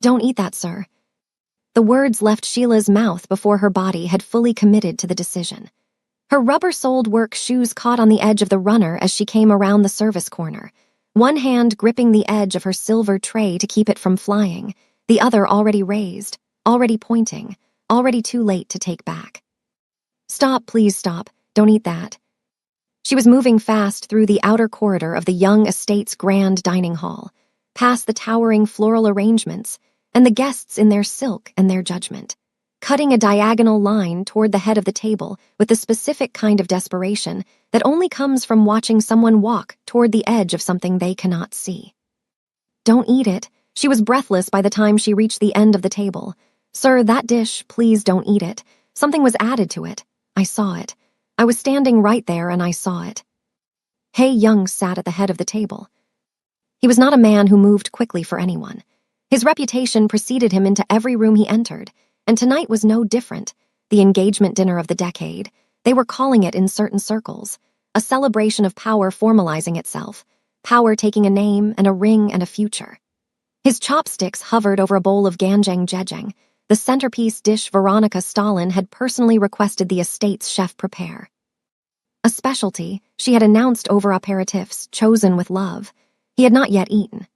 Don't eat that, sir. The words left Sheila's mouth before her body had fully committed to the decision. Her rubber-soled work shoes caught on the edge of the runner as she came around the service corner, one hand gripping the edge of her silver tray to keep it from flying, the other already raised, already pointing, already too late to take back. Stop, please stop. Don't eat that. She was moving fast through the outer corridor of the young estate's grand dining hall, past the towering floral arrangements and the guests in their silk and their judgment, cutting a diagonal line toward the head of the table with the specific kind of desperation that only comes from watching someone walk toward the edge of something they cannot see. Don't eat it. She was breathless by the time she reached the end of the table. Sir, that dish, please don't eat it. Something was added to it. I saw it. I was standing right there and I saw it. Hae Young sat at the head of the table. He was not a man who moved quickly for anyone. His reputation preceded him into every room he entered, and tonight was no different. The engagement dinner of the decade. They were calling it in certain circles. A celebration of power formalizing itself. Power taking a name and a ring and a future. His chopsticks hovered over a bowl of ganjang jejang, the centerpiece dish Veronica Stalin had personally requested the estate's chef prepare. A specialty she had announced over aperitifs, chosen with love. He had not yet eaten.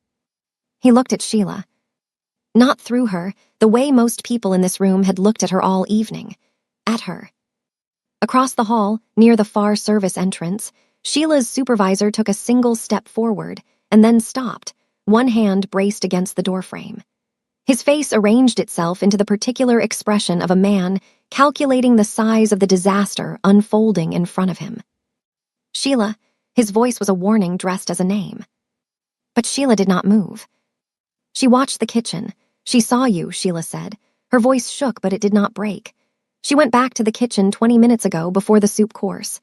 He looked at Sheila. Not through her, the way most people in this room had looked at her all evening. At her. Across the hall, near the far service entrance, Sheila's supervisor took a single step forward and then stopped, one hand braced against the doorframe. His face arranged itself into the particular expression of a man calculating the size of the disaster unfolding in front of him. Sheila, his voice was a warning dressed as a name. But Sheila did not move. She watched the kitchen. She saw you, Sheila said. Her voice shook, but it did not break. She went back to the kitchen 20 minutes ago before the soup course.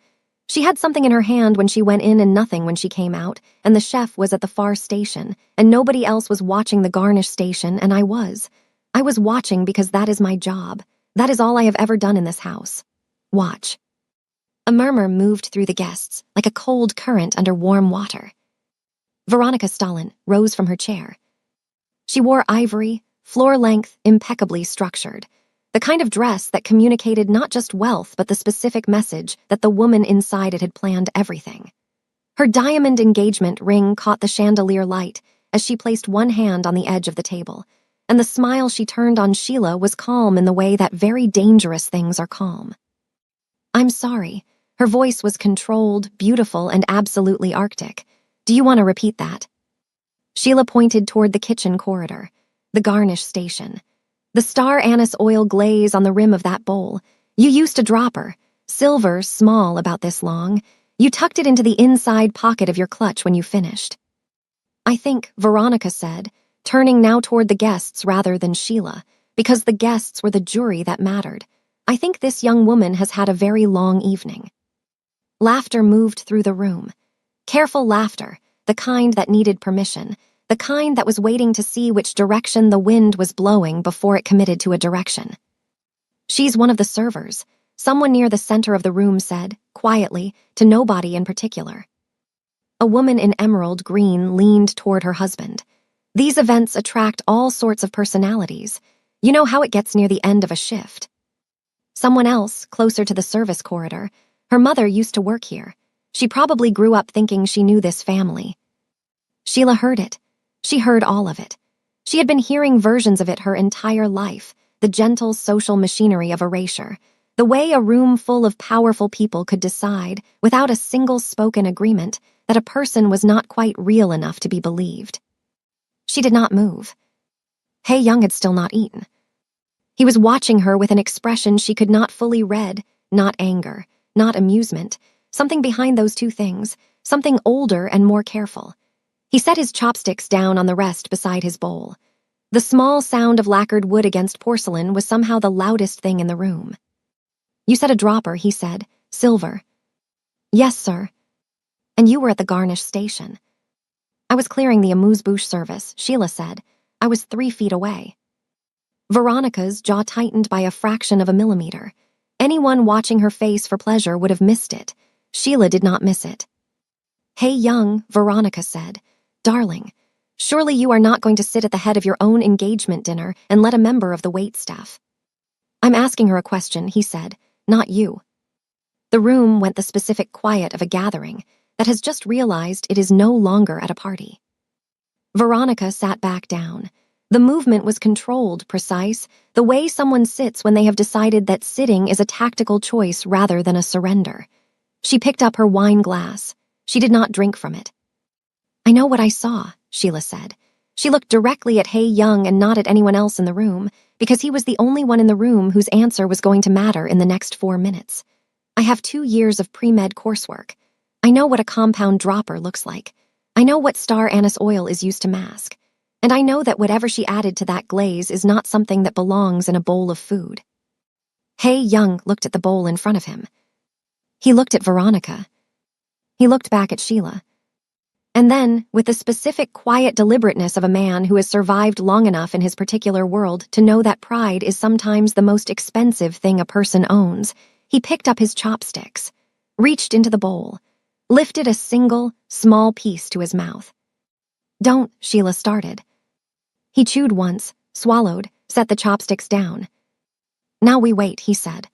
She had something in her hand when she went in and nothing when she came out, and the chef was at the far station, and nobody else was watching the garnish station, and I was. I was watching because that is my job. That is all I have ever done in this house. Watch. A murmur moved through the guests, like a cold current under warm water. Veronica Stalin rose from her chair. She wore ivory, floor-length, impeccably structured. The kind of dress that communicated not just wealth but the specific message that the woman inside it had planned everything. Her diamond engagement ring caught the chandelier light as she placed one hand on the edge of the table, and the smile she turned on Sheila was calm in the way that very dangerous things are calm. I'm sorry. Her voice was controlled, beautiful, and absolutely arctic. Do you want to repeat that? Sheila pointed toward the kitchen corridor, the garnish station. The star anise oil glaze on the rim of that bowl. You used a dropper, silver, small, about this long. You tucked it into the inside pocket of your clutch when you finished. I think, Veronica said, turning now toward the guests rather than Sheila, because the guests were the jury that mattered. I think this young woman has had a very long evening. Laughter moved through the room. Careful laughter, the kind that needed permission, the kind that was waiting to see which direction the wind was blowing before it committed to a direction. She's one of the servers, someone near the center of the room said, quietly, to nobody in particular. A woman in emerald green leaned toward her husband. These events attract all sorts of personalities. You know how it gets near the end of a shift. Someone else, closer to the service corridor, her mother used to work here. She probably grew up thinking she knew this family. Sheila heard it. She heard all of it. She had been hearing versions of it her entire life, the gentle social machinery of erasure, the way a room full of powerful people could decide, without a single spoken agreement, that a person was not quite real enough to be believed. She did not move. Hae Young had still not eaten. He was watching her with an expression she could not fully read, not anger, not amusement, something behind those two things, something older and more careful. He set his chopsticks down on the rest beside his bowl. The small sound of lacquered wood against porcelain was somehow the loudest thing in the room. You said a dropper, he said. Silver. Yes, sir. And you were at the garnish station. I was clearing the amuse-bouche service, Sheila said. I was 3 feet away. Veronica's jaw tightened by a fraction of a millimeter. Anyone watching her face for pleasure would have missed it. Sheila did not miss it. Hae Young, Veronica said. Darling. Surely you are not going to sit at the head of your own engagement dinner and let a member of the waitstaff. I'm asking her a question, he said, not you. The room went the specific quiet of a gathering that has just realized it is no longer at a party. Veronica sat back down. The movement was controlled, precise, the way someone sits when they have decided that sitting is a tactical choice rather than a surrender. She picked up her wine glass. She did not drink from it. I know what I saw, Sheila said. She looked directly at Hae Young and not at anyone else in the room, because he was the only one in the room whose answer was going to matter in the next 4 minutes. I have 2 years of pre-med coursework. I know what a compound dropper looks like. I know what star anise oil is used to mask. And I know that whatever she added to that glaze is not something that belongs in a bowl of food. Hae Young looked at the bowl in front of him. He looked at Veronica. He looked back at Sheila. And then, with the specific quiet deliberateness of a man who has survived long enough in his particular world to know that pride is sometimes the most expensive thing a person owns, he picked up his chopsticks, reached into the bowl, lifted a single, small piece to his mouth. Don't, Sheila started. He chewed once, swallowed, set the chopsticks down. Now we wait, he said.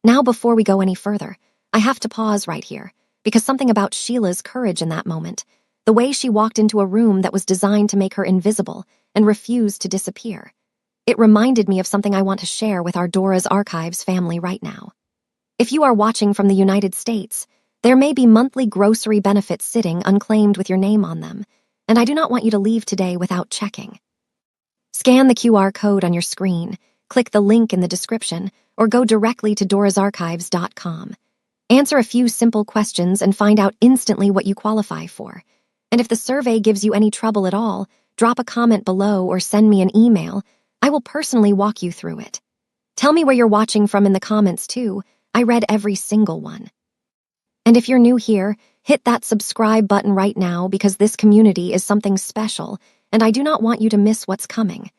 Now before we go any further, I have to pause right here, because something about Sheila's courage in that moment, the way she walked into a room that was designed to make her invisible and refused to disappear, it reminded me of something I want to share with our Dora's Archives family right now. If you are watching from the United States, there may be monthly grocery benefits sitting unclaimed with your name on them, and I do not want you to leave today without checking. Scan the QR code on your screen, click the link in the description, or go directly to dorasarchives.com. Answer a few simple questions and find out instantly what you qualify for. And if the survey gives you any trouble at all, drop a comment below or send me an email. I will personally walk you through it. Tell me where you're watching from in the comments too. I read every single one. And if you're new here, hit that subscribe button right now because this community is something special and I do not want you to miss what's coming.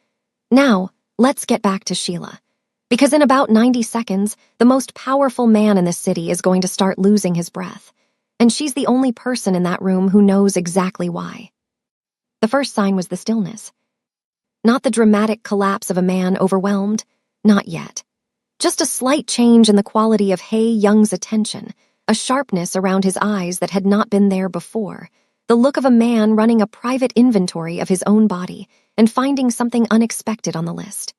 Now, let's get back to Sheila. Because in about 90 seconds, the most powerful man in this city is going to start losing his breath. And she's the only person in that room who knows exactly why. The first sign was the stillness. Not the dramatic collapse of a man overwhelmed, not yet. Just a slight change in the quality of Hae Young's attention, a sharpness around his eyes that had not been there before, the look of a man running a private inventory of his own body and finding something unexpected on the list.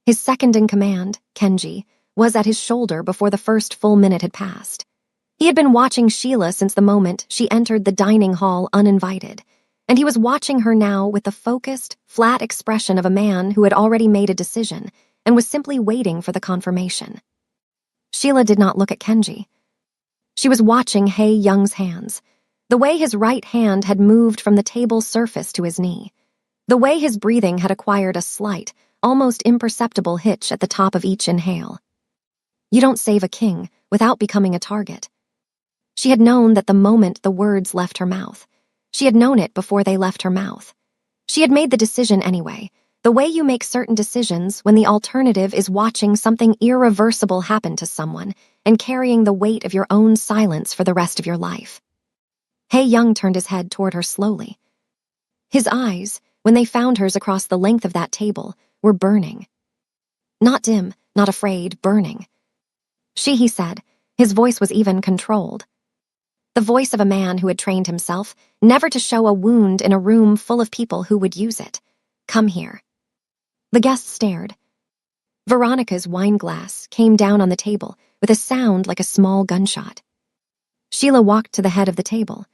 His second in command, Kenji, was at his shoulder before the first full minute had passed. He had been watching Sheila since the moment she entered the dining hall uninvited, and he was watching her now with the focused, flat expression of a man who had already made a decision and was simply waiting for the confirmation. Sheila did not look at Kenji. She was watching Hae Young's hands, the way his right hand had moved from the table surface to his knee, the way his breathing had acquired a slight, almost imperceptible hitch at the top of each inhale. You don't save a king without becoming a target. She had known that the moment the words left her mouth. She had known it before they left her mouth. She had made the decision anyway, the way you make certain decisions when the alternative is watching something irreversible happen to someone and carrying the weight of your own silence for the rest of your life. Hae Young turned his head toward her slowly. His eyes, when they found hers across the length of that table, were burning. Not dim, not afraid, burning. He said. His voice was even controlled. The voice of a man who had trained himself never to show a wound in a room full of people who would use it. Come here. The guests stared. Veronica's wine glass came down on the table with a sound like a small gunshot. Sheila walked to the head of the table.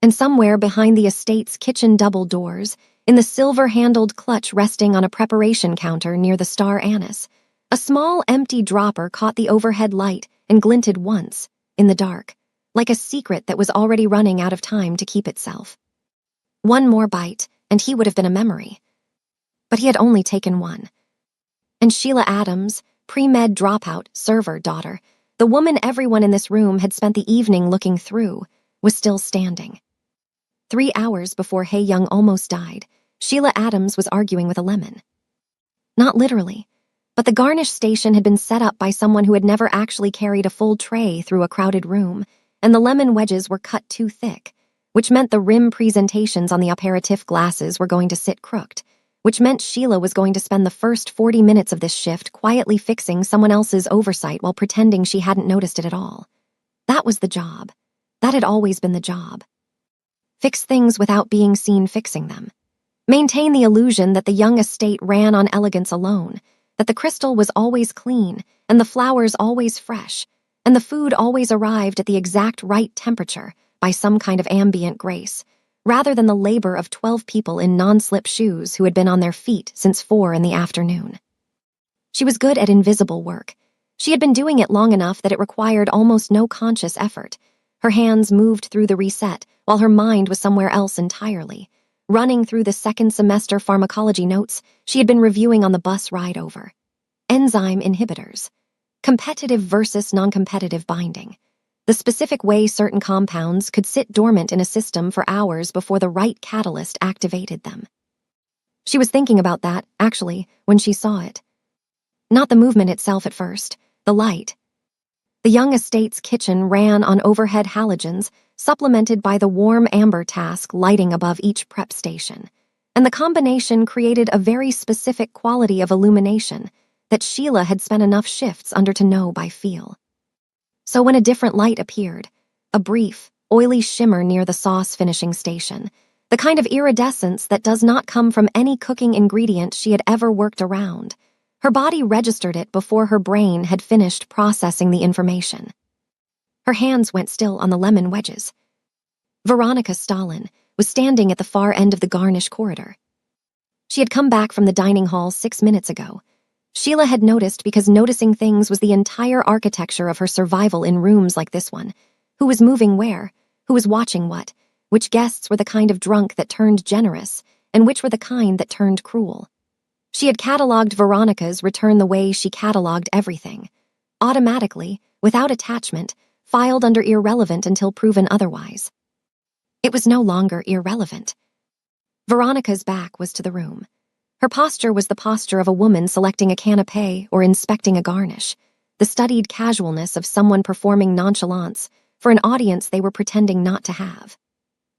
And somewhere behind the estate's kitchen double doors, in the silver-handled clutch resting on a preparation counter near the star anise, a small empty dropper caught the overhead light and glinted once, in the dark, like a secret that was already running out of time to keep itself. One more bite, and he would have been a memory. But he had only taken one. And Sheila Adams, pre-med dropout, server daughter, the woman everyone in this room had spent the evening looking through, was still standing. 3 hours before Hae Young almost died, Sheila Adams was arguing with a lemon. Not literally, but the garnish station had been set up by someone who had never actually carried a full tray through a crowded room, and the lemon wedges were cut too thick, which meant the rim presentations on the aperitif glasses were going to sit crooked, which meant Sheila was going to spend the first 40 minutes of this shift quietly fixing someone else's oversight while pretending she hadn't noticed it at all. That was the job. That had always been the job. Fix things without being seen fixing them. Maintain the illusion that the young estate ran on elegance alone, that the crystal was always clean, and the flowers always fresh, and the food always arrived at the exact right temperature by some kind of ambient grace, rather than the labor of 12 people in non-slip shoes who had been on their feet since 4 in the afternoon. She was good at invisible work. She had been doing it long enough that it required almost no conscious effort. Her hands moved through the reset while her mind was somewhere else entirely. Running through the second semester pharmacology notes she had been reviewing on the bus ride over. Enzyme inhibitors. Competitive versus non-competitive binding. The specific way certain compounds could sit dormant in a system for hours before the right catalyst activated them. She was thinking about that, actually, when she saw it. Not the movement itself at first, the light. The young estate's kitchen ran on overhead halogens, supplemented by the warm amber task lighting above each prep station, and the combination created a very specific quality of illumination that Sheila had spent enough shifts under to know by feel. So when a different light appeared, a brief, oily shimmer near the sauce finishing station, the kind of iridescence that does not come from any cooking ingredient she had ever worked around, her body registered it before her brain had finished processing the information. Her hands went still on the lemon wedges. Veronica Stalin was standing at the far end of the garnish corridor. She had come back from the dining hall 6 minutes ago. Sheila had noticed because noticing things was the entire architecture of her survival in rooms like this one. Who was moving where? Who was watching what? Which guests were the kind of drunk that turned generous, and which were the kind that turned cruel? She had catalogued Veronica's return the way she catalogued everything. Automatically, without attachment, filed under irrelevant until proven otherwise. It was no longer irrelevant. Veronica's back was to the room. Her posture was the posture of a woman selecting a canapé or inspecting a garnish, the studied casualness of someone performing nonchalance for an audience they were pretending not to have.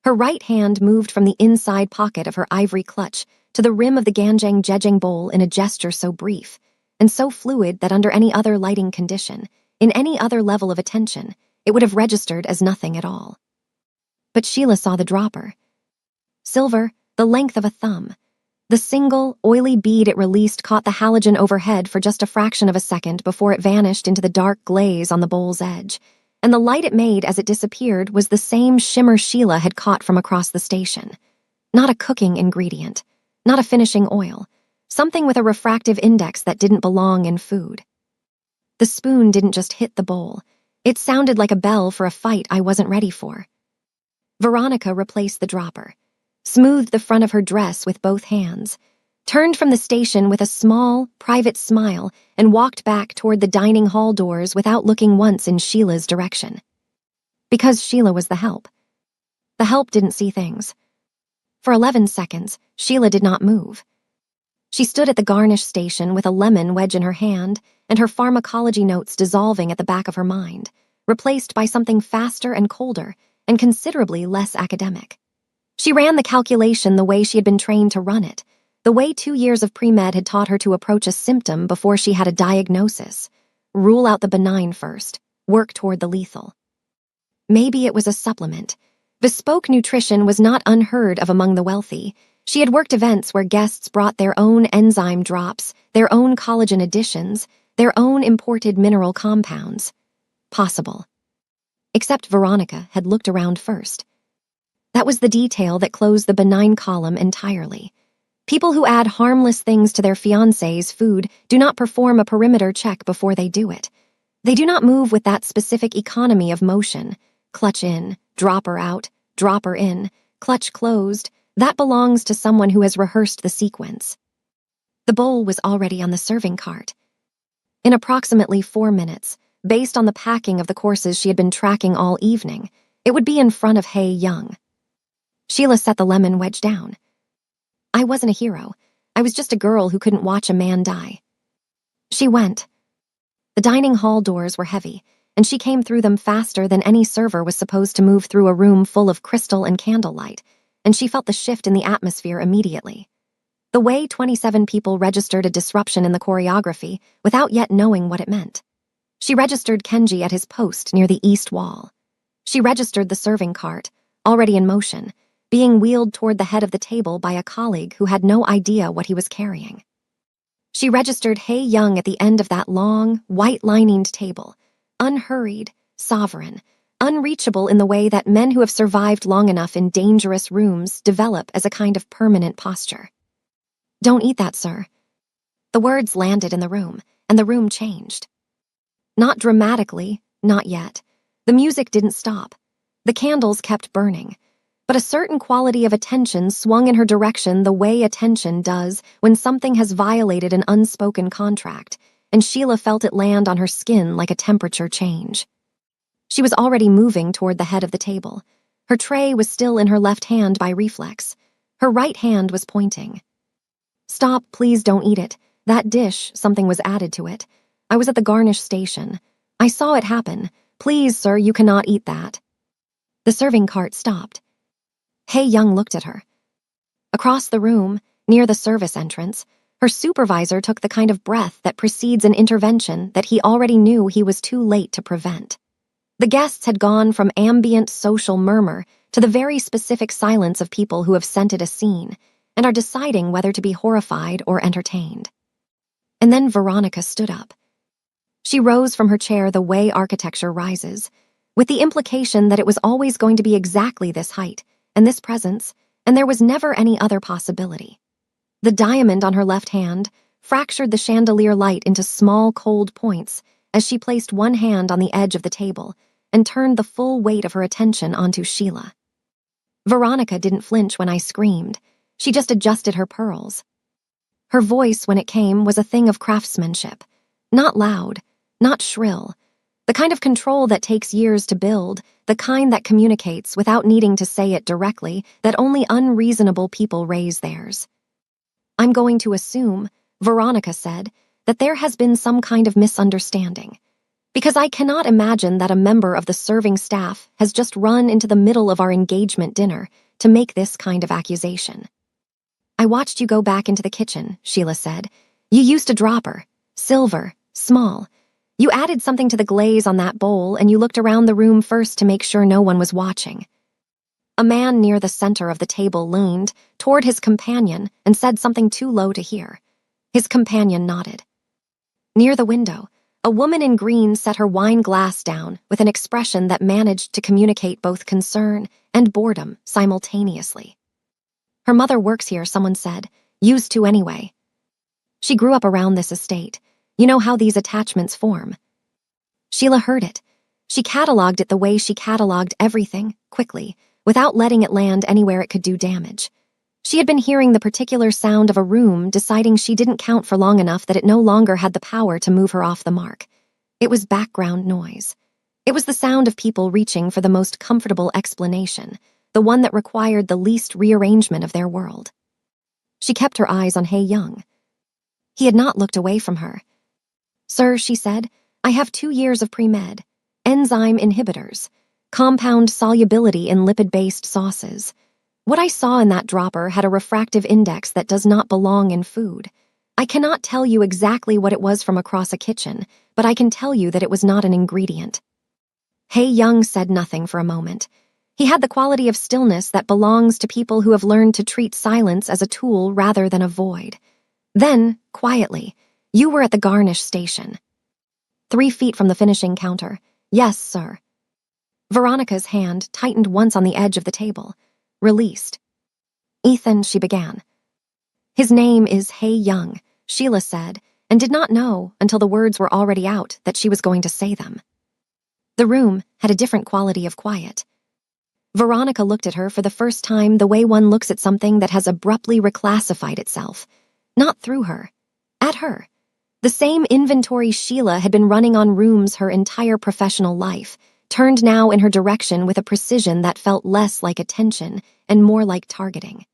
Her right hand moved from the inside pocket of her ivory clutch to the rim of the ganjang jejang bowl in a gesture so brief and so fluid that under any other lighting condition, in any other level of attention, it would have registered as nothing at all. But Sheila saw the dropper. Silver, the length of a thumb. The single, oily bead it released caught the halogen overhead for just a fraction of a second before it vanished into the dark glaze on the bowl's edge, and the light it made as it disappeared was the same shimmer Sheila had caught from across the station. Not a cooking ingredient, not a finishing oil, something with a refractive index that didn't belong in food. The spoon didn't just hit the bowl. It sounded like a bell for a fight I wasn't ready for. Veronica replaced the dropper, smoothed the front of her dress with both hands, turned from the station with a small, private smile, and walked back toward the dining hall doors without looking once in Sheila's direction. Because Sheila was the help. The help didn't see things. For 11 seconds, Sheila did not move. She stood at the garnish station with a lemon wedge in her hand and her pharmacology notes dissolving at the back of her mind, replaced by something faster and colder and considerably less academic. She ran the calculation the way she had been trained to run it, the way 2 years of pre-med had taught her to approach a symptom before she had a diagnosis. Rule out the benign first, work toward the lethal. Maybe it was a supplement. Bespoke nutrition was not unheard of among the wealthy. She had worked events where guests brought their own enzyme drops, their own collagen additions, their own imported mineral compounds. Possible. Except Veronica had looked around first. That was the detail that closed the benign column entirely. People who add harmless things to their fiancé's food do not perform a perimeter check before they do it. They do not move with that specific economy of motion. Clutch in, dropper out, dropper in, clutch closed. That belongs to someone who has rehearsed the sequence. The bowl was already on the serving cart. In approximately 4 minutes, based on the packing of the courses she had been tracking all evening, it would be in front of Hey Young. Sheila set the lemon wedge down. I wasn't a hero. I was just a girl who couldn't watch a man die. She went. The dining hall doors were heavy, and she came through them faster than any server was supposed to move through a room full of crystal and candlelight, and she felt the shift in the atmosphere immediately. The way 27 people registered a disruption in the choreography without yet knowing what it meant. She registered Kenji at his post near the east wall. She registered the serving cart, already in motion, being wheeled toward the head of the table by a colleague who had no idea what he was carrying. She registered Hae Young at the end of that long, white-lined table, unhurried, sovereign, unreachable in the way that men who have survived long enough in dangerous rooms develop as a kind of permanent posture. "Don't eat that, sir." The words landed in the room, and the room changed. Not dramatically, not yet. The music didn't stop. The candles kept burning. But a certain quality of attention swung in her direction the way attention does when something has violated an unspoken contract, and Sheila felt it land on her skin like a temperature change. She was already moving toward the head of the table. Her tray was still in her left hand by reflex. Her right hand was pointing. "Stop, please don't eat it. That dish, something was added to it. I was at the garnish station. I saw it happen. Please, sir, you cannot eat that." The serving cart stopped. Hae Young looked at her. Across the room, near the service entrance, her supervisor took the kind of breath that precedes an intervention that he already knew he was too late to prevent. The guests had gone from ambient social murmur to the very specific silence of people who have scented a scene and are deciding whether to be horrified or entertained. And then Veronica stood up. She rose from her chair the way architecture rises, with the implication that it was always going to be exactly this height, and this presence, and there was never any other possibility. The diamond on her left hand fractured the chandelier light into small, cold points as she placed one hand on the edge of the table and turned the full weight of her attention onto Sheila. Veronica didn't flinch when I screamed. She just adjusted her pearls. Her voice, when it came, was a thing of craftsmanship. Not loud, not shrill. The kind of control that takes years to build, the kind that communicates without needing to say it directly, that only unreasonable people raise theirs. "I'm going to assume," Veronica said, "that there has been some kind of misunderstanding. Because I cannot imagine that a member of the serving staff has just run into the middle of our engagement dinner to make this kind of accusation." "I watched you go back into the kitchen," Sheila said. "You used a dropper. Silver. Small. You added something to the glaze on that bowl and you looked around the room first to make sure no one was watching." A man near the center of the table leaned toward his companion and said something too low to hear. His companion nodded. Near the window, a woman in green set her wine glass down with an expression that managed to communicate both concern and boredom simultaneously. "Her mother works here," someone said. "Used to anyway. She grew up around this estate. You know how these attachments form." Sheila heard it. She cataloged it the way she cataloged everything, quickly, without letting it land anywhere it could do damage. She had been hearing the particular sound of a room, deciding she didn't count for long enough that it no longer had the power to move her off the mark. It was background noise. It was the sound of people reaching for the most comfortable explanation, the one that required the least rearrangement of their world. She kept her eyes on Hae Young. He had not looked away from her. "Sir," she said, "I have 2 years of pre-med. Enzyme inhibitors. Compound solubility in lipid-based sauces. What I saw in that dropper had a refractive index that does not belong in food. I cannot tell you exactly what it was from across a kitchen, but I can tell you that it was not an ingredient." Hae Young said nothing for a moment. He had the quality of stillness that belongs to people who have learned to treat silence as a tool rather than a void. Then, quietly, "You were at the garnish station." 3 feet from the finishing counter. "Yes, sir." Veronica's hand tightened once on the edge of the table. Released. "Ethan," she began. "His name is Hae Young," Sheila said, and did not know, until the words were already out, that she was going to say them. The room had a different quality of quiet. Veronica looked at her for the first time the way one looks at something that has abruptly reclassified itself. Not through her. At her. The same inventory Sheila had been running on rooms her entire professional life, turned now in her direction with a precision that felt less like attention and more like targeting.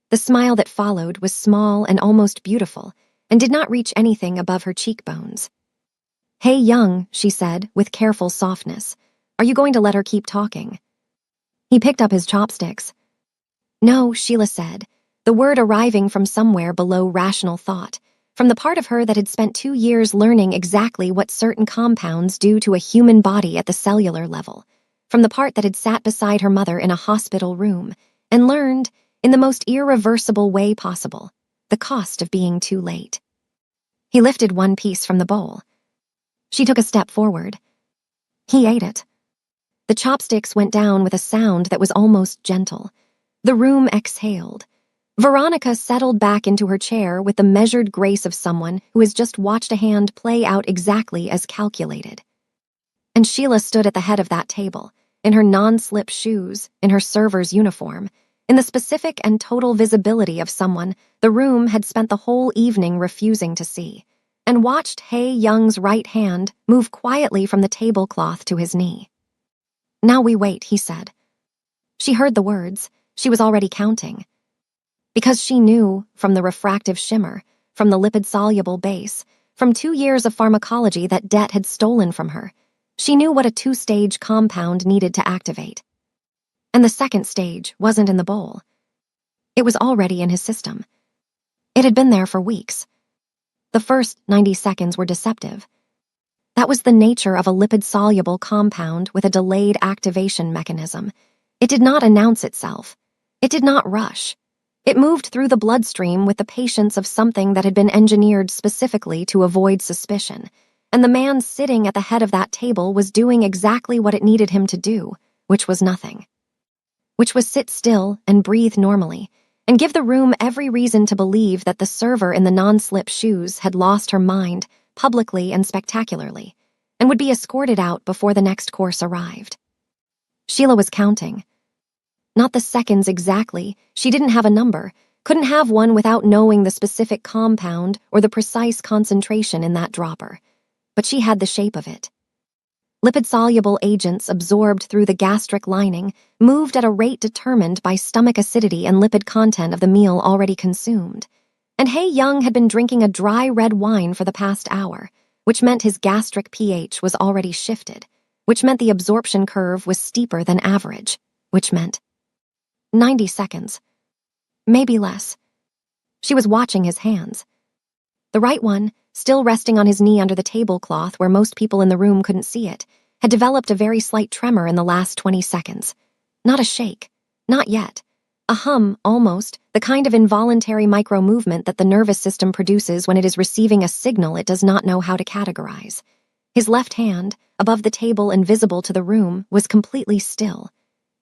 The smile that followed was small and almost beautiful, and did not reach anything above her cheekbones. "Hey, Young," she said, with careful softness. "Are you going to let her keep talking?" He picked up his chopsticks. "No," Sheila said, the word arriving from somewhere below rational thought, from the part of her that had spent 2 years learning exactly what certain compounds do to a human body at the cellular level, from the part that had sat beside her mother in a hospital room and learned, in the most irreversible way possible, the cost of being too late. He lifted one piece from the bowl. She took a step forward. He ate it. The chopsticks went down with a sound that was almost gentle. The room exhaled. Veronica settled back into her chair with the measured grace of someone who has just watched a hand play out exactly as calculated. And Sheila stood at the head of that table, in her non-slip shoes, in her server's uniform, in the specific and total visibility of someone the room had spent the whole evening refusing to see, and watched Hae Young's right hand move quietly from the tablecloth to his knee. "Now we wait," he said. She heard the words. She was already counting. Because she knew, from the refractive shimmer, from the lipid-soluble base, from 2 years of pharmacology that debt had stolen from her, she knew what a 2-stage compound needed to activate. And the second stage wasn't in the bowl. It was already in his system. It had been there for weeks. The first 90 seconds were deceptive. That was the nature of a lipid-soluble compound with a delayed activation mechanism. It did not announce itself. It did not rush. It moved through the bloodstream with the patience of something that had been engineered specifically to avoid suspicion, and the man sitting at the head of that table was doing exactly what it needed him to do, which was nothing. Which was sit still and breathe normally, and give the room every reason to believe that the server in the non-slip shoes had lost her mind, publicly and spectacularly, and would be escorted out before the next course arrived. Sheila was counting. Not the seconds exactly, she didn't have a number, couldn't have one without knowing the specific compound or the precise concentration in that dropper. But she had the shape of it. Lipid-soluble agents absorbed through the gastric lining moved at a rate determined by stomach acidity and lipid content of the meal already consumed. And Hae Young had been drinking a dry red wine for the past hour, which meant his gastric pH was already shifted, which meant the absorption curve was steeper than average, which meant 90 seconds. Maybe less. She was watching his hands. The right one, still resting on his knee under the tablecloth where most people in the room couldn't see it, had developed a very slight tremor in the last 20 seconds. Not a shake. Not yet. A hum, almost, the kind of involuntary micro-movement that the nervous system produces when it is receiving a signal it does not know how to categorize. His left hand, above the table and visible to the room, was completely still.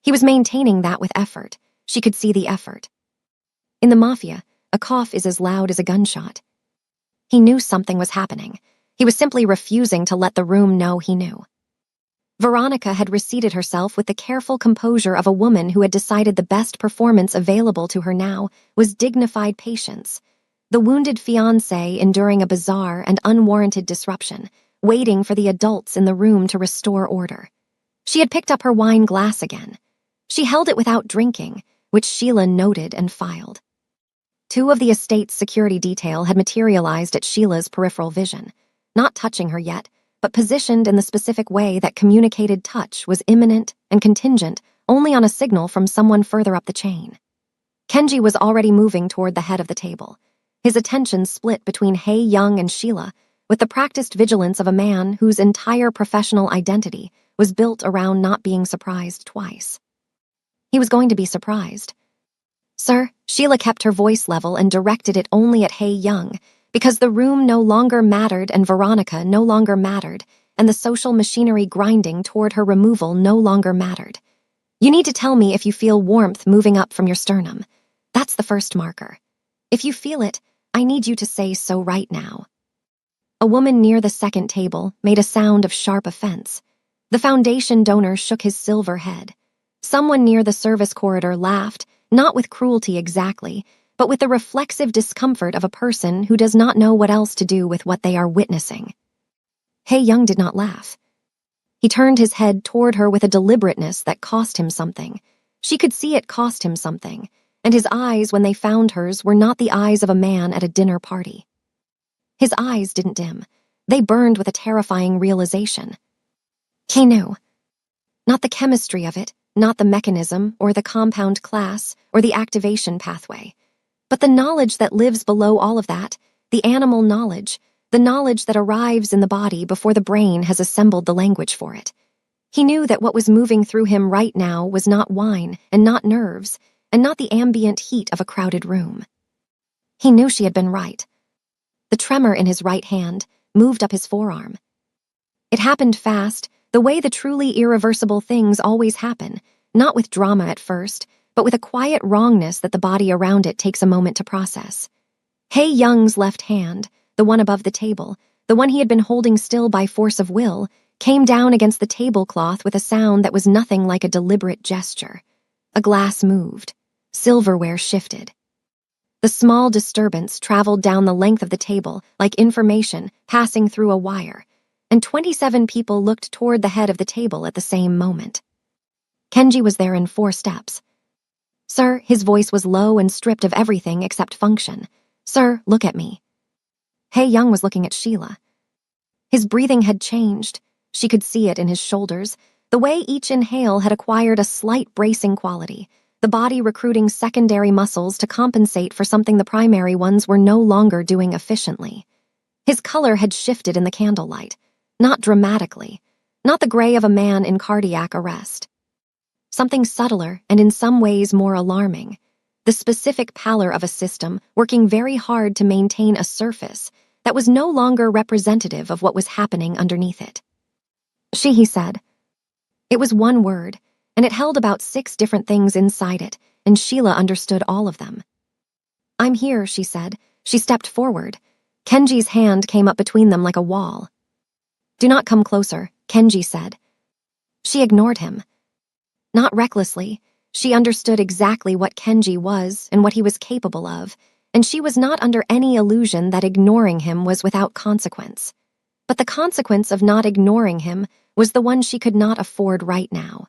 He was maintaining that with effort. She could see the effort. In the Mafia, a cough is as loud as a gunshot. He knew something was happening. He was simply refusing to let the room know he knew. Veronica had reseated herself with the careful composure of a woman who had decided the best performance available to her now was dignified patience. The wounded fiancé enduring a bizarre and unwarranted disruption, waiting for the adults in the room to restore order. She had picked up her wine glass again. She held it without drinking, which Sheila noted and filed. 2 of the estate's security detail had materialized at Sheila's peripheral vision, not touching her yet, but positioned in the specific way that communicated touch was imminent and contingent only on a signal from someone further up the chain. Kenji was already moving toward the head of the table, his attention split between Hae Young and Sheila, with the practiced vigilance of a man whose entire professional identity was built around not being surprised twice. He was going to be surprised. "Sir," Sheila kept her voice level and directed it only at Hae Young, because the room no longer mattered and Veronica no longer mattered, and the social machinery grinding toward her removal no longer mattered. "You need to tell me if you feel warmth moving up from your sternum. That's the first marker. If you feel it, I need you to say so right now." A woman near the second table made a sound of sharp offense. The foundation donor shook his silver head. Someone near the service corridor laughed, not with cruelty exactly, but with the reflexive discomfort of a person who does not know what else to do with what they are witnessing. Hae Young did not laugh. He turned his head toward her with a deliberateness that cost him something. She could see it cost him something, and his eyes, when they found hers, were not the eyes of a man at a dinner party. His eyes didn't dim. They burned with a terrifying realization. He knew. Not the chemistry of it, not the mechanism or the compound class or the activation pathway, but the knowledge that lives below all of that, the animal knowledge, the knowledge that arrives in the body before the brain has assembled the language for it. He knew that what was moving through him right now was not wine and not nerves and not the ambient heat of a crowded room. He knew she had been right. The tremor in his right hand moved up his forearm. It happened fast, the way the truly irreversible things always happen, not with drama at first, but with a quiet wrongness that the body around it takes a moment to process. Young's left hand, the one above the table, the one he had been holding still by force of will, came down against the tablecloth with a sound that was nothing like a deliberate gesture. A glass moved. Silverware shifted. The small disturbance traveled down the length of the table like information passing through a wire, and 27 people looked toward the head of the table at the same moment. Kenji was there in 4 steps. "Sir," his voice was low and stripped of everything except function. "Sir, look at me." Young was looking at Sheila. His breathing had changed. She could see it in his shoulders. The way each inhale had acquired a slight bracing quality, the body recruiting secondary muscles to compensate for something the primary ones were no longer doing efficiently. His color had shifted in the candlelight, not dramatically, not the gray of a man in cardiac arrest. Something subtler and in some ways more alarming, the specific pallor of a system working very hard to maintain a surface that was no longer representative of what was happening underneath it. He said. It was one word, and it held about 6 different things inside it, and Sheila understood all of them. "I'm here," she said. She stepped forward. Kenji's hand came up between them like a wall. "Do not come closer," Kenji said. She ignored him. Not recklessly. She understood exactly what Kenji was and what he was capable of, and she was not under any illusion that ignoring him was without consequence. But the consequence of not ignoring him was the one she could not afford right now.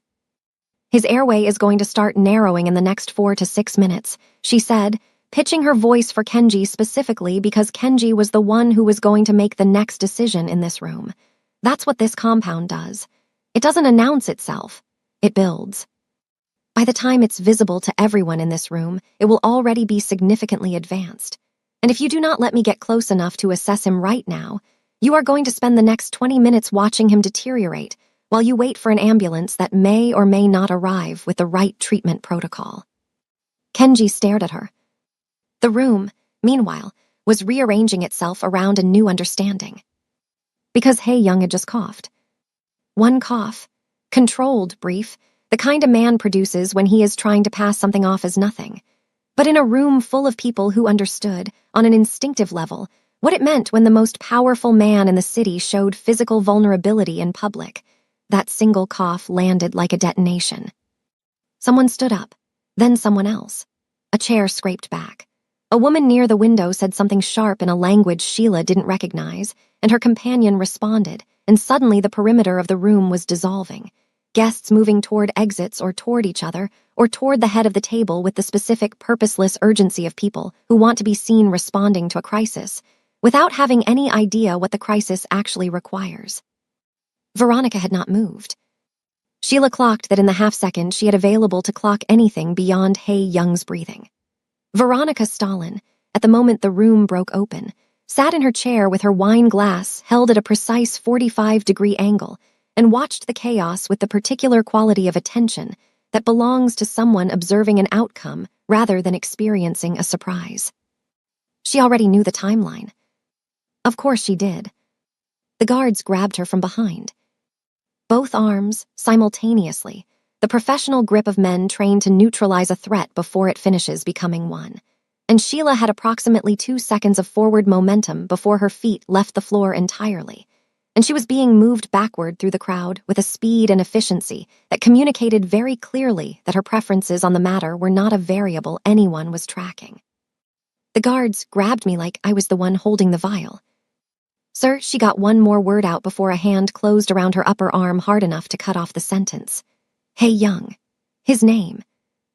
"His airway is going to start narrowing in the next 4 to 6 minutes, she said, pitching her voice for Kenji specifically because Kenji was the one who was going to make the next decision in this room. That's what this compound does. It doesn't announce itself. It builds. By the time it's visible to everyone in this room, it will already be significantly advanced. And if you do not let me get close enough to assess him right now, you are going to spend the next 20 minutes watching him deteriorate while you wait for an ambulance that may or may not arrive with the right treatment protocol." Kenji stared at her. The room, meanwhile, was rearranging itself around a new understanding. Because Young had just coughed. One cough, controlled, brief, the kind a man produces when he is trying to pass something off as nothing. But in a room full of people who understood, on an instinctive level, what it meant when the most powerful man in the city showed physical vulnerability in public, that single cough landed like a detonation. Someone stood up, then someone else. A chair scraped back. A woman near the window said something sharp in a language Sheila didn't recognize, and her companion responded, and suddenly the perimeter of the room was dissolving. Guests moving toward exits or toward each other, or toward the head of the table with the specific purposeless urgency of people who want to be seen responding to a crisis, without having any idea what the crisis actually requires. Veronica had not moved. Sheila clocked that in the half-second she had available to clock anything beyond Young's breathing. Veronica Stalin, at the moment the room broke open, sat in her chair with her wine glass held at a precise 45-degree angle and watched the chaos with the particular quality of attention that belongs to someone observing an outcome rather than experiencing a surprise. She already knew the timeline. Of course she did. The guards grabbed her from behind. Both arms, simultaneously, the professional grip of men trained to neutralize a threat before it finishes becoming one. And Sheila had approximately 2 seconds of forward momentum before her feet left the floor entirely. And she was being moved backward through the crowd with a speed and efficiency that communicated very clearly that her preferences on the matter were not a variable anyone was tracking. The guards grabbed me like I was the one holding the vial. "Sir," she got one more word out before a hand closed around her upper arm hard enough to cut off the sentence. Young. His name.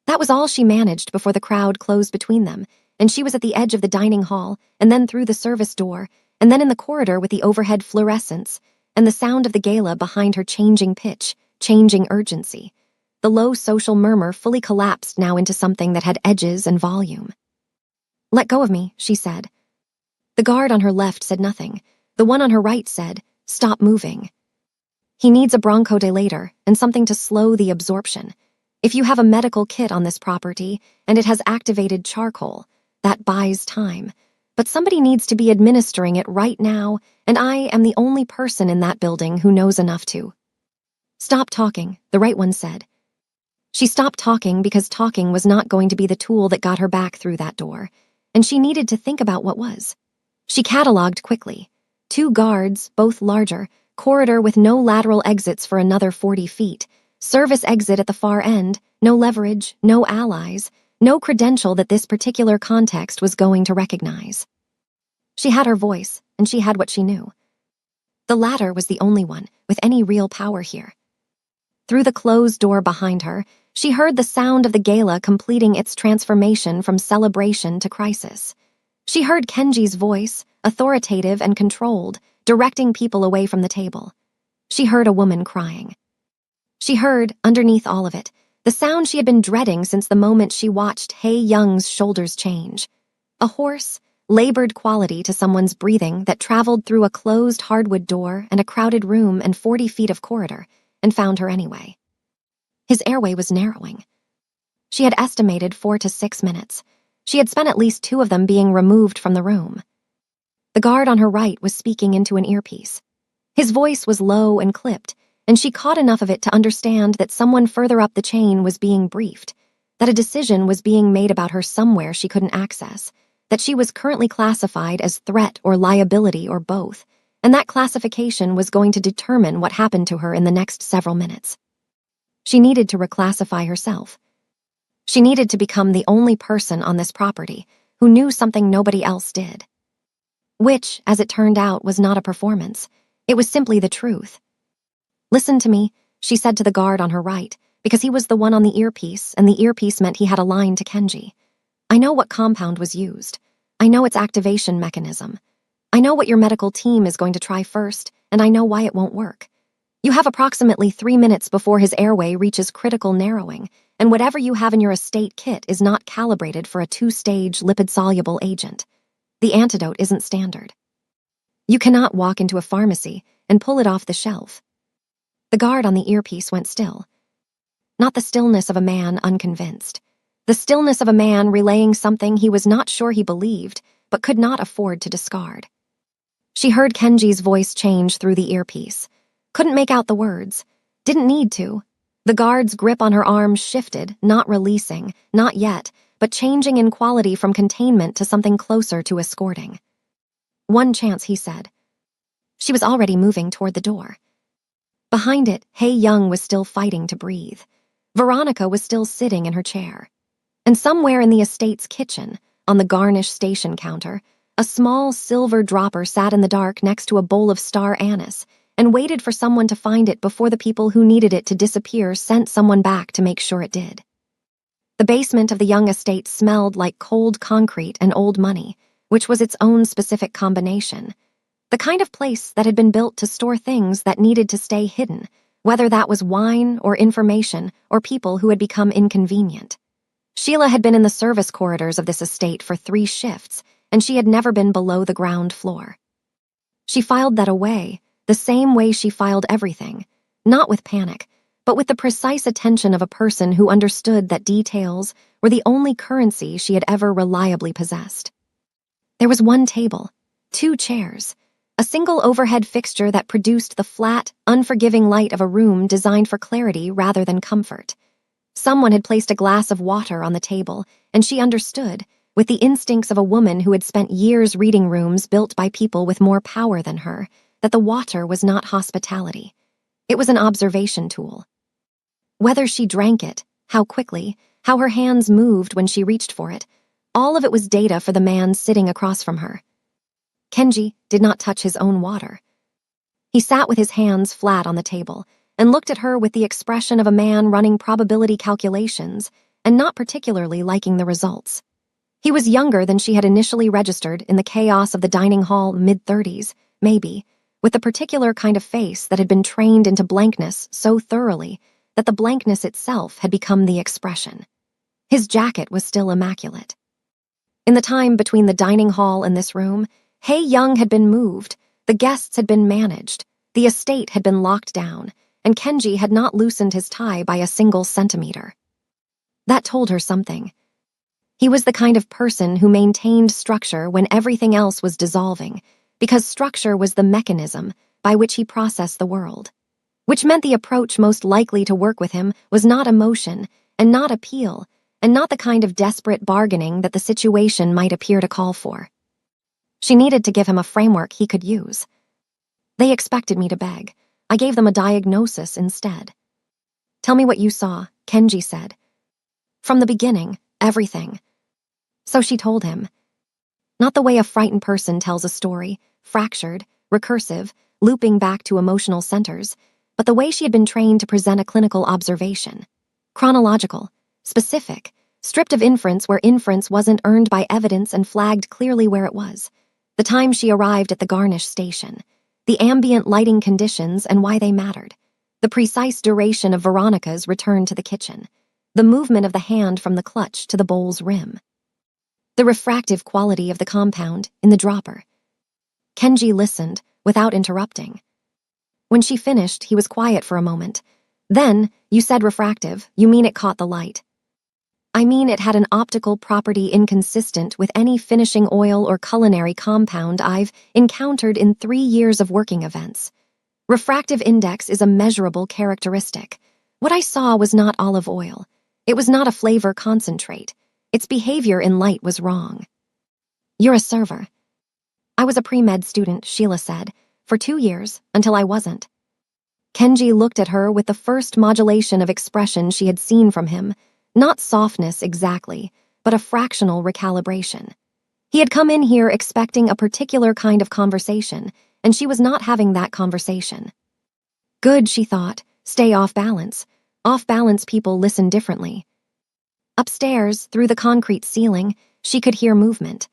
That was all she managed before the crowd closed between them, and she was at the edge of the dining hall and then through the service door, and then in the corridor with the overhead fluorescence, and the sound of the gala behind her changing pitch, changing urgency. The low social murmur fully collapsed now into something that had edges and volume. "Let go of me," she said. The guard on her left said nothing. The one on her right said, "Stop moving." "He needs a bronchodilator and something to slow the absorption. If you have a medical kit on this property and it has activated charcoal, that buys time. But somebody needs to be administering it right now, and I am the only person in that building who knows enough to." "Stop talking," the right one said. She stopped talking because talking was not going to be the tool that got her back through that door, and she needed to think about what was. She cataloged quickly. 2 guards, both larger, corridor with no lateral exits for another 40 feet, service exit at the far end, no leverage, no allies, no credential that this particular context was going to recognize. She had her voice, and she had what she knew. The latter was the only one with any real power here. Through the closed door behind her, she heard the sound of the gala completing its transformation from celebration to crisis. She heard Kenji's voice, authoritative and controlled, directing people away from the table. She heard a woman crying. She heard, underneath all of it, the sound she had been dreading since the moment she watched Hae Young's shoulders change. A hoarse, labored quality to someone's breathing that traveled through a closed hardwood door and a crowded room and 40 feet of corridor, and found her anyway. His airway was narrowing. She had estimated 4 to 6 minutes. She had spent at least 2 of them being removed from the room. The guard on her right was speaking into an earpiece. His voice was low and clipped, and she caught enough of it to understand that someone further up the chain was being briefed, that a decision was being made about her somewhere she couldn't access, that she was currently classified as threat or liability or both, and that classification was going to determine what happened to her in the next several minutes. She needed to reclassify herself. She needed to become the only person on this property who knew something nobody else did. Which, as it turned out, was not a performance. It was simply the truth. "Listen to me," she said to the guard on her right, because he was the one on the earpiece, and the earpiece meant he had a line to Kenji. "I know what compound was used. I know its activation mechanism. I know what your medical team is going to try first, and I know why it won't work. You have approximately 3 minutes before his airway reaches critical narrowing, and whatever you have in your estate kit is not calibrated for a 2-stage lipid-soluble agent. The antidote isn't standard. You cannot walk into a pharmacy and pull it off the shelf." The guard on the earpiece went still. Not the stillness of a man unconvinced. The stillness of a man relaying something he was not sure he believed, but could not afford to discard. She heard Kenji's voice change through the earpiece. Couldn't make out the words. Didn't need to. The guard's grip on her arm shifted, not releasing, not yet, but changing in quality from containment to something closer to escorting. "One chance," he said. She was already moving toward the door. Behind it, Hae Young was still fighting to breathe. Veronica was still sitting in her chair. And somewhere in the estate's kitchen, on the garnish station counter, a small silver dropper sat in the dark next to a bowl of star anise and waited for someone to find it before the people who needed it to disappear sent someone back to make sure it did. The basement of the Young estate smelled like cold concrete and old money, which was its own specific combination. The kind of place that had been built to store things that needed to stay hidden, whether that was wine or information or people who had become inconvenient. Sheila had been in the service corridors of this estate for 3 shifts, and she had never been below the ground floor. She filed that away, the same way she filed everything, not with panic, but with the precise attention of a person who understood that details were the only currency she had ever reliably possessed. There was 1 table, 2 chairs, a single overhead fixture that produced the flat, unforgiving light of a room designed for clarity rather than comfort. Someone had placed a glass of water on the table, and she understood, with the instincts of a woman who had spent years reading rooms built by people with more power than her, that the water was not hospitality. It was an observation tool. Whether she drank it, how quickly, how her hands moved when she reached for it, all of it was data for the man sitting across from her. Kenji did not touch his own water. He sat with his hands flat on the table and looked at her with the expression of a man running probability calculations and not particularly liking the results. He was younger than she had initially registered in the chaos of the dining hall, mid-30s, maybe, with the particular kind of face that had been trained into blankness so thoroughly that the blankness itself had become the expression. His jacket was still immaculate. In the time between the dining hall and this room, Hae Young had been moved, the guests had been managed, the estate had been locked down, and Kenji had not loosened his tie by a single centimeter. That told her something. He was the kind of person who maintained structure when everything else was dissolving, because structure was the mechanism by which he processed the world. Which meant the approach most likely to work with him was not emotion, and not appeal, and not the kind of desperate bargaining that the situation might appear to call for. She needed to give him a framework he could use. They expected me to beg. I gave them a diagnosis instead. "Tell me what you saw," Kenji said. "From the beginning, everything." So she told him. Not the way a frightened person tells a story, fractured, recursive, looping back to emotional centers, but the way she had been trained to present a clinical observation. Chronological, specific, stripped of inference where inference wasn't earned by evidence and flagged clearly where it was. The time she arrived at the Garnish station, the ambient lighting conditions and why they mattered, the precise duration of Veronica's return to the kitchen, the movement of the hand from the clutch to the bowl's rim, the refractive quality of the compound in the dropper. Kenji listened, without interrupting. When she finished, he was quiet for a moment. "Then, you said refractive, you mean it caught the light?" "I mean it had an optical property inconsistent with any finishing oil or culinary compound I've encountered in 3 years of working events. Refractive index is a measurable characteristic. What I saw was not olive oil. It was not a flavor concentrate. Its behavior in light was wrong." "You're a server." "I was a pre-med student," Sheila said, "for 2 years, until I wasn't." Kenji looked at her with the first modulation of expression she had seen from him, not softness exactly, but a fractional recalibration. He had come in here expecting a particular kind of conversation, and she was not having that conversation. Good, she thought, stay off balance. Off balance people listen differently. Upstairs, through the concrete ceiling, she could hear movement.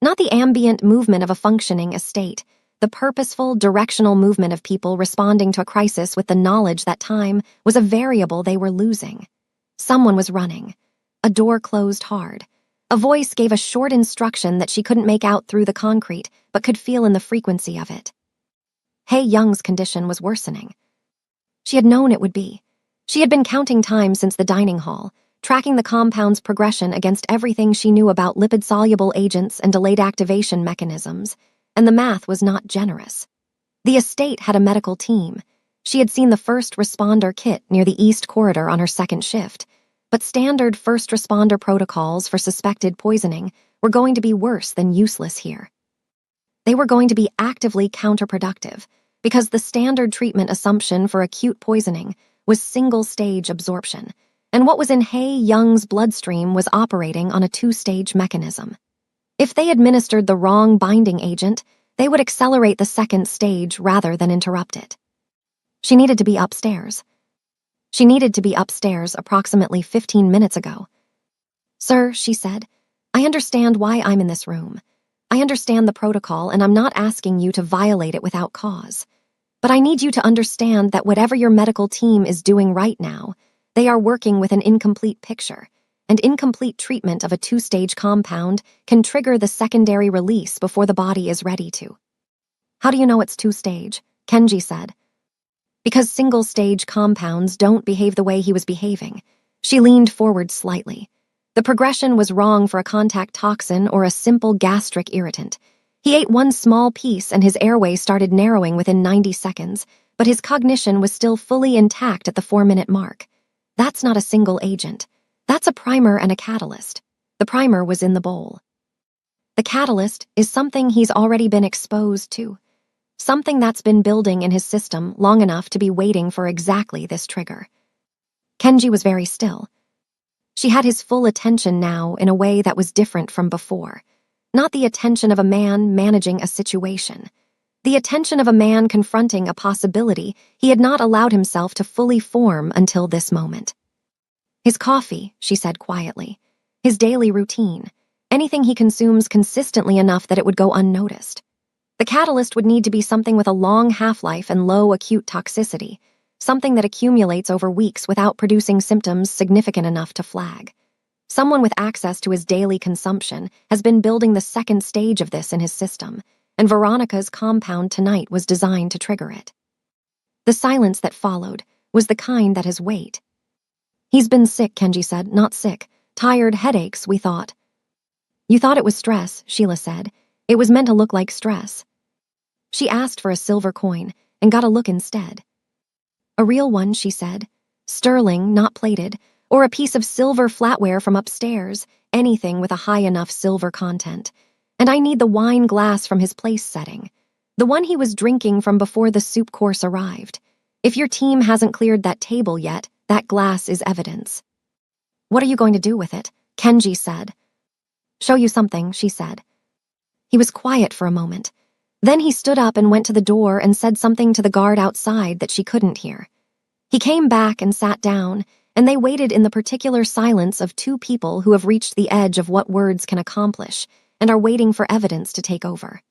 Not the ambient movement of a functioning estate, the purposeful, directional movement of people responding to a crisis with the knowledge that time was a variable they were losing. Someone was running. A door closed hard. A voice gave a short instruction that she couldn't make out through the concrete, but could feel in the frequency of it. Hae Young's condition was worsening. She had known it would be. She had been counting time since the dining hall, tracking the compound's progression against everything she knew about lipid-soluble agents and delayed activation mechanisms, and the math was not generous. The estate had a medical team. She had seen the first responder kit near the East Corridor on her second shift, but standard first responder protocols for suspected poisoning were going to be worse than useless here. They were going to be actively counterproductive, because the standard treatment assumption for acute poisoning was single-stage absorption, and what was in Hae Young's bloodstream was operating on a 2-stage mechanism. If they administered the wrong binding agent, they would accelerate the second stage rather than interrupt it. She needed to be upstairs. She needed to be upstairs approximately 15 minutes ago. "Sir," she said, "I understand why I'm in this room. I understand the protocol, and I'm not asking you to violate it without cause. But I need you to understand that whatever your medical team is doing right now, they are working with an incomplete picture, and incomplete treatment of a 2-stage compound can trigger the secondary release before the body is ready to." "How do you know it's 2-stage?" Kenji said. "Because single-stage compounds don't behave the way he was behaving." She leaned forward slightly. The progression was wrong for a contact toxin or a simple gastric irritant. He ate one small piece and his airway started narrowing within 90 seconds, but his cognition was still fully intact at the 4-minute mark. That's not a single agent. That's a primer and a catalyst. The primer was in the bowl. The catalyst is something he's already been exposed to. Something that's been building in his system long enough to be waiting for exactly this trigger. Kenji was very still. She had his full attention now in a way that was different from before. Not the attention of a man managing a situation. The attention of a man confronting a possibility he had not allowed himself to fully form until this moment. "His coffee," she said quietly. "His daily routine. Anything he consumes consistently enough that it would go unnoticed. The catalyst would need to be something with a long half-life and low acute toxicity, something that accumulates over weeks without producing symptoms significant enough to flag. Someone with access to his daily consumption has been building the second stage of this in his system, and Veronica's compound tonight was designed to trigger it. The silence that followed was the kind that has weight. "He's been sick," Kenji said. "Not sick. Tired, headaches, we thought." "You thought it was stress," Sheila said. "It was meant to look like stress." She asked for a silver coin and got a look instead. "A real one," she said. "Sterling, not plated, or a piece of silver flatware from upstairs, anything with a high enough silver content. And I need the wine glass from his place setting, the one he was drinking from before the soup course arrived. If your team hasn't cleared that table yet, that glass is evidence." "What are you going to do with it?" Kenji said. "Show you something," she said. He was quiet for a moment. Then he stood up and went to the door and said something to the guard outside that she couldn't hear. He came back and sat down, and they waited in the particular silence of two people who have reached the edge of what words can accomplish and are waiting for evidence to take over.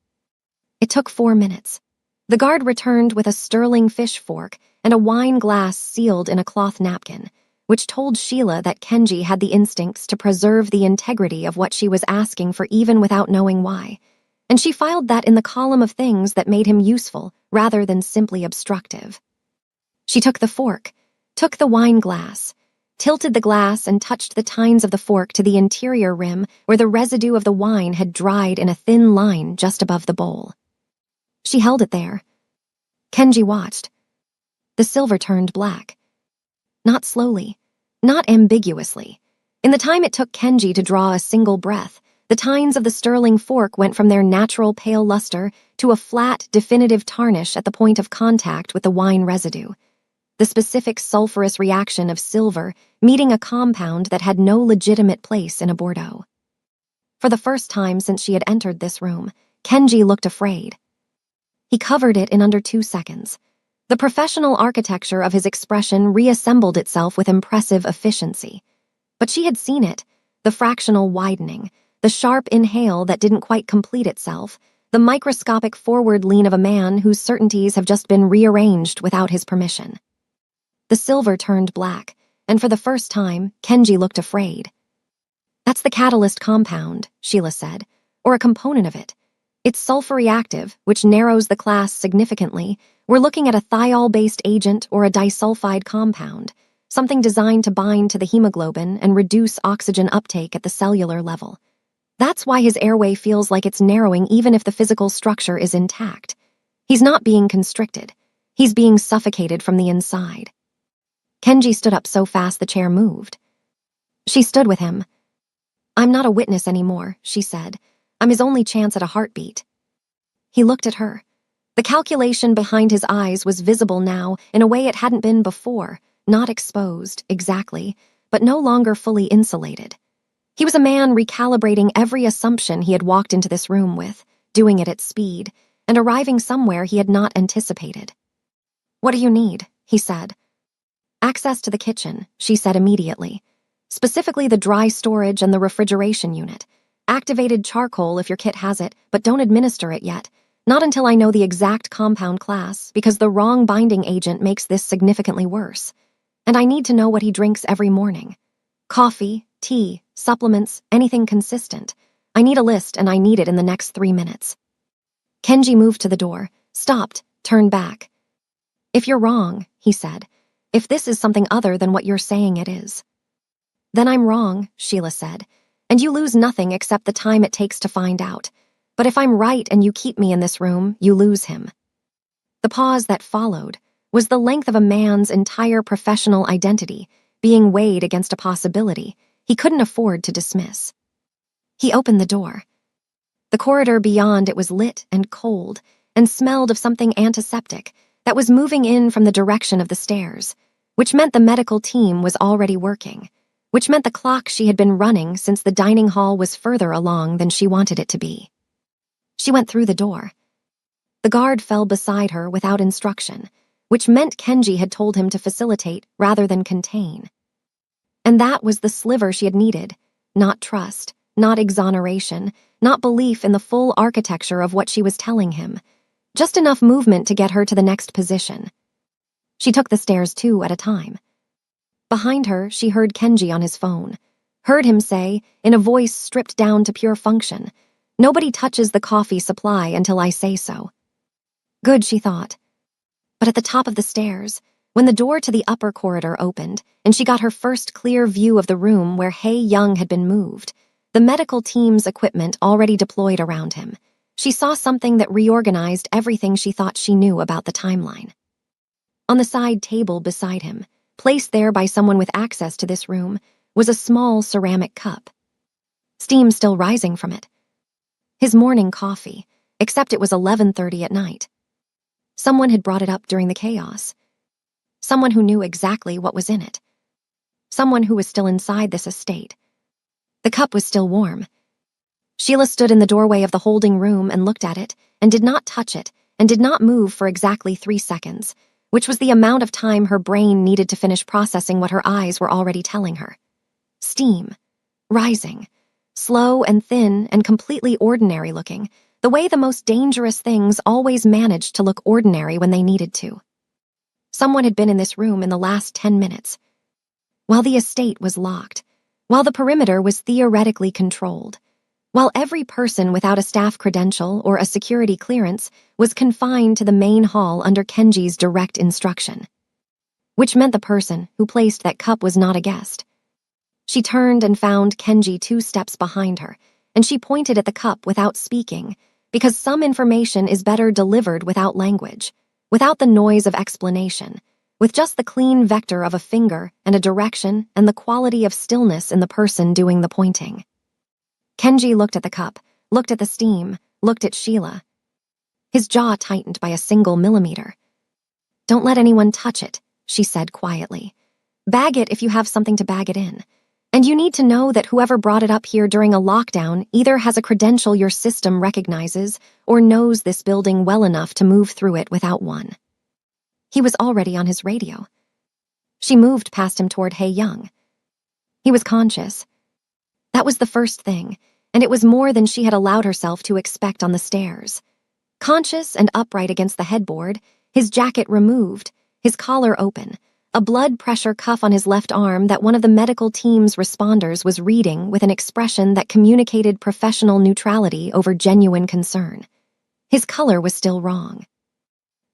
It took 4 minutes. The guard returned with a sterling fish fork and a wine glass sealed in a cloth napkin, which told Sheila that Kenji had the instincts to preserve the integrity of what she was asking for even without knowing why, and she filed that in the column of things that made him useful rather than simply obstructive. She took the fork, took the wine glass, tilted the glass and touched the tines of the fork to the interior rim where the residue of the wine had dried in a thin line just above the bowl. She held it there. Kenji watched. The silver turned black. Not slowly, not ambiguously. In the time it took Kenji to draw a single breath, the tines of the sterling fork went from their natural pale luster to a flat, definitive tarnish at the point of contact with the wine residue. The specific sulfurous reaction of silver meeting a compound that had no legitimate place in a Bordeaux. For the first time since she had entered this room, Kenji looked afraid. He covered it in under 2 seconds. The professional architecture of his expression reassembled itself with impressive efficiency. But she had seen it, the fractional widening, the sharp inhale that didn't quite complete itself, the microscopic forward lean of a man whose certainties have just been rearranged without his permission. The silver turned black, and for the first time, Kenji looked afraid. "That's the catalyst compound," Sheila said, "or a component of it. It's sulfur-reactive, which narrows the class significantly. We're looking at a thiol-based agent or a disulfide compound, something designed to bind to the hemoglobin and reduce oxygen uptake at the cellular level. That's why his airway feels like it's narrowing even if the physical structure is intact. He's not being constricted. He's being suffocated from the inside." Kenji stood up so fast the chair moved. She stood with him. "I'm not a witness anymore," she said. "I'm his only chance at a heartbeat." He looked at her. The calculation behind his eyes was visible now in a way it hadn't been before, not exposed, exactly, but no longer fully insulated. He was a man recalibrating every assumption he had walked into this room with, doing it at speed, and arriving somewhere he had not anticipated. "What do you need?" he said. "Access to the kitchen," she said immediately. "Specifically the dry storage and the refrigeration unit. Activated charcoal if your kit has it, but don't administer it yet. Not until I know the exact compound class, because the wrong binding agent makes this significantly worse. And I need to know what he drinks every morning. Coffee, tea, supplements, anything consistent. I need a list, and I need it in the next 3 minutes." Kenji moved to the door, stopped, turned back. "If you're wrong," he said, "if this is something other than what you're saying it is." "Then I'm wrong," Sheila said, "and you lose nothing except the time it takes to find out. But if I'm right and you keep me in this room, you lose him." The pause that followed was the length of a man's entire professional identity being weighed against a possibility he couldn't afford to dismiss. He opened the door. The corridor beyond it was lit and cold and smelled of something antiseptic that was moving in from the direction of the stairs, which meant the medical team was already working, which meant the clock she had been running since the dining hall was further along than she wanted it to be. She went through the door. The guard fell beside her without instruction, which meant Kenji had told him to facilitate rather than contain. And that was the sliver she had needed, not trust, not exoneration, not belief in the full architecture of what she was telling him. Just enough movement to get her to the next position. She took the stairs 2 at a time. Behind her, she heard Kenji on his phone. Heard him say, in a voice stripped down to pure function, "Nobody touches the coffee supply until I say so." Good, she thought. But at the top of the stairs, when the door to the upper corridor opened and she got her first clear view of the room where Hae-young had been moved, the medical team's equipment already deployed around him, she saw something that reorganized everything she thought she knew about the timeline. On the side table beside him, placed there by someone with access to this room, was a small ceramic cup. Steam still rising from it. His morning coffee, except it was 11:30 at night. Someone had brought it up during the chaos. Someone who knew exactly what was in it. Someone who was still inside this estate. The cup was still warm. Sheila stood in the doorway of the holding room and looked at it, and did not touch it, and did not move for exactly 3 seconds, which was the amount of time her brain needed to finish processing what her eyes were already telling her. Steam. Rising. Slow and thin and completely ordinary looking, the way the most dangerous things always managed to look ordinary when they needed to. Someone had been in this room in the last 10 minutes. While the estate was locked, while the perimeter was theoretically controlled, while every person without a staff credential or a security clearance was confined to the main hall under Kenji's direct instruction. Which meant the person who placed that cup was not a guest. She turned and found Kenji 2 steps behind her, and she pointed at the cup without speaking, because some information is better delivered without language, without the noise of explanation, with just the clean vector of a finger and a direction and the quality of stillness in the person doing the pointing. Kenji looked at the cup, looked at the steam, looked at Sheila. His jaw tightened by a single millimeter. "Don't let anyone touch it," she said quietly. "Bag it if you have something to bag it in. And you need to know that whoever brought it up here during a lockdown either has a credential your system recognizes or knows this building well enough to move through it without one." He was already on his radio. She moved past him toward Hae-young. He was conscious. That was the first thing, and it was more than she had allowed herself to expect on the stairs. Conscious and upright against the headboard, his jacket removed, his collar open, a blood pressure cuff on his left arm that one of the medical team's responders was reading with an expression that communicated professional neutrality over genuine concern. His color was still wrong.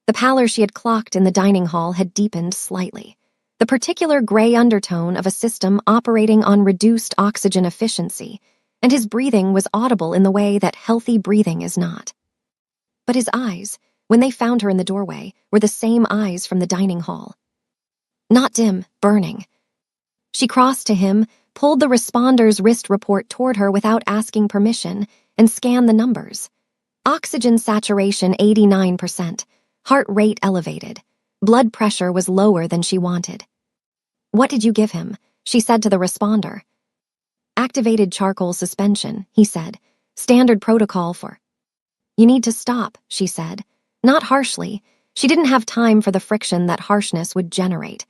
The pallor she had clocked in the dining hall had deepened slightly. The particular gray undertone of a system operating on reduced oxygen efficiency, and his breathing was audible in the way that healthy breathing is not. But his eyes, when they found her in the doorway, were the same eyes from the dining hall. Not dim, burning. She crossed to him, pulled the responder's wrist report toward her without asking permission, and scanned the numbers. Oxygen saturation 89%, heart rate elevated. Blood pressure was lower than she wanted. "What did you give him?" she said to the responder. "Activated charcoal suspension," he said. "Standard protocol for—" "You need to stop," she said. Not harshly. She didn't have time for the friction that harshness would generate.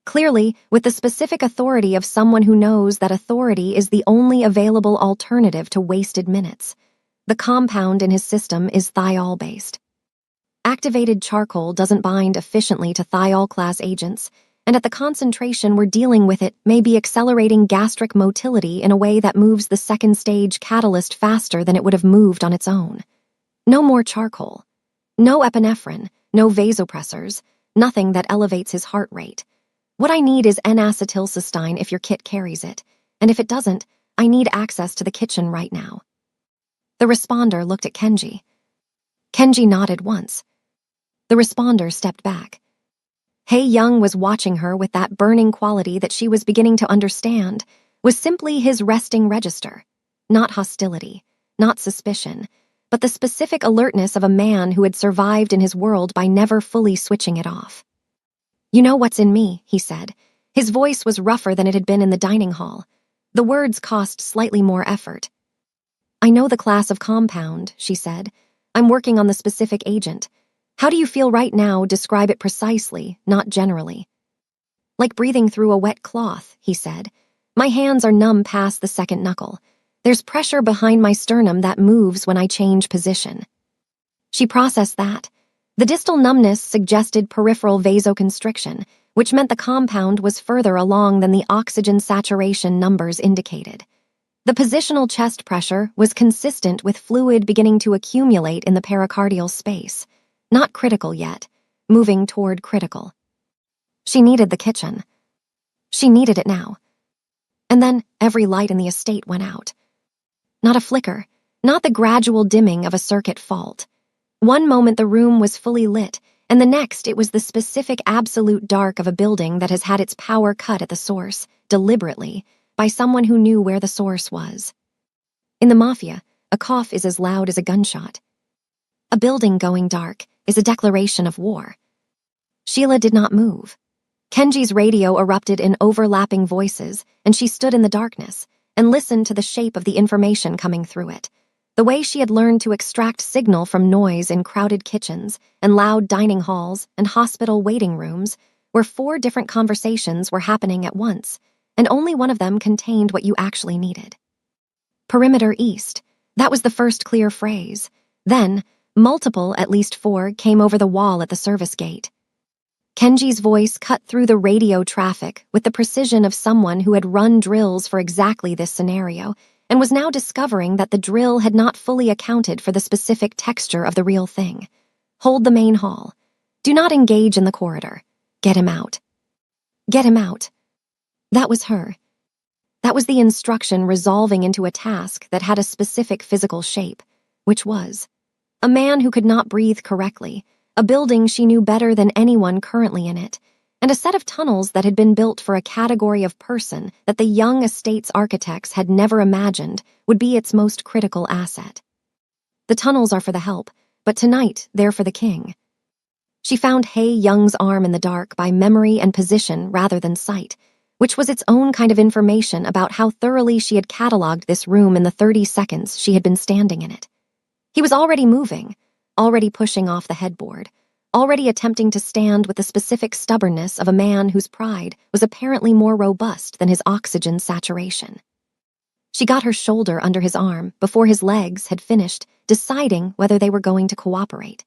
Clearly, with the specific authority of someone who knows that authority is the only available alternative to wasted minutes. The compound in his system is thiol-based. Activated charcoal doesn't bind efficiently to thiol-class agents, and at the concentration we're dealing with it may be accelerating gastric motility in a way that moves the second-stage catalyst faster than it would have moved on its own. No more charcoal. No epinephrine, no vasopressors, nothing that elevates his heart rate. What I need is N-acetylcysteine if your kit carries it, and if it doesn't, I need access to the kitchen right now. The responder looked at Kenji. Kenji nodded once. The responder stepped back. Hae-young was watching her with that burning quality that she was beginning to understand was simply his resting register. Not hostility, not suspicion, but the specific alertness of a man who had survived in his world by never fully switching it off. "You know what's in me," he said. His voice was rougher than it had been in the dining hall. The words cost slightly more effort. "I know the class of compound," she said. "I'm working on the specific agent. How do you feel right now? Describe it precisely, not generally." "Like breathing through a wet cloth," he said. "My hands are numb past the second knuckle. There's pressure behind my sternum that moves when I change position. She processed that. The distal numbness suggested peripheral vasoconstriction, which meant the compound was further along than the oxygen saturation numbers indicated. The positional chest pressure was consistent with fluid beginning to accumulate in the pericardial space. Not critical yet, moving toward critical. She needed the kitchen. She needed it now. And then every light in the estate went out. Not a flicker, not the gradual dimming of a circuit fault. One moment the room was fully lit, and the next it was the specific absolute dark of a building that has had its power cut at the source, deliberately, by someone who knew where the source was. In the Mafia, a cough is as loud as a gunshot. A building going dark is a declaration of war. Sheila did not move. Kenji's radio erupted in overlapping voices, and she stood in the darkness and listened to the shape of the information coming through it. The way she had learned to extract signal from noise in crowded kitchens and loud dining halls and hospital waiting rooms, where 4 different conversations were happening at once, and only one of them contained what you actually needed. Perimeter East. That was the first clear phrase. Then, multiple, at least 4, came over the wall at the service gate. Kenji's voice cut through the radio traffic with the precision of someone who had run drills for exactly this scenario and was now discovering that the drill had not fully accounted for the specific texture of the real thing. Hold the main hall. Do not engage in the corridor. Get him out. Get him out. That was her. That was the instruction resolving into a task that had a specific physical shape, which was a man who could not breathe correctly, a building she knew better than anyone currently in it, and a set of tunnels that had been built for a category of person that the young estate's architects had never imagined would be its most critical asset. The tunnels are for the help, but tonight they're for the king. She found Hae Young's arm in the dark by memory and position rather than sight, which was its own kind of information about how thoroughly she had cataloged this room in the 30 seconds she had been standing in it. He was already moving, already pushing off the headboard, already attempting to stand with the specific stubbornness of a man whose pride was apparently more robust than his oxygen saturation. She got her shoulder under his arm before his legs had finished deciding whether they were going to cooperate.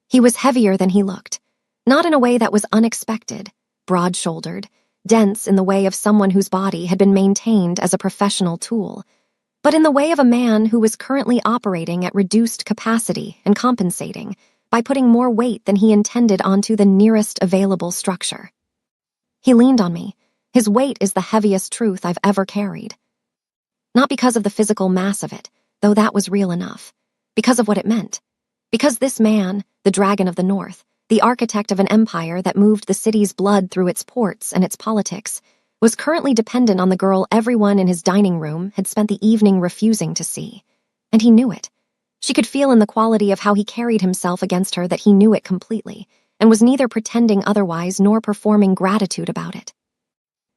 He was heavier than he looked, not in a way that was unexpected, broad-shouldered, dense in the way of someone whose body had been maintained as a professional tool, but in the way of a man who was currently operating at reduced capacity and compensating by putting more weight than he intended onto the nearest available structure. He leaned on me. His weight is the heaviest truth I've ever carried. Not because of the physical mass of it, though that was real enough. Because of what it meant. Because this man, the Dragon of the North, the architect of an empire that moved the city's blood through its ports and its politics, was currently dependent on the girl everyone in his dining room had spent the evening refusing to see. And he knew it. She could feel in the quality of how he carried himself against her that he knew it completely, and was neither pretending otherwise nor performing gratitude about it.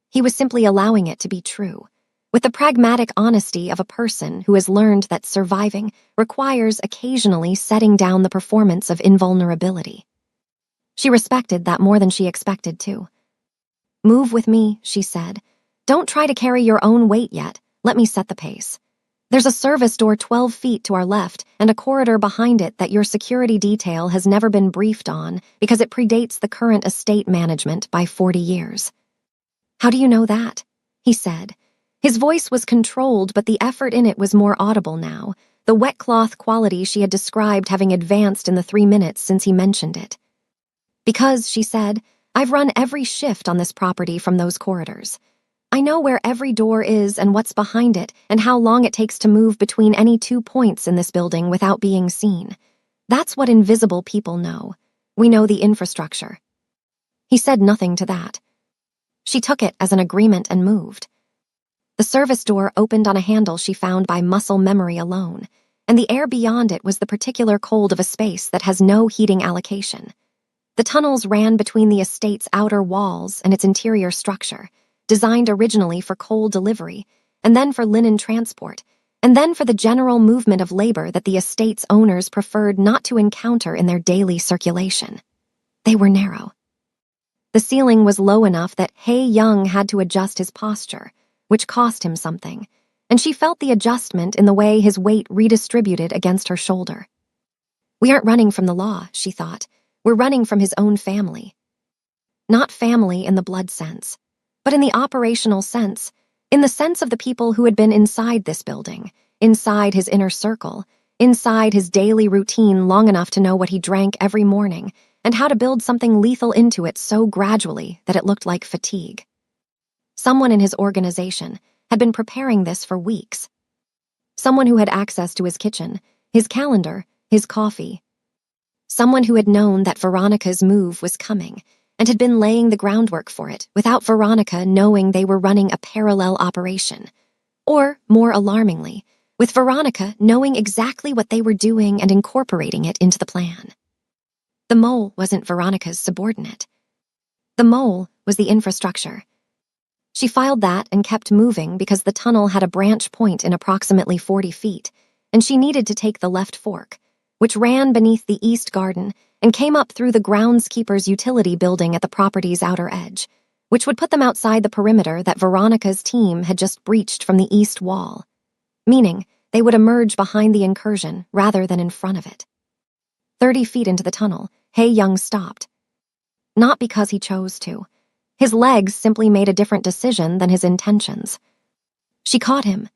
He was simply allowing it to be true, with the pragmatic honesty of a person who has learned that surviving requires occasionally setting down the performance of invulnerability. She respected that more than she expected to. "Move with me," she said. "Don't try to carry your own weight yet. Let me set the pace. There's a service door 12 feet to our left and a corridor behind it that your security detail has never been briefed on because it predates the current estate management by 40 years. "How do you know that?" he said. His voice was controlled, but the effort in it was more audible now, the wet cloth quality she had described having advanced in the 3 minutes since he mentioned it. "Because," she said, "I've run every shift on this property from those corridors. I know where every door is and what's behind it and how long it takes to move between any 2 points in this building without being seen. That's what invisible people know. We know the infrastructure." He said nothing to that. She took it as an agreement and moved. The service door opened on a handle she found by muscle memory alone, and the air beyond it was the particular cold of a space that has no heating allocation. The tunnels ran between the estate's outer walls and its interior structure, designed originally for coal delivery, and then for linen transport, and then for the general movement of labor that the estate's owners preferred not to encounter in their daily circulation. They were narrow. The ceiling was low enough that Hae Young had to adjust his posture, which cost him something, and she felt the adjustment in the way his weight redistributed against her shoulder. We aren't running from the law, she thought. We're running from his own family. Not family in the blood sense, but in the operational sense, in the sense of the people who had been inside this building, inside his inner circle, inside his daily routine long enough to know what he drank every morning and how to build something lethal into it so gradually that it looked like fatigue. Someone in his organization had been preparing this for weeks. Someone who had access to his kitchen, his calendar, his coffee. Someone who had known that Veronica's move was coming and had been laying the groundwork for it without Veronica knowing they were running a parallel operation. Or, more alarmingly, with Veronica knowing exactly what they were doing and incorporating it into the plan. The mole wasn't Veronica's subordinate. The mole was the infrastructure. She filed that and kept moving because the tunnel had a branch point in approximately 40 feet, and she needed to take the left fork, which ran beneath the east garden and came up through the groundskeeper's utility building at the property's outer edge, which would put them outside the perimeter that Veronica's team had just breached from the east wall, meaning they would emerge behind the incursion rather than in front of it. 30 feet into the tunnel, Hae-young stopped. Not because he chose to. His legs simply made a different decision than his intentions. She caught him,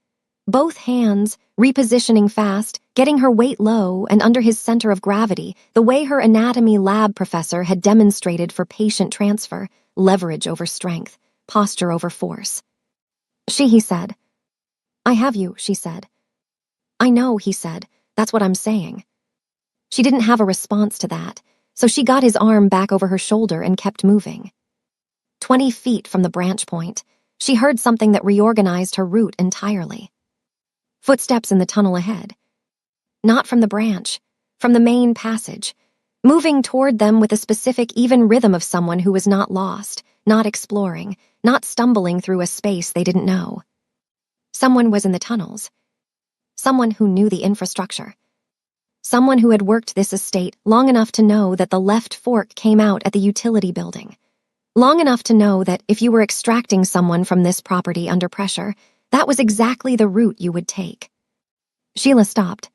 both hands repositioning fast, getting her weight low and under his center of gravity, the way her anatomy lab professor had demonstrated for patient transfer, leverage over strength, posture over force. He said. I have you, she said. I know, he said. That's what I'm saying. She didn't have a response to that, so she got his arm back over her shoulder and kept moving. 20 feet from the branch point, she heard something that reorganized her route entirely. Footsteps in the tunnel ahead. Not from the branch, from the main passage, moving toward them with a specific, even rhythm of someone who was not lost, not exploring, not stumbling through a space they didn't know. Someone was in the tunnels. Someone who knew the infrastructure. Someone who had worked this estate long enough to know that the left fork came out at the utility building. Long enough to know that if you were extracting someone from this property under pressure, that was exactly the route you would take. Sheila stopped.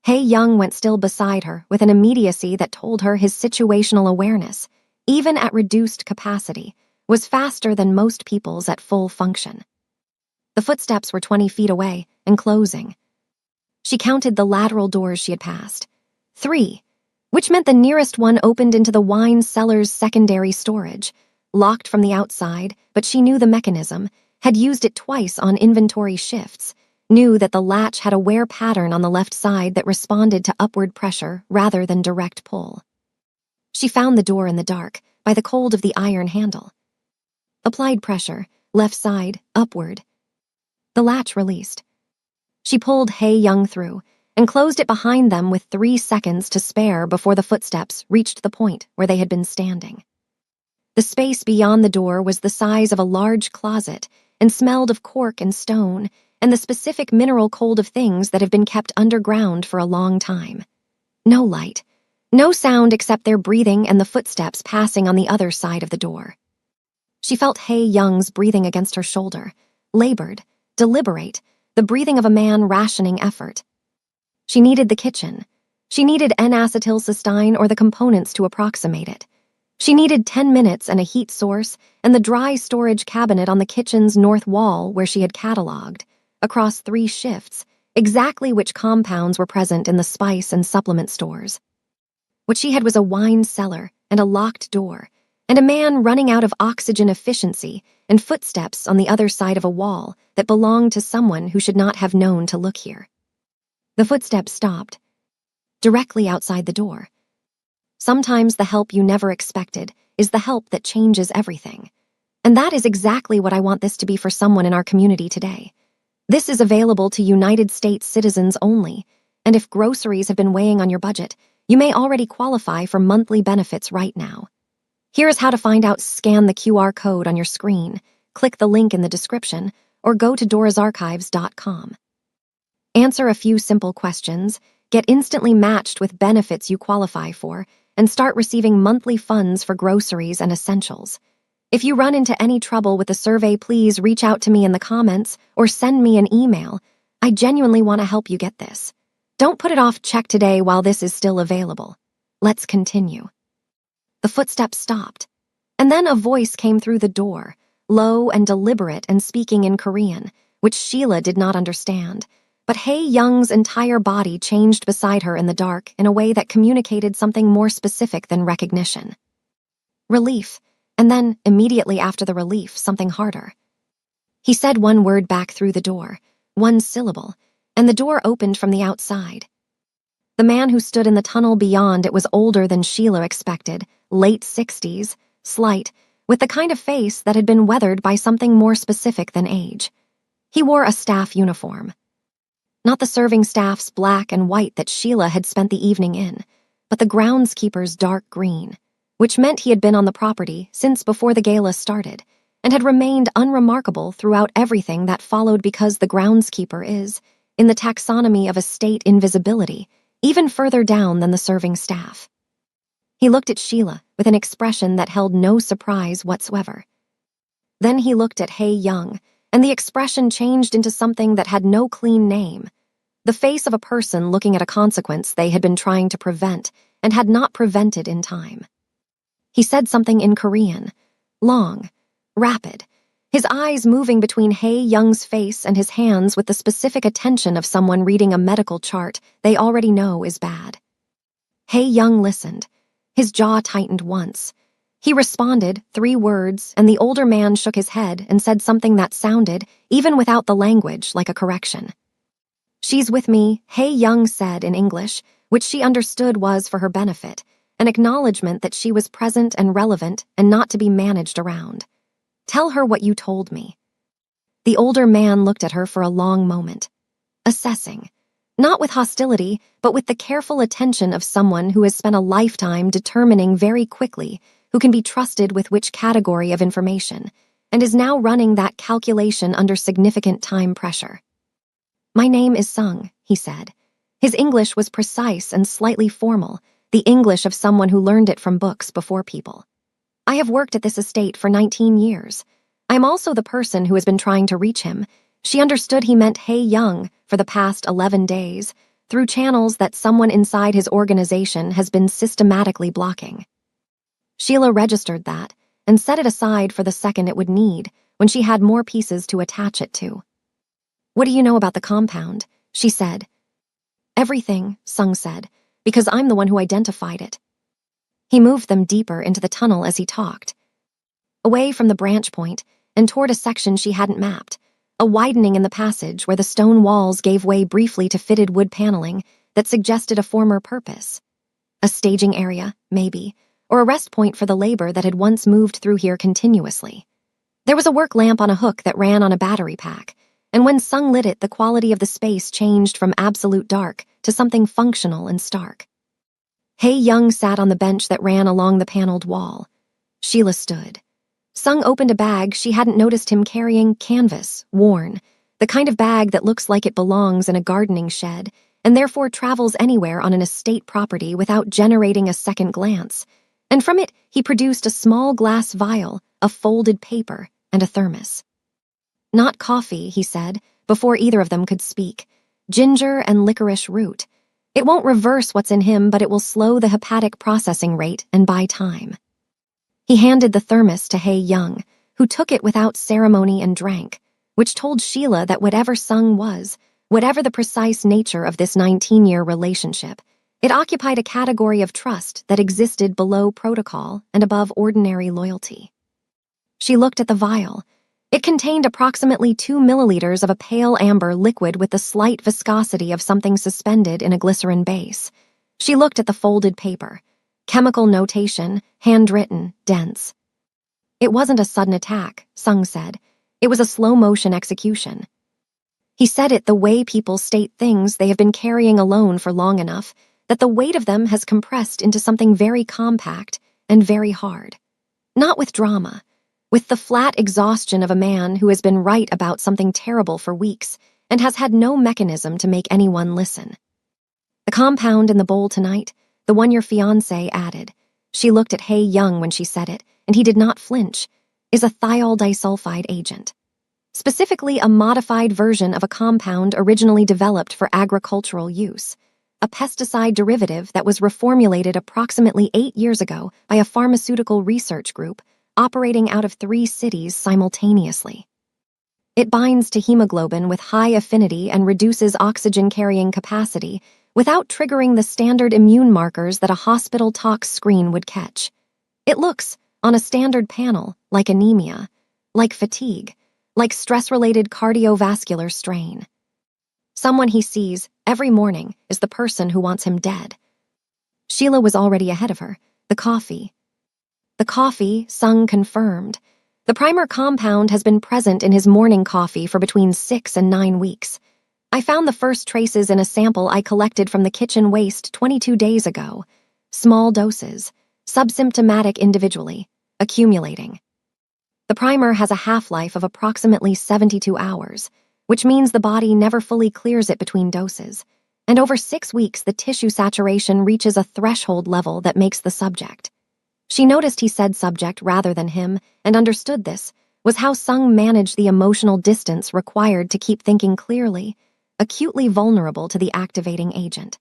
Hae-young went still beside her with an immediacy that told her his situational awareness, even at reduced capacity, was faster than most people's at full function. The footsteps were 20 feet away and closing. She counted the lateral doors she had passed. 3, which meant the nearest one opened into the wine cellar's secondary storage, locked from the outside, but she knew the mechanism, had used it twice on inventory shifts, knew that the latch had a wear pattern on the left side that responded to upward pressure rather than direct pull. She found the door in the dark, by the cold of the iron handle. Applied pressure, left side, upward. The latch released. She pulled Hae-young through and closed it behind them with 3 seconds to spare before the footsteps reached the point where they had been standing. The space beyond the door was the size of a large closet and smelled of cork and stone and the specific mineral cold of things that have been kept underground for a long time. No light, no sound except their breathing and the footsteps passing on the other side of the door. She felt Hae-young's breathing against her shoulder, labored, deliberate, the breathing of a man rationing effort. She needed the kitchen. She needed N-acetylcysteine or the components to approximate it. She needed 10 minutes and a heat source and the dry storage cabinet on the kitchen's north wall where she had cataloged, across 3 shifts, exactly which compounds were present in the spice and supplement stores. What she had was a wine cellar and a locked door, and a man running out of oxygen efficiency and footsteps on the other side of a wall that belonged to someone who should not have known to look here. The footsteps stopped, directly outside the door. Sometimes the help you never expected is the help that changes everything. And that is exactly what I want this to be for someone in our community today. This is available to United States citizens only, and if groceries have been weighing on your budget, you may already qualify for monthly benefits right now. Here is how to find out. Scan the QR code on your screen, click the link in the description, or go to dorasarchives.com. Answer a few simple questions, get instantly matched with benefits you qualify for, and start receiving monthly funds for groceries and essentials. If you run into any trouble with the survey, please reach out to me in the comments or send me an email. I genuinely want to help you get this. Don't put it off. Check today while this is still available. Let's continue. The footsteps stopped, and then a voice came through the door, low and deliberate and speaking in Korean, which Sheila did not understand. But Hae Young's entire body changed beside her in the dark in a way that communicated something more specific than recognition. Relief, and then, immediately after the relief, something harder. He said one word back through the door, one syllable, and the door opened from the outside. The man who stood in the tunnel beyond it was older than Sheila expected, late 60s, slight, with the kind of face that had been weathered by something more specific than age. He wore a staff uniform. Not the serving staff's black and white that Sheila had spent the evening in, but the groundskeeper's dark green, which meant he had been on the property since before the gala started, and had remained unremarkable throughout everything that followed because the groundskeeper is, in the taxonomy of estate invisibility, even further down than the serving staff. He looked at Sheila with an expression that held no surprise whatsoever. Then he looked at Hae Young, and the expression changed into something that had no clean name. The face of a person looking at a consequence they had been trying to prevent and had not prevented in time. He said something in Korean, long, rapid, his eyes moving between Hae Young's face and his hands with the specific attention of someone reading a medical chart they already know is bad. Hae Young listened. His jaw tightened once. He responded, 3 words, and the older man shook his head and said something that sounded, even without the language, like a correction. "She's with me," Hae Young said in English, which she understood was for her benefit, an acknowledgement that she was present and relevant and not to be managed around. "Tell her what you told me." The older man looked at her for a long moment, assessing, not with hostility, but with the careful attention of someone who has spent a lifetime determining very quickly who can be trusted with which category of information, and is now running that calculation under significant time pressure. "My name is Sung," he said. His English was precise and slightly formal, the English of someone who learned it from books before people. "I have worked at this estate for 19 years. I am also the person who has been trying to reach him." She understood he meant Hae Young for the past 11 days, through channels that someone inside his organization has been systematically blocking. Sheila registered that and set it aside for the second it would need when she had more pieces to attach it to. "What do you know about the compound?" she said. "Everything," Sung said, "because I'm the one who identified it." He moved them deeper into the tunnel as he talked, away from the branch point and toward a section she hadn't mapped, a widening in the passage where the stone walls gave way briefly to fitted wood paneling that suggested a former purpose. A staging area, maybe, or a rest point for the labor that had once moved through here continuously. There was a work lamp on a hook that ran on a battery pack, and when Sung lit it, the quality of the space changed from absolute dark to something functional and stark. Hae Young sat on the bench that ran along the paneled wall. Sheila stood. Sung opened a bag she hadn't noticed him carrying, canvas, worn, the kind of bag that looks like it belongs in a gardening shed and therefore travels anywhere on an estate property without generating a second glance. And from it, he produced a small glass vial, a folded paper, and a thermos. "Not coffee," he said, before either of them could speak. "Ginger and licorice root. It won't reverse what's in him, but it will slow the hepatic processing rate and buy time." He handed the thermos to Hae Young, who took it without ceremony and drank, which told Sheila that whatever Sung was, whatever the precise nature of this 19-year relationship, it occupied a category of trust that existed below protocol and above ordinary loyalty. She looked at the vial. It contained approximately 2 milliliters of a pale amber liquid with the slight viscosity of something suspended in a glycerin base. She looked at the folded paper. Chemical notation, handwritten, dense. "It wasn't a sudden attack," Sung said. "It was a slow-motion execution." He said it the way people state things they have been carrying alone for long enough that the weight of them has compressed into something very compact and very hard. Not with drama, with the flat exhaustion of a man who has been right about something terrible for weeks and has had no mechanism to make anyone listen. "The compound in the bowl tonight, the one your fiancé added." She looked at Hae Young when she said it, and he did not flinch. is a thiol disulfide agent, specifically a modified version of a compound originally developed for agricultural use, a pesticide derivative that was reformulated approximately 8 years ago by a pharmaceutical research group operating out of 3 cities simultaneously. It binds to hemoglobin with high affinity and reduces oxygen-carrying capacity without triggering the standard immune markers that a hospital tox screen would catch. It looks, on a standard panel, like anemia, like fatigue, like stress-related cardiovascular strain. Someone he sees every morning is the person who wants him dead. Sheila was already ahead of her. The coffee. The coffee, Sung confirmed. The primer compound has been present in his morning coffee for between 6 and 9 weeks. I found the first traces in a sample I collected from the kitchen waste 22 days ago. Small doses, subsymptomatic individually, accumulating. The primer has a half-life of approximately 72 hours, which means the body never fully clears it between doses. And over 6 weeks, the tissue saturation reaches a threshold level that makes the subject. She noticed he said subject rather than him, and understood this was how Sung managed the emotional distance required to keep thinking clearly, acutely vulnerable to the activating agent.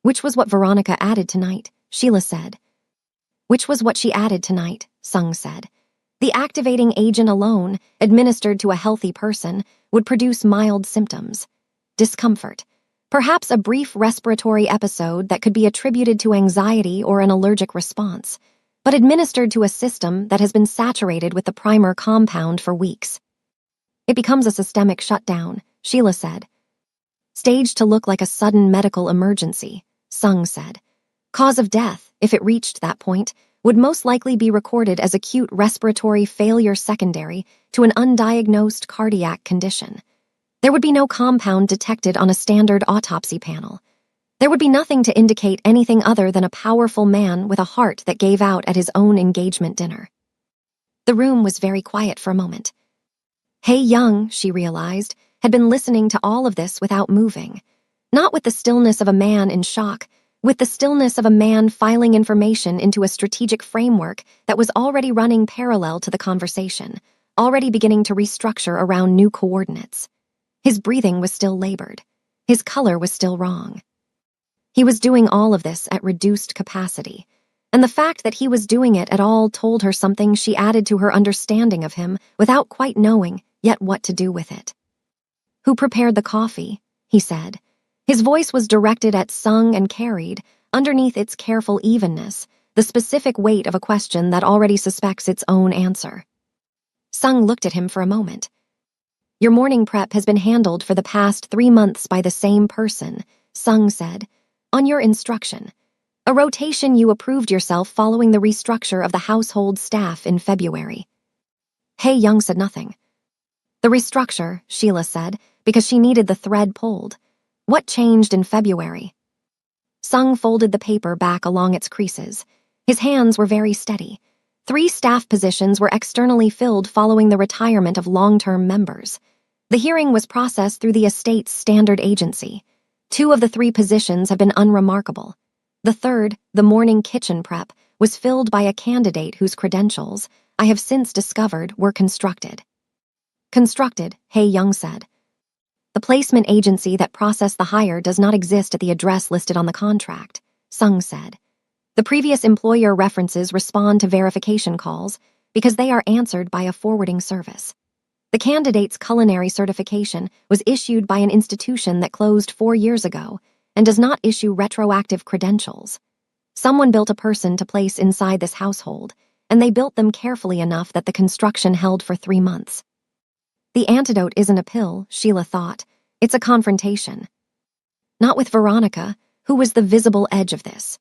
Which was what Veronica added tonight, Sheila said. Which was what she added tonight, Sung said. The activating agent alone, administered to a healthy person, would produce mild symptoms. Discomfort. Perhaps a brief respiratory episode that could be attributed to anxiety or an allergic response, but administered to a system that has been saturated with the primer compound for weeks. It becomes a systemic shutdown, Sheila said. Staged to look like a sudden medical emergency, Sung said. Cause of death, if it reached that point, would most likely be recorded as acute respiratory failure secondary to an undiagnosed cardiac condition. There would be no compound detected on a standard autopsy panel. There would be nothing to indicate anything other than a powerful man with a heart that gave out at his own engagement dinner. The room was very quiet for a moment. Hae Young, she realized, had been listening to all of this without moving. Not with the stillness of a man in shock, with the stillness of a man filing information into a strategic framework that was already running parallel to the conversation, already beginning to restructure around new coordinates. His breathing was still labored. His color was still wrong. He was doing all of this at reduced capacity, and the fact that he was doing it at all told her something she added to her understanding of him without quite knowing yet what to do with it. Who prepared the coffee? He said. His voice was directed at Sung and carried, underneath its careful evenness, the specific weight of a question that already suspects its own answer. Sung looked at him for a moment. Your morning prep has been handled for the past 3 months by the same person, Sung said. On your instruction. A rotation you approved yourself following the restructure of the household staff in February. Hae Young said nothing. The restructure, Sheila said, because she needed the thread pulled. What changed in February? Sung folded the paper back along its creases. His hands were very steady. 3 staff positions were externally filled following the retirement of long-term members. The hearing was processed through the estate's standard agency. 2 of the 3 positions have been unremarkable. The third, the morning kitchen prep, was filled by a candidate whose credentials, I have since discovered, were constructed. Constructed, Hae Young said. The placement agency that processed the hire does not exist at the address listed on the contract, Sung said. The previous employer references respond to verification calls because they are answered by a forwarding service. The candidate's culinary certification was issued by an institution that closed 4 years ago and does not issue retroactive credentials. Someone built a person to place inside this household, and they built them carefully enough that the construction held for 3 months. The antidote isn't a pill, Sheila thought. It's a confrontation. Not with Veronica, who was the visible edge of this.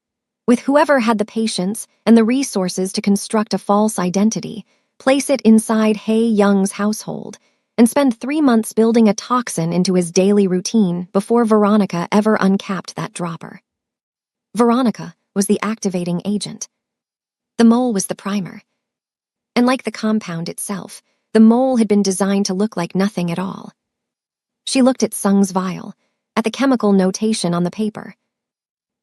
With whoever had the patience and the resources to construct a false identity, place it inside Hae Young's household, and spend 3 months building a toxin into his daily routine before Veronica ever uncapped that dropper. Veronica was the activating agent. The mole was the primer. And like the compound itself, the mole had been designed to look like nothing at all. She looked at Sung's vial, at the chemical notation on the paper.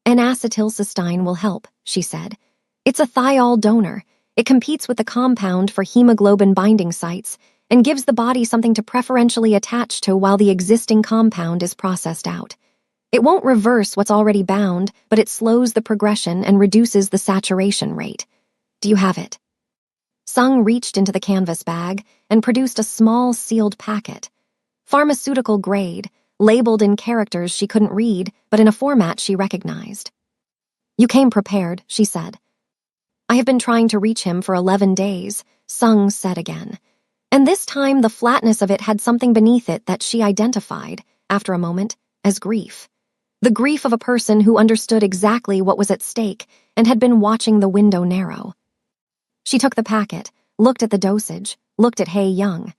N-acetylcysteine will help, she said. It's a thiol donor. It competes with the compound for hemoglobin binding sites and gives the body something to preferentially attach to while the existing compound is processed out. It won't reverse what's already bound, but it slows the progression and reduces the saturation rate. Do you have it? Sung reached into the canvas bag and produced a small sealed packet. Pharmaceutical grade, labeled in characters she couldn't read, but in a format she recognized. You came prepared, she said. I have been trying to reach him for 11 days, Sung said again. And this time the flatness of it had something beneath it that she identified, after a moment, as grief. The grief of a person who understood exactly what was at stake and had been watching the window narrow. She took the packet, looked at the dosage, looked at Hae-young.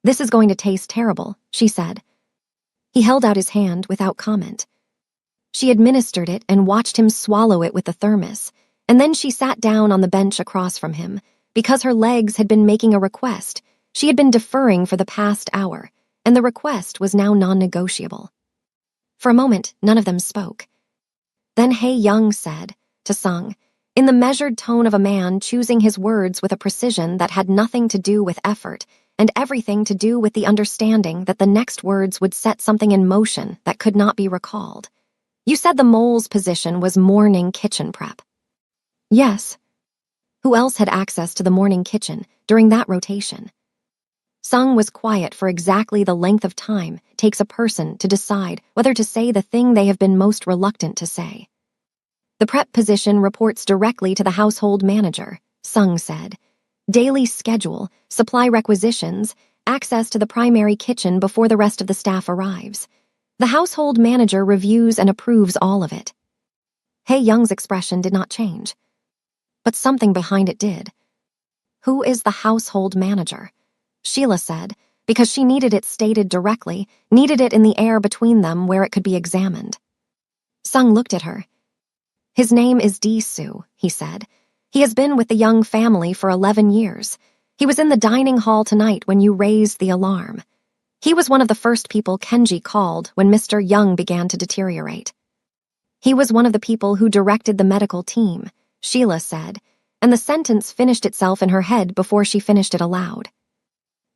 This is going to taste terrible, she said. He held out his hand without comment. She administered it and watched him swallow it with the thermos, and then she sat down on the bench across from him. Because her legs had been making a request, she had been deferring for the past hour, and the request was now non-negotiable. For a moment, none of them spoke. Then Hae-young said, to Sung, in the measured tone of a man choosing his words with a precision that had nothing to do with effort, and everything to do with the understanding that the next words would set something in motion that could not be recalled. You said the mole's position was morning kitchen prep. Yes. Who else had access to the morning kitchen during that rotation? Sung was quiet for exactly the length of time it takes a person to decide whether to say the thing they have been most reluctant to say. The prep position reports directly to the household manager, Sung said. Daily schedule, supply requisitions, access to the primary kitchen before the rest of the staff arrives. The household manager reviews and approves all of it. Hae-young's expression did not change. But something behind it did. Who is the household manager? Sheila said, because she needed it stated directly, needed it in the air between them where it could be examined. Sung looked at her. His name is Di-soo, he said. He has been with the Young family for 11 years. He was in the dining hall tonight when you raised the alarm. He was one of the first people Kenji called when Mr. Young began to deteriorate. He was one of the people who directed the medical team, Sheila said, and the sentence finished itself in her head before she finished it aloud.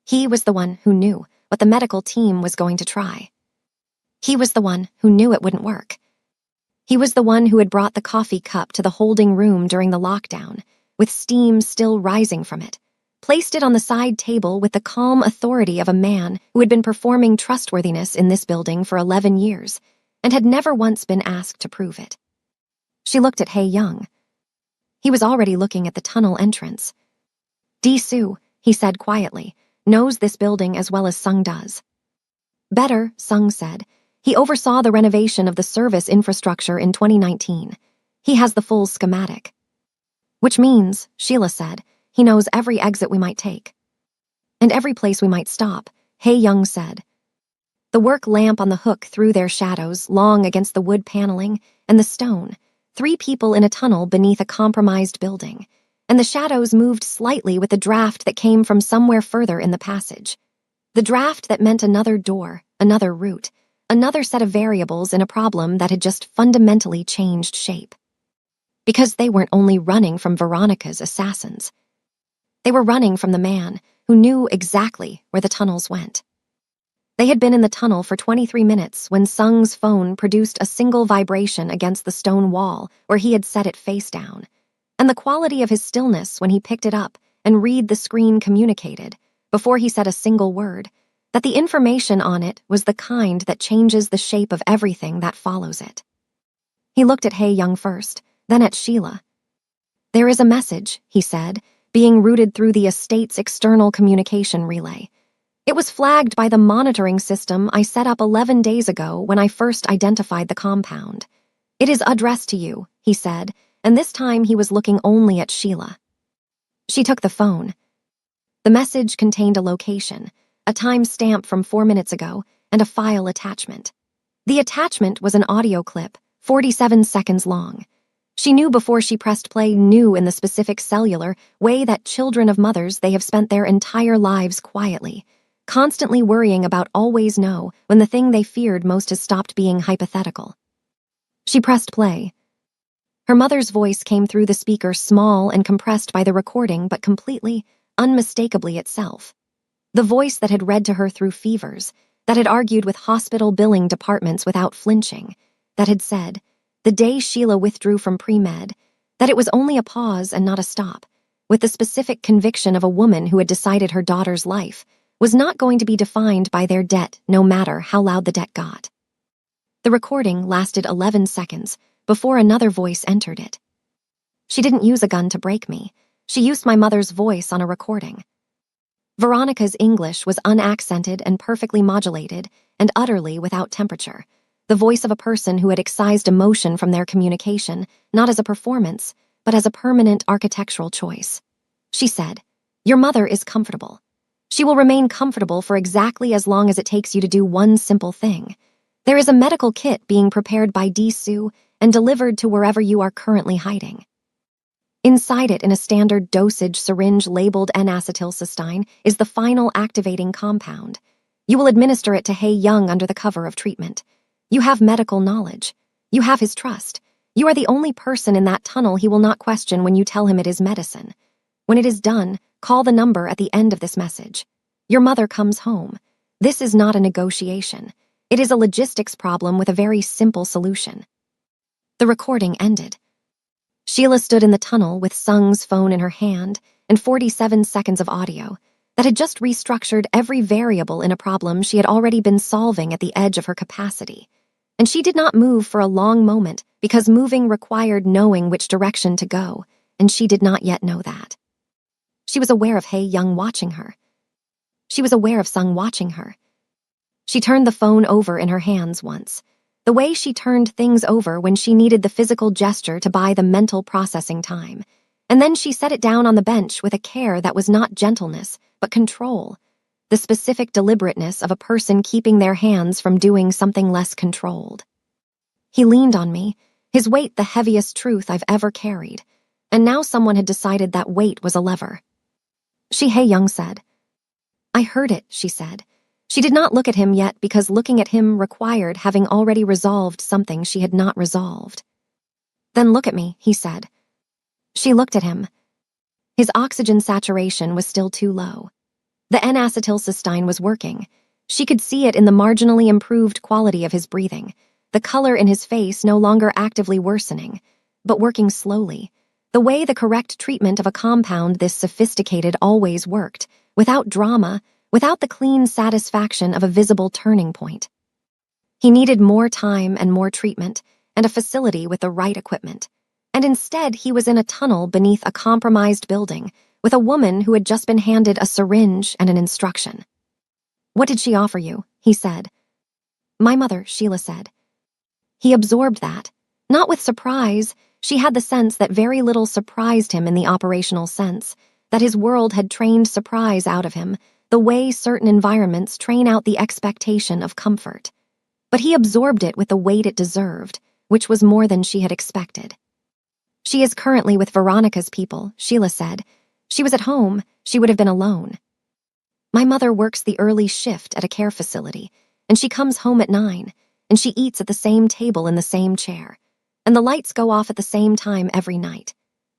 He was the one who knew what the medical team was going to try. He was the one who knew it wouldn't work. He was the one who had brought the coffee cup to the holding room during the lockdown, with steam still rising from it, placed it on the side table with the calm authority of a man who had been performing trustworthiness in this building for 11 years and had never once been asked to prove it. She looked at Hae-young. He was already looking at the tunnel entrance. Di-soo, he said quietly, knows this building as well as Sung does. Better, Sung said. He oversaw the renovation of the service infrastructure in 2019. He has the full schematic. Which means, Sheila said, he knows every exit we might take. And every place we might stop, Hae-young said. The work lamp on the hook threw their shadows long against the wood paneling and the stone, 3 people in a tunnel beneath a compromised building, and the shadows moved slightly with the draft that came from somewhere further in the passage. The draft that meant another door, another route, another set of variables in a problem that had just fundamentally changed shape. Because they weren't only running from Veronica's assassins. They were running from the man who knew exactly where the tunnels went. They had been in the tunnel for 23 minutes when Sung's phone produced a single vibration against the stone wall where he had set it face down, and the quality of his stillness when he picked it up and read the screen communicated, before he said a single word, that the information on it was the kind that changes the shape of everything that follows it. He looked at Hae-young first, then at Sheila. There is a message, he said, being routed through the estate's external communication relay. It was flagged by the monitoring system I set up 11 days ago when I first identified the compound. It is addressed to you, he said, and this time he was looking only at Sheila. She took the phone. The message contained a location, a time stamp from 4 minutes ago, and a file attachment. The attachment was an audio clip, 47 seconds long. She knew before she pressed play, knew in the specific cellular way that children of mothers they have spent their entire lives quietly, constantly worrying about always know when the thing they feared most has stopped being hypothetical. She pressed play. Her mother's voice came through the speaker, small and compressed by the recording, but completely, unmistakably itself. The voice that had read to her through fevers, that had argued with hospital billing departments without flinching, that had said, the day Sheila withdrew from pre-med, that it was only a pause and not a stop, with the specific conviction of a woman who had decided her daughter's life was not going to be defined by their debt, no matter how loud the debt got. The recording lasted 11 seconds before another voice entered it. She didn't use a gun to break me. She used my mother's voice on a recording. Veronica's English was unaccented and perfectly modulated and utterly without temperature, the voice of a person who had excised emotion from their communication, not as a performance, but as a permanent architectural choice. She said, "Your mother is comfortable. She will remain comfortable for exactly as long as it takes you to do one simple thing. There is a medical kit being prepared by Sue and delivered to wherever you are currently hiding. Inside it, in a standard dosage syringe labeled N-acetylcysteine, is the final activating compound. You will administer it to Hae Young under the cover of treatment. You have medical knowledge. You have his trust. You are the only person in that tunnel he will not question when you tell him it is medicine. When it is done, call the number at the end of this message. Your mother comes home. This is not a negotiation. It is a logistics problem with a very simple solution." The recording ended. Sheila stood in the tunnel with Sung's phone in her hand and 47 seconds of audio that had just restructured every variable in a problem she had already been solving at the edge of her capacity. And she did not move for a long moment because moving required knowing which direction to go, and she did not yet know that. She was aware of Hae Young watching her. She was aware of Sung watching her. She turned the phone over in her hands once, the way she turned things over when she needed the physical gesture to buy the mental processing time, and then she set it down on the bench with a care that was not gentleness, but control, the specific deliberateness of a person keeping their hands from doing something less controlled. He leaned on me, his weight the heaviest truth I've ever carried, and now someone had decided that weight was a lever. Hae Young said. "I heard it," she said. She did not look at him yet because looking at him required having already resolved something she had not resolved. "Then look at me," he said. She looked at him. His oxygen saturation was still too low. The N-acetylcysteine was working. She could see it in the marginally improved quality of his breathing, the color in his face no longer actively worsening, but working slowly, the way the correct treatment of a compound this sophisticated always worked, without drama, without the clean satisfaction of a visible turning point. He needed more time and more treatment, and a facility with the right equipment. And instead, he was in a tunnel beneath a compromised building, with a woman who had just been handed a syringe and an instruction. "What did she offer you?" he said. "My mother," Sheila said. He absorbed that. Not with surprise, she had the sense that very little surprised him in the operational sense, that his world had trained surprise out of him, the way certain environments train out the expectation of comfort. But he absorbed it with the weight it deserved, which was more than she had expected. "She is currently with Veronica's people," Sheila said. "She was at home, she would have been alone. My mother works the early shift at a care facility, and she comes home at 9, and she eats at the same table in the same chair, and the lights go off at the same time every night.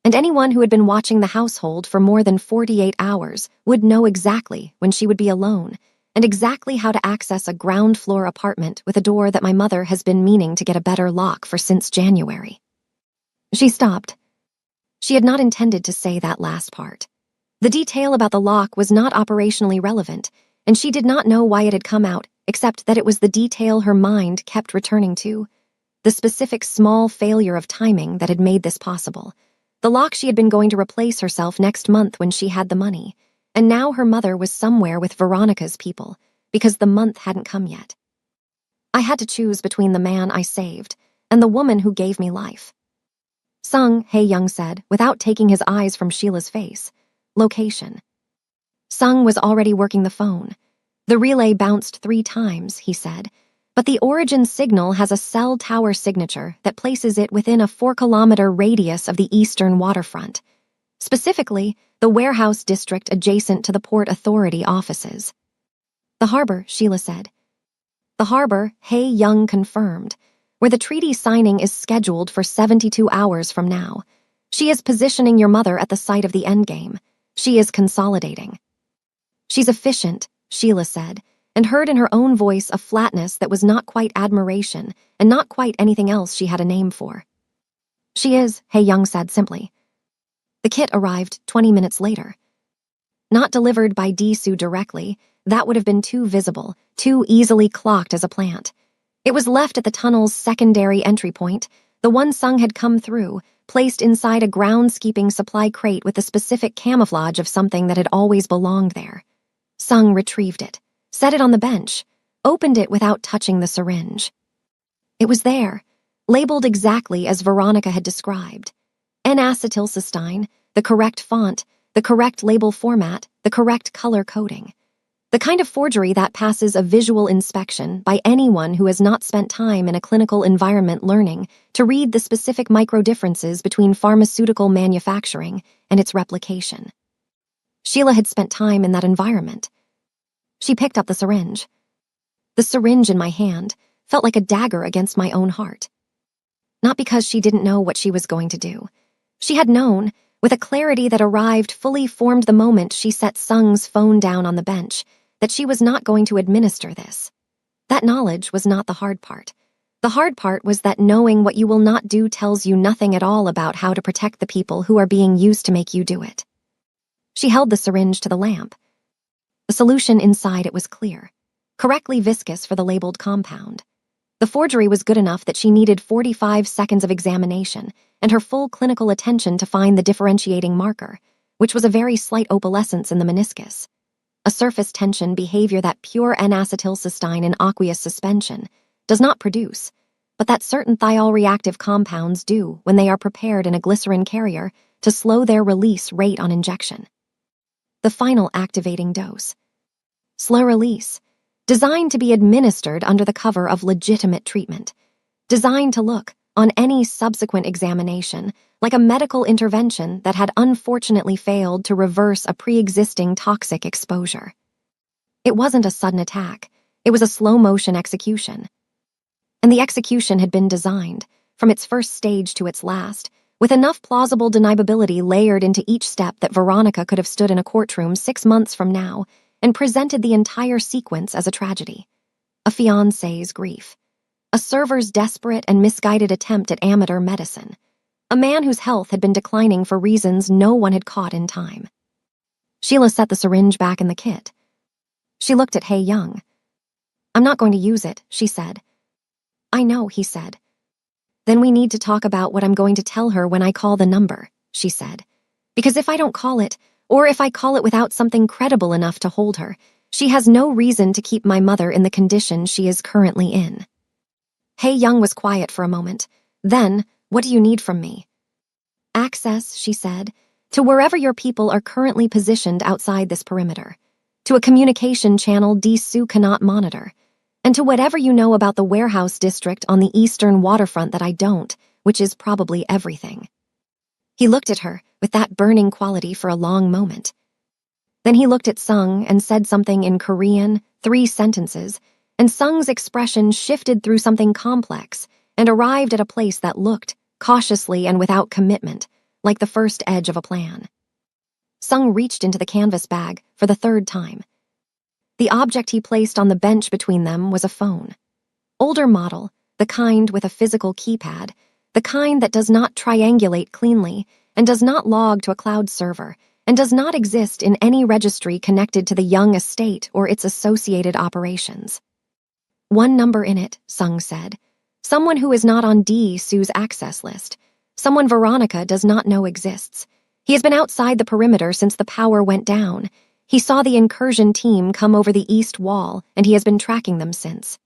And anyone who had been watching the household for more than 48 hours would know exactly when she would be alone, and exactly how to access a ground-floor apartment with a door that my mother has been meaning to get a better lock for since January." She stopped. She had not intended to say that last part. The detail about the lock was not operationally relevant, and she did not know why it had come out, except that it was the detail her mind kept returning to, the specific small failure of timing that had made this possible. The lock she had been going to replace herself next month when she had the money, and now her mother was somewhere with Veronica's people, because the month hadn't come yet. "I had to choose between the man I saved and the woman who gave me life." "Sung," Hae Young said, without taking his eyes from Sheila's face. "Location." Sung was already working the phone. "The relay bounced 3 times, he said, but the origin signal has a cell tower signature that places it within a 4-kilometer radius of the eastern waterfront, specifically the warehouse district adjacent to the Port Authority offices." "The harbor," Sheila said. "The harbor," Hae Young confirmed. where the treaty signing is scheduled for 72 hours from now. She is positioning your mother at the site of the endgame. She is consolidating. She's efficient, Sheila said, and heard in her own voice a flatness that was not quite admiration and not quite anything else she had a name for. She is, Hae-young said simply. The kit arrived 20 minutes later. Not delivered by Di-soo directly, that would have been too visible, too easily clocked as a plant. It was left at the tunnel's secondary entry point, the one Sung had come through, placed inside a groundskeeping supply crate with the specific camouflage of something that had always belonged there. Sung retrieved it, set it on the bench, opened it without touching the syringe. It was there, labeled exactly as Veronica had described. N-acetylcysteine, the correct font, the correct label format, the correct color coding. The kind of forgery that passes a visual inspection by anyone who has not spent time in a clinical environment learning to read the specific micro-differences between pharmaceutical manufacturing and its replication. Sheila had spent time in that environment. She picked up the syringe. The syringe in my hand felt like a dagger against my own heart. Not because she didn't know what she was going to do. She had known, with a clarity that arrived fully formed the moment she set Sung's phone down on the bench, that she was not going to administer this. That knowledge was not the hard part. The hard part was that knowing what you will not do tells you nothing at all about how to protect the people who are being used to make you do it. She held the syringe to the lamp. The solution inside it was clear, correctly viscous for the labeled compound. The forgery was good enough that she needed 45 seconds of examination and her full clinical attention to find the differentiating marker, which was a very slight opalescence in the meniscus. A surface tension behavior that pure N-acetylcysteine in aqueous suspension does not produce, but that certain thiol-reactive compounds do when they are prepared in a glycerin carrier to slow their release rate on injection. The final activating dose. Slow release. Designed to be administered under the cover of legitimate treatment. Designed to look, on any subsequent examination, like a medical intervention that had unfortunately failed to reverse a pre-existing toxic exposure. It wasn't a sudden attack. It was a slow-motion execution. And the execution had been designed, from its first stage to its last, with enough plausible deniability layered into each step that Veronica could have stood in a courtroom 6 months from now and presented the entire sequence as a tragedy. A fiancé's grief. A server's desperate and misguided attempt at amateur medicine. A man whose health had been declining for reasons no one had caught in time. Sheila set the syringe back in the kit. She looked at Hae-young. "I'm not going to use it," she said. "I know," he said. "Then we need to talk about what I'm going to tell her when I call the number," she said. "Because if I don't call it, or if I call it without something credible enough to hold her, she has no reason to keep my mother in the condition she is currently in." Hae-young was quiet for a moment. Then, "What do you need from me?" "Access," she said, "to wherever your people are currently positioned outside this perimeter. To a communication channel Di-soo cannot monitor. And to whatever you know about the warehouse district on the eastern waterfront that I don't, which is probably everything." He looked at her with that burning quality for a long moment. Then he looked at Sung and said something in Korean, 3 sentences, and Sung's expression shifted through something complex and arrived at a place that looked, cautiously and without commitment, like the first edge of a plan. Sung reached into the canvas bag for the 3rd time. The object he placed on the bench between them was a phone. Older model, the kind with a physical keypad, the kind that does not triangulate cleanly and does not log to a cloud server and does not exist in any registry connected to the Young estate or its associated operations. "One number in it," Sung said. "Someone who is not on Di-soo's access list. Someone Veronica does not know exists. He has been outside the perimeter since the power went down. He saw the incursion team come over the east wall, and he has been tracking them since."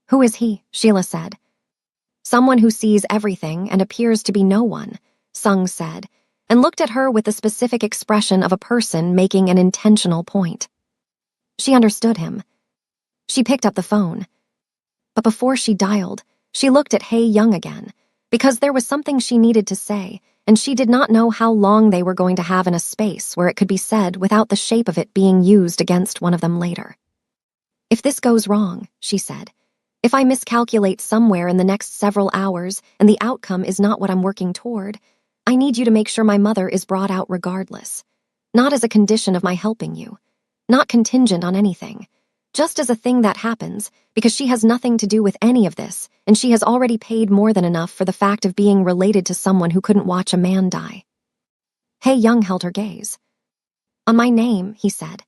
"Who is he?" Sheila said. "Someone who sees everything and appears to be no one," Sung said, and looked at her with the specific expression of a person making an intentional point. She understood him. She picked up the phone. But before she dialed, she looked at Hae-young again, because there was something she needed to say, and she did not know how long they were going to have in a space where it could be said without the shape of it being used against one of them later. "If this goes wrong," she said, If I miscalculate somewhere in the next several hours and the outcome is not what I'm working toward, I need you to make sure my mother is brought out regardless. Not as a condition of my helping you. Not contingent on anything. Just as a thing that happens, because she has nothing to do with any of this, and she has already paid more than enough for the fact of being related to someone who couldn't watch a man die. Hae Young held her gaze. On my name, he said.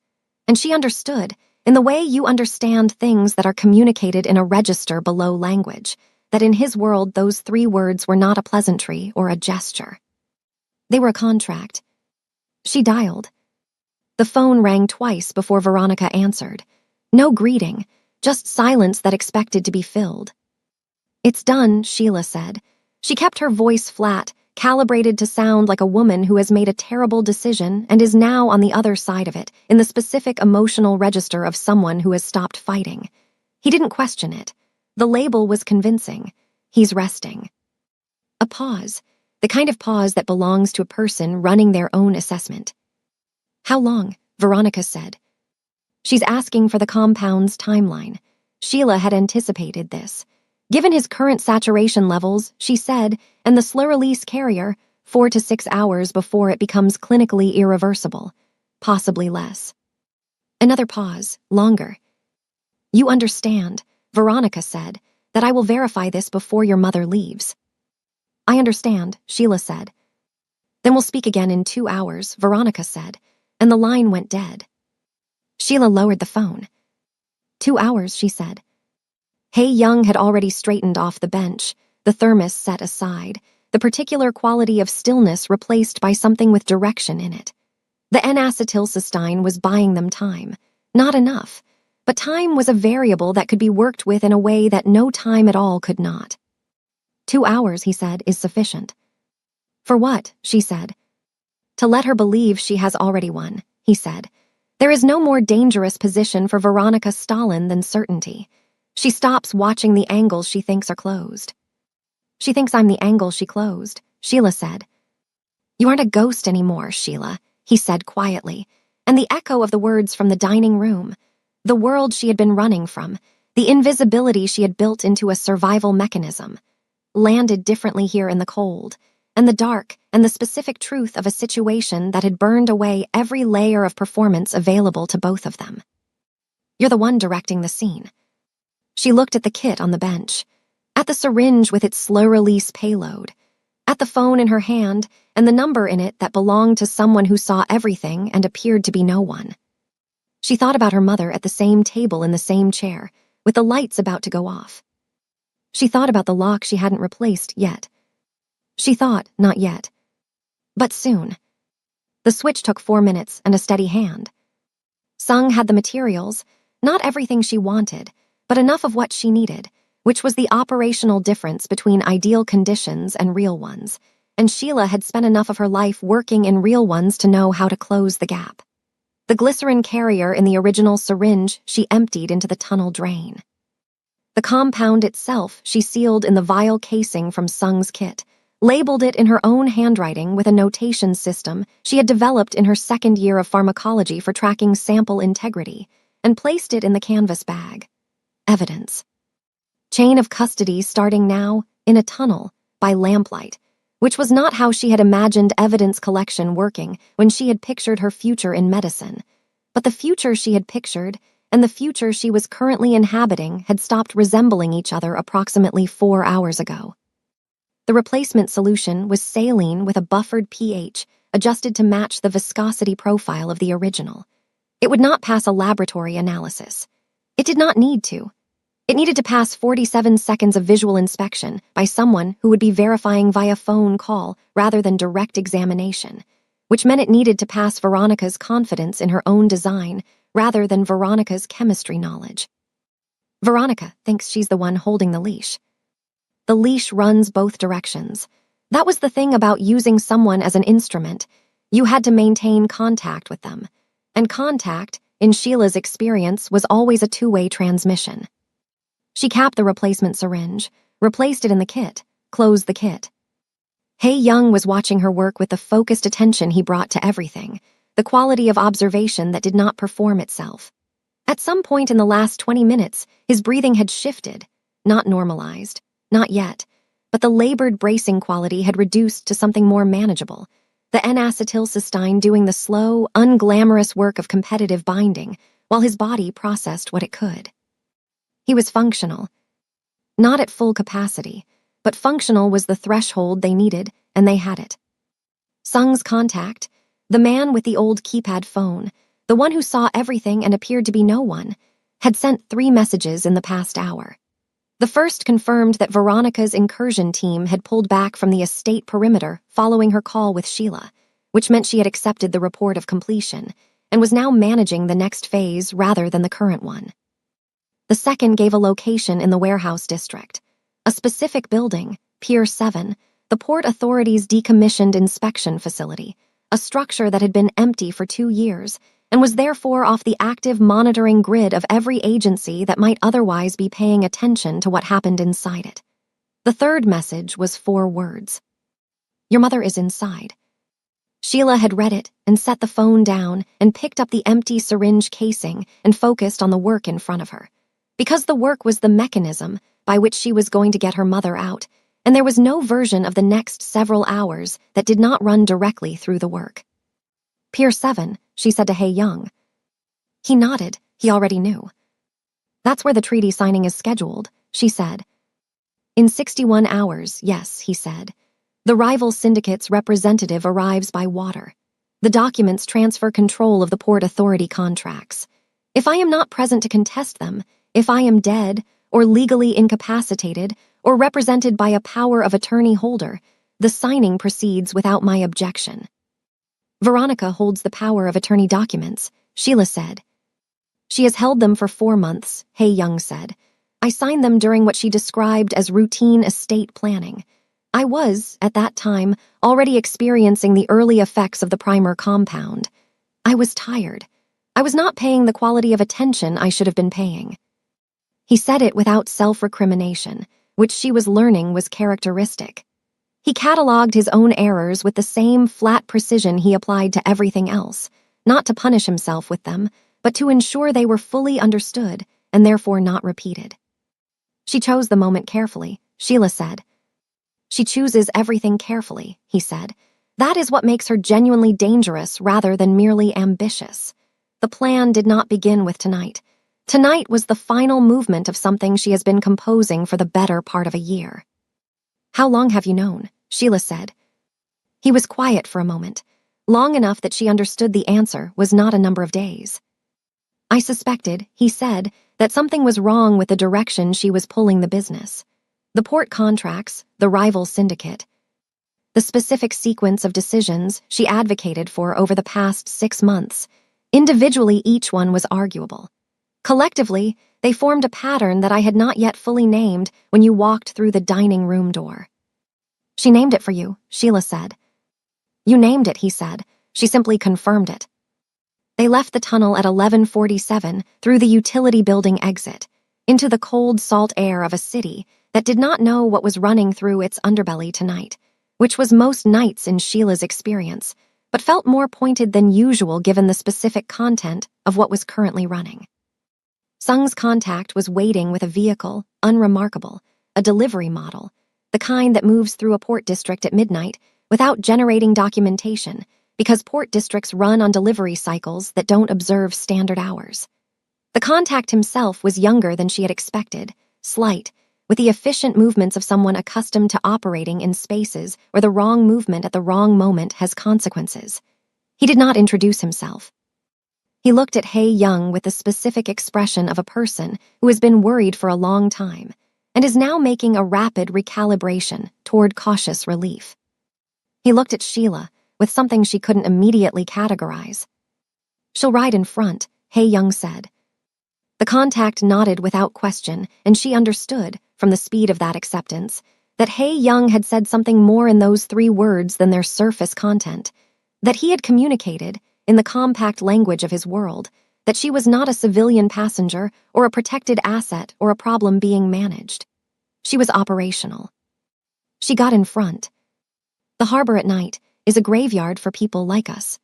And she understood, in the way you understand things that are communicated in a register below language, that in his world those 3 words were not a pleasantry or a gesture. They were a contract. She dialed. The phone rang twice before Veronica answered. No greeting, just silence that expected to be filled. It's done, Sheila said. She kept her voice flat, calibrated to sound like a woman who has made a terrible decision and is now on the other side of it, in the specific emotional register of someone who has stopped fighting. He didn't question it. The label was convincing. He's resting. A pause, the kind of pause that belongs to a person running their own assessment. How long? Veronica said. She's asking for the compound's timeline. Sheila had anticipated this. Given his current saturation levels, she said, and the slow-release carrier, 4 to 6 hours before it becomes clinically irreversible. Possibly less. Another pause, longer. You understand, Veronica said, that I will verify this before your mother leaves. I understand, Sheila said. Then we'll speak again in 2 hours, Veronica said, and the line went dead. Sheila lowered the phone. 2 hours, she said. Hae Young had already straightened off the bench, the thermos set aside, the particular quality of stillness replaced by something with direction in it. The N-acetylcysteine was buying them time. Not enough, but time was a variable that could be worked with in a way that no time at all could not. 2 hours, he said, is sufficient. For what? She said. To let her believe she has already won, he said. There is no more dangerous position for Veronica Stalin than certainty. She stops watching the angles she thinks are closed. She thinks I'm the angle she closed, Sheila said. You aren't a ghost anymore, Sheila, he said quietly, and the echo of the words from the dining room, the world she had been running from, the invisibility she had built into a survival mechanism, landed differently here in the cold, and the dark and the specific truth of a situation that had burned away every layer of performance available to both of them. You're the one directing the scene. She looked at the kit on the bench, at the syringe with its slow-release payload, at the phone in her hand and the number in it that belonged to someone who saw everything and appeared to be no one. She thought about her mother at the same table in the same chair, with the lights about to go off. She thought about the lock she hadn't replaced yet. She thought, not yet. But soon. The switch took 4 minutes and a steady hand. Sung had the materials, not everything she wanted, but enough of what she needed, which was the operational difference between ideal conditions and real ones, and Sheila had spent enough of her life working in real ones to know how to close the gap. The glycerin carrier in the original syringe she emptied into the tunnel drain. The compound itself she sealed in the vial casing from Sung's kit, labeled it in her own handwriting with a notation system she had developed in her 2nd year of pharmacology for tracking sample integrity, and placed it in the canvas bag. Evidence. Chain of custody starting now, in a tunnel, by lamplight, which was not how she had imagined evidence collection working when she had pictured her future in medicine. But the future she had pictured and the future she was currently inhabiting had stopped resembling each other approximately 4 hours ago. The replacement solution was saline with a buffered pH adjusted to match the viscosity profile of the original. It would not pass a laboratory analysis. It did not need to. It needed to pass 47 seconds of visual inspection by someone who would be verifying via phone call rather than direct examination, which meant it needed to pass Veronica's confidence in her own design rather than Veronica's chemistry knowledge. Veronica thinks she's the one holding the leash. The leash runs both directions. That was the thing about using someone as an instrument. You had to maintain contact with them. And contact, in Sheila's experience, was always a 2-way transmission. She capped the replacement syringe, replaced it in the kit, closed the kit. Hae Young was watching her work with the focused attention he brought to everything, the quality of observation that did not perform itself. At some point in the last 20 minutes, his breathing had shifted, not normalized, not yet, but the labored bracing quality had reduced to something more manageable, the N-acetylcysteine doing the slow, unglamorous work of competitive binding while his body processed what it could. He was functional. Not at full capacity, but functional was the threshold they needed, and they had it. Sung's contact, the man with the old keypad phone, the one who saw everything and appeared to be no one, had sent 3 messages in the past hour. The first confirmed that Veronica's incursion team had pulled back from the estate perimeter following her call with Sheila, which meant she had accepted the report of completion and was now managing the next phase rather than the current one. The second gave a location in the warehouse district, a specific building, Pier 7, the Port Authority's decommissioned inspection facility, a structure that had been empty for 2 years and was therefore off the active monitoring grid of every agency that might otherwise be paying attention to what happened inside it. The third message was 4 words. Your mother is inside. Sheila had read it and set the phone down and picked up the empty syringe casing and focused on the work in front of her. Because the work was the mechanism by which she was going to get her mother out, and there was no version of the next several hours that did not run directly through the work. Pier 7, she said to Hae Young. He nodded. He already knew. That's where the treaty signing is scheduled, she said. In 61 hours, yes, he said. The rival syndicate's representative arrives by water. The documents transfer control of the Port Authority contracts. If I am not present to contest them, if I am dead, or legally incapacitated, or represented by a power of attorney holder, the signing proceeds without my objection. Veronica holds the power of attorney documents, Sheila said. She has held them for 4 months, Hae Young said. I signed them during what she described as routine estate planning. I was, at that time, already experiencing the early effects of the primer compound. I was tired. I was not paying the quality of attention I should have been paying. He said it without self-recrimination, which she was learning was characteristic. He catalogued his own errors with the same flat precision he applied to everything else, not to punish himself with them, but to ensure they were fully understood and therefore not repeated. She chose the moment carefully, Sheila said. She chooses everything carefully, he said. That is what makes her genuinely dangerous rather than merely ambitious. The plan did not begin with tonight. Tonight was the final movement of something she has been composing for the better part of a year. How long have you known? Sheila said. He was quiet for a moment, long enough that she understood the answer was not a number of days. I suspected, he said, that something was wrong with the direction she was pulling the business. The port contracts, the rival syndicate, the specific sequence of decisions she advocated for over the past 6 months. Individually, each one was arguable. Collectively, they formed a pattern that I had not yet fully named when you walked through the dining room door. She named it for you, Sheila said. You named it, he said. She simply confirmed it. They left the tunnel at 11:47 through the utility building exit, into the cold, salt air of a city that did not know what was running through its underbelly tonight, which was most nights in Sheila's experience, but felt more pointed than usual given the specific content of what was currently running. Sung's contact was waiting with a vehicle, unremarkable, a delivery model, the kind that moves through a port district at midnight without generating documentation, because port districts run on delivery cycles that don't observe standard hours. The contact himself was younger than she had expected, slight, with the efficient movements of someone accustomed to operating in spaces where the wrong movement at the wrong moment has consequences. He did not introduce himself. He looked at Hae Young with the specific expression of a person who has been worried for a long time and is now making a rapid recalibration toward cautious relief. He looked at Sheila with something she couldn't immediately categorize. She'll ride in front, Hae Young said. The contact nodded without question, and she understood, from the speed of that acceptance, that Hae Young had said something more in those 3 words than their surface content, that he had communicated, in the compact language of his world, that she was not a civilian passenger or a protected asset or a problem being managed. She was operational. She got in front. The harbor at night is a graveyard for people like us.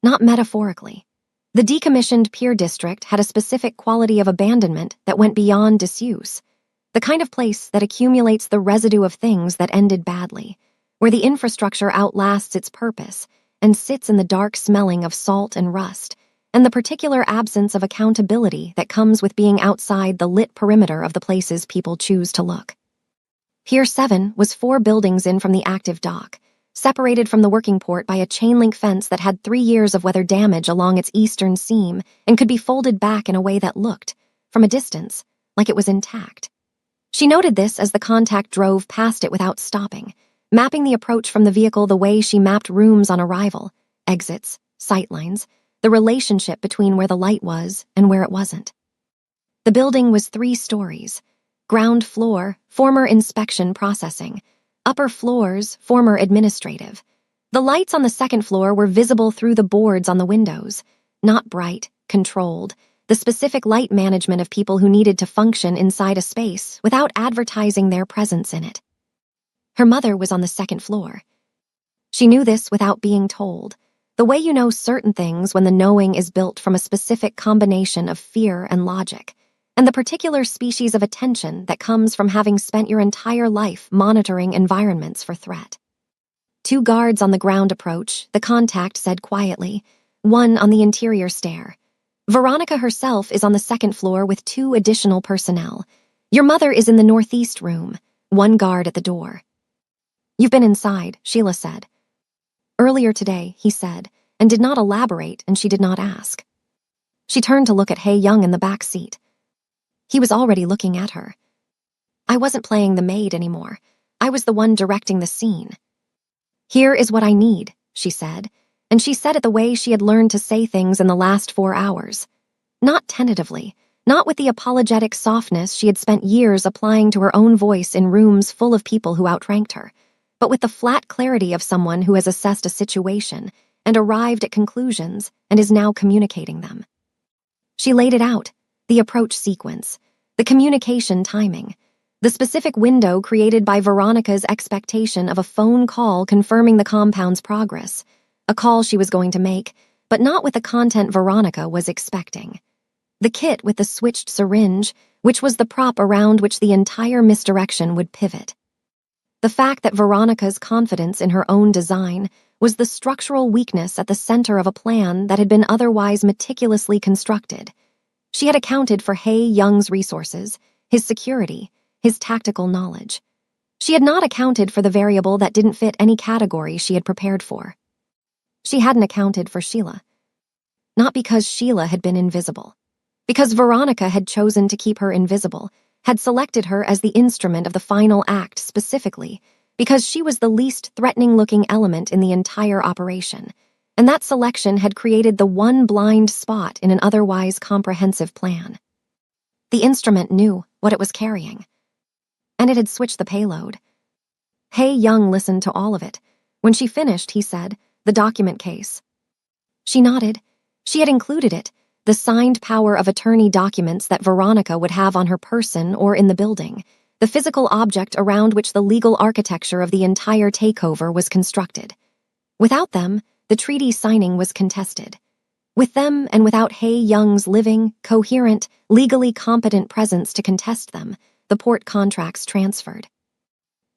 Not metaphorically. The decommissioned pier district had a specific quality of abandonment that went beyond disuse. The kind of place that accumulates the residue of things that ended badly, where the infrastructure outlasts its purpose and sits in the dark smelling of salt and rust, and the particular absence of accountability that comes with being outside the lit perimeter of the places people choose to look. Pier 7 was 4 buildings in from the active dock, separated from the working port by a chain-link fence that had 3 years of weather damage along its eastern seam and could be folded back in a way that looked, from a distance, like it was intact. She noted this as the contact drove past it without stopping, mapping the approach from the vehicle the way she mapped rooms on arrival, exits, sightlines, the relationship between where the light was and where it wasn't. The building was 3 stories. Ground floor, former inspection processing. Upper floors, former administrative. The lights on the second floor were visible through the boards on the windows. Not bright, controlled. The specific light management of people who needed to function inside a space without advertising their presence in it. Her mother was on the second floor. She knew this without being told. The way you know certain things when the knowing is built from a specific combination of fear and logic, and the particular species of attention that comes from having spent your entire life monitoring environments for threat. 2 guards on the ground approach, the contact said quietly, 1 on the interior stair. Veronica herself is on the second floor with 2 additional personnel. Your mother is in the northeast room, 1 guard at the door. You've been inside, Sheila said. Earlier today, he said, and did not elaborate, and she did not ask. She turned to look at Hae Young in the back seat. He was already looking at her. I wasn't playing the maid anymore. I was the one directing the scene. Here is what I need, she said, and she said it the way she had learned to say things in the last 4 hours. Not tentatively, not with the apologetic softness she had spent years applying to her own voice in rooms full of people who outranked her, but with the flat clarity of someone who has assessed a situation and arrived at conclusions and is now communicating them. She laid it out, the approach sequence, the communication timing, the specific window created by Veronica's expectation of a phone call confirming the compound's progress, a call she was going to make, but not with the content Veronica was expecting. The kit with the switched syringe, which was the prop around which the entire misdirection would pivot. The fact that Veronica's confidence in her own design was the structural weakness at the center of a plan that had been otherwise meticulously constructed. She had accounted for Hae Young's resources, his security, his tactical knowledge. She had not accounted for the variable that didn't fit any category she had prepared for. She hadn't accounted for Sheila. Not because Sheila had been invisible. Because Veronica had chosen to keep her invisible, had selected her as the instrument of the final act specifically, because she was the least threatening-looking element in the entire operation, and that selection had created the one blind spot in an otherwise comprehensive plan. The instrument knew what it was carrying, and it had switched the payload. Hae Young listened to all of it. When she finished, he said, "The document case." She nodded. She had included it, the signed power of attorney documents that Veronica would have on her person or in the building, the physical object around which the legal architecture of the entire takeover was constructed. Without them, the treaty signing was contested. With them and without Hae Young's living, coherent, legally competent presence to contest them, the port contracts transferred.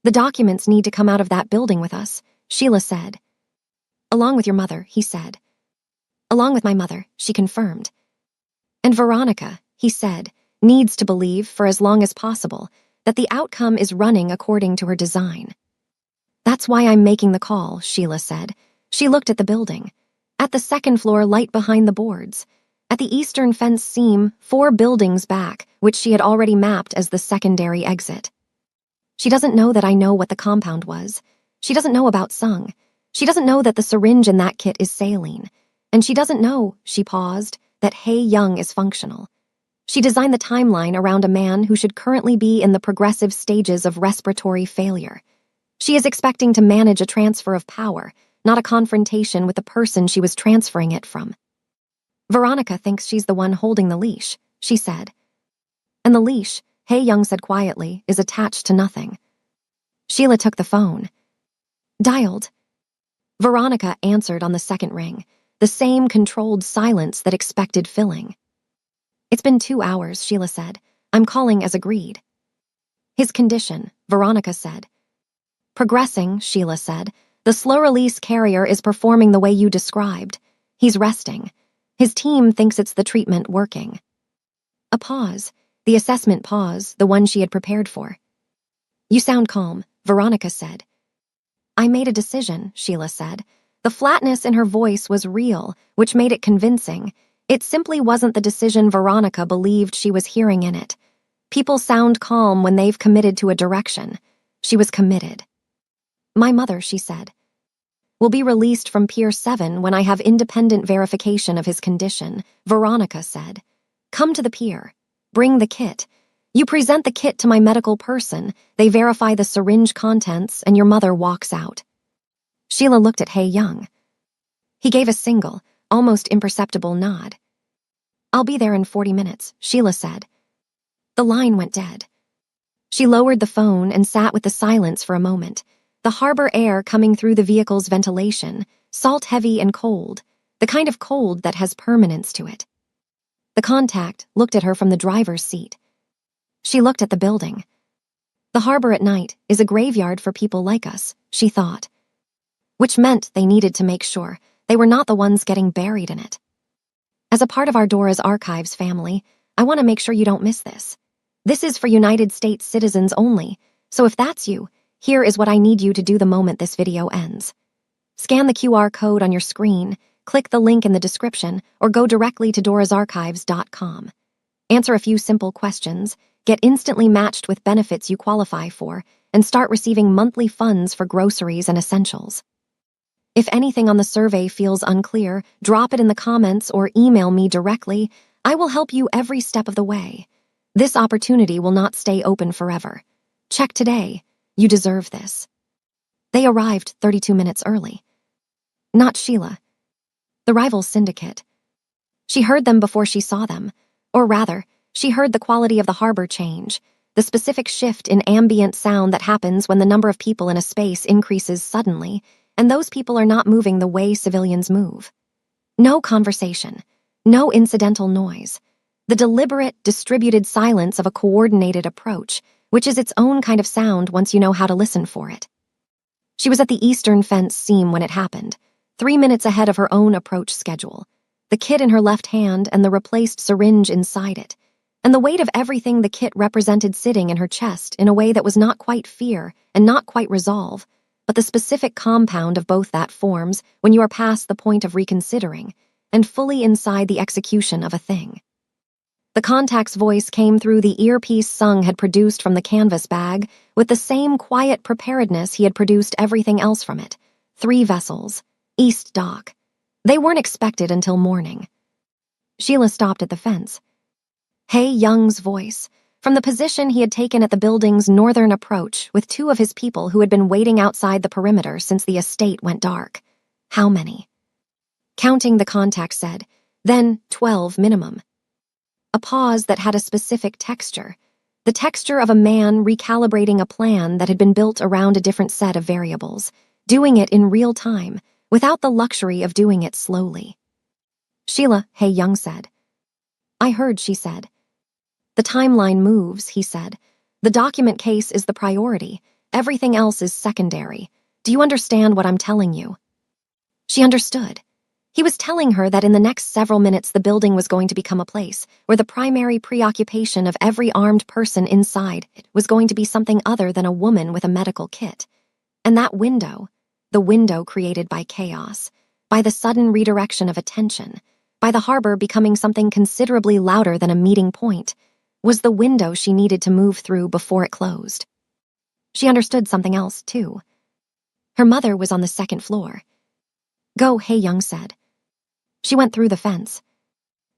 "The documents need to come out of that building with us," Sheila said. "Along with your mother," he said. "Along with my mother," she confirmed. "And Veronica," he said, "needs to believe, for as long as possible, that the outcome is running according to her design." "That's why I'm making the call," Sheila said. She looked at the building. At the second floor light behind the boards. At the eastern fence seam, 4 buildings back, which she had already mapped as the secondary exit. "She doesn't know that I know what the compound was. She doesn't know about Sung. She doesn't know that the syringe in that kit is saline. And she doesn't know," she paused, "that Hae Young is functional. She designed the timeline around a man who should currently be in the progressive stages of respiratory failure. She is expecting to manage a transfer of power, not a confrontation with the person she was transferring it from. Veronica thinks she's the one holding the leash," she said. "And the leash," Hae Young said quietly, "is attached to nothing." Sheila took the phone. Dialed. Veronica answered on the second ring, the same controlled silence that expected filling. "It's been 2 hours," Sheila said. "I'm calling as agreed." His condition, Veronica said. Progressing, Sheila said. The slow-release carrier is performing the way you described. He's resting. His team thinks it's the treatment working. A pause. The assessment pause, the one she had prepared for. You sound calm, Veronica said. I made a decision, Sheila said. The flatness in her voice was real, which made it convincing. It simply wasn't the decision Veronica believed she was hearing in it. People sound calm when they've committed to a direction. She was committed. My mother, she said, will be released from Pier 7 when I have independent verification of his condition, Veronica said. Come to the pier. Bring the kit. You present the kit to my medical person, they verify the syringe contents, and your mother walks out. Sheila looked at Hae Young. He gave a single, almost imperceptible nod. I'll be there in 40 minutes, Sheila said. The line went dead. She lowered the phone and sat with the silence for a moment. The harbor air coming through the vehicle's ventilation, salt-heavy and cold, the kind of cold that has permanence to it. The contact looked at her from the driver's seat. She looked at the building. The harbor at night is a graveyard for people like us, she thought. Which meant they needed to make sure they were not the ones getting buried in it. As a part of our Dora's Archives family, I want to make sure you don't miss this. This is for United States citizens only, so if that's you, here is what I need you to do the moment this video ends. Scan the QR code on your screen, click the link in the description, or go directly to dorasarchives.com. Answer a few simple questions, get instantly matched with benefits you qualify for, and start receiving monthly funds for groceries and essentials. If anything on the survey feels unclear, drop it in the comments or email me directly. I will help you every step of the way. This opportunity will not stay open forever. Check today. You deserve this. They arrived 32 minutes early. Not Sheila. The rival syndicate. She heard them before she saw them. Or rather, she heard the quality of the harbor change, the specific shift in ambient sound that happens when the number of people in a space increases suddenly, and those people are not moving the way civilians move. No conversation. No incidental noise. The deliberate, distributed silence of a coordinated approach, which is its own kind of sound once you know how to listen for it. She was at the eastern fence seam when it happened, 3 minutes ahead of her own approach schedule, the kit in her left hand and the replaced syringe inside it, and the weight of everything the kit represented sitting in her chest in a way that was not quite fear and not quite resolve, but the specific compound of both that forms when you are past the point of reconsidering and fully inside the execution of a thing. The contact's voice came through the earpiece Sung had produced from the canvas bag with the same quiet preparedness he had produced everything else from it. 3 vessels. East Dock. They weren't expected until morning. Sheila stopped at the fence. Hae Young's voice, from the position he had taken at the building's northern approach with 2 of his people who had been waiting outside the perimeter since the estate went dark. How many? Counting, the contact said. Then 12 minimum. A pause that had a specific texture, the texture of a man recalibrating a plan that had been built around a different set of variables, doing it in real time, without the luxury of doing it slowly. Sheila, Hae Young said. I heard, she said. The timeline moves, he said. The document case is the priority. Everything else is secondary. Do you understand what I'm telling you? She understood. He was telling her that in the next several minutes the building was going to become a place where the primary preoccupation of every armed person inside it was going to be something other than a woman with a medical kit. And that window, the window created by chaos, by the sudden redirection of attention, by the harbor becoming something considerably louder than a meeting point, was the window she needed to move through before it closed. She understood something else, too. Her mother was on the 2nd floor. Go, Hae Young said. She went through the fence.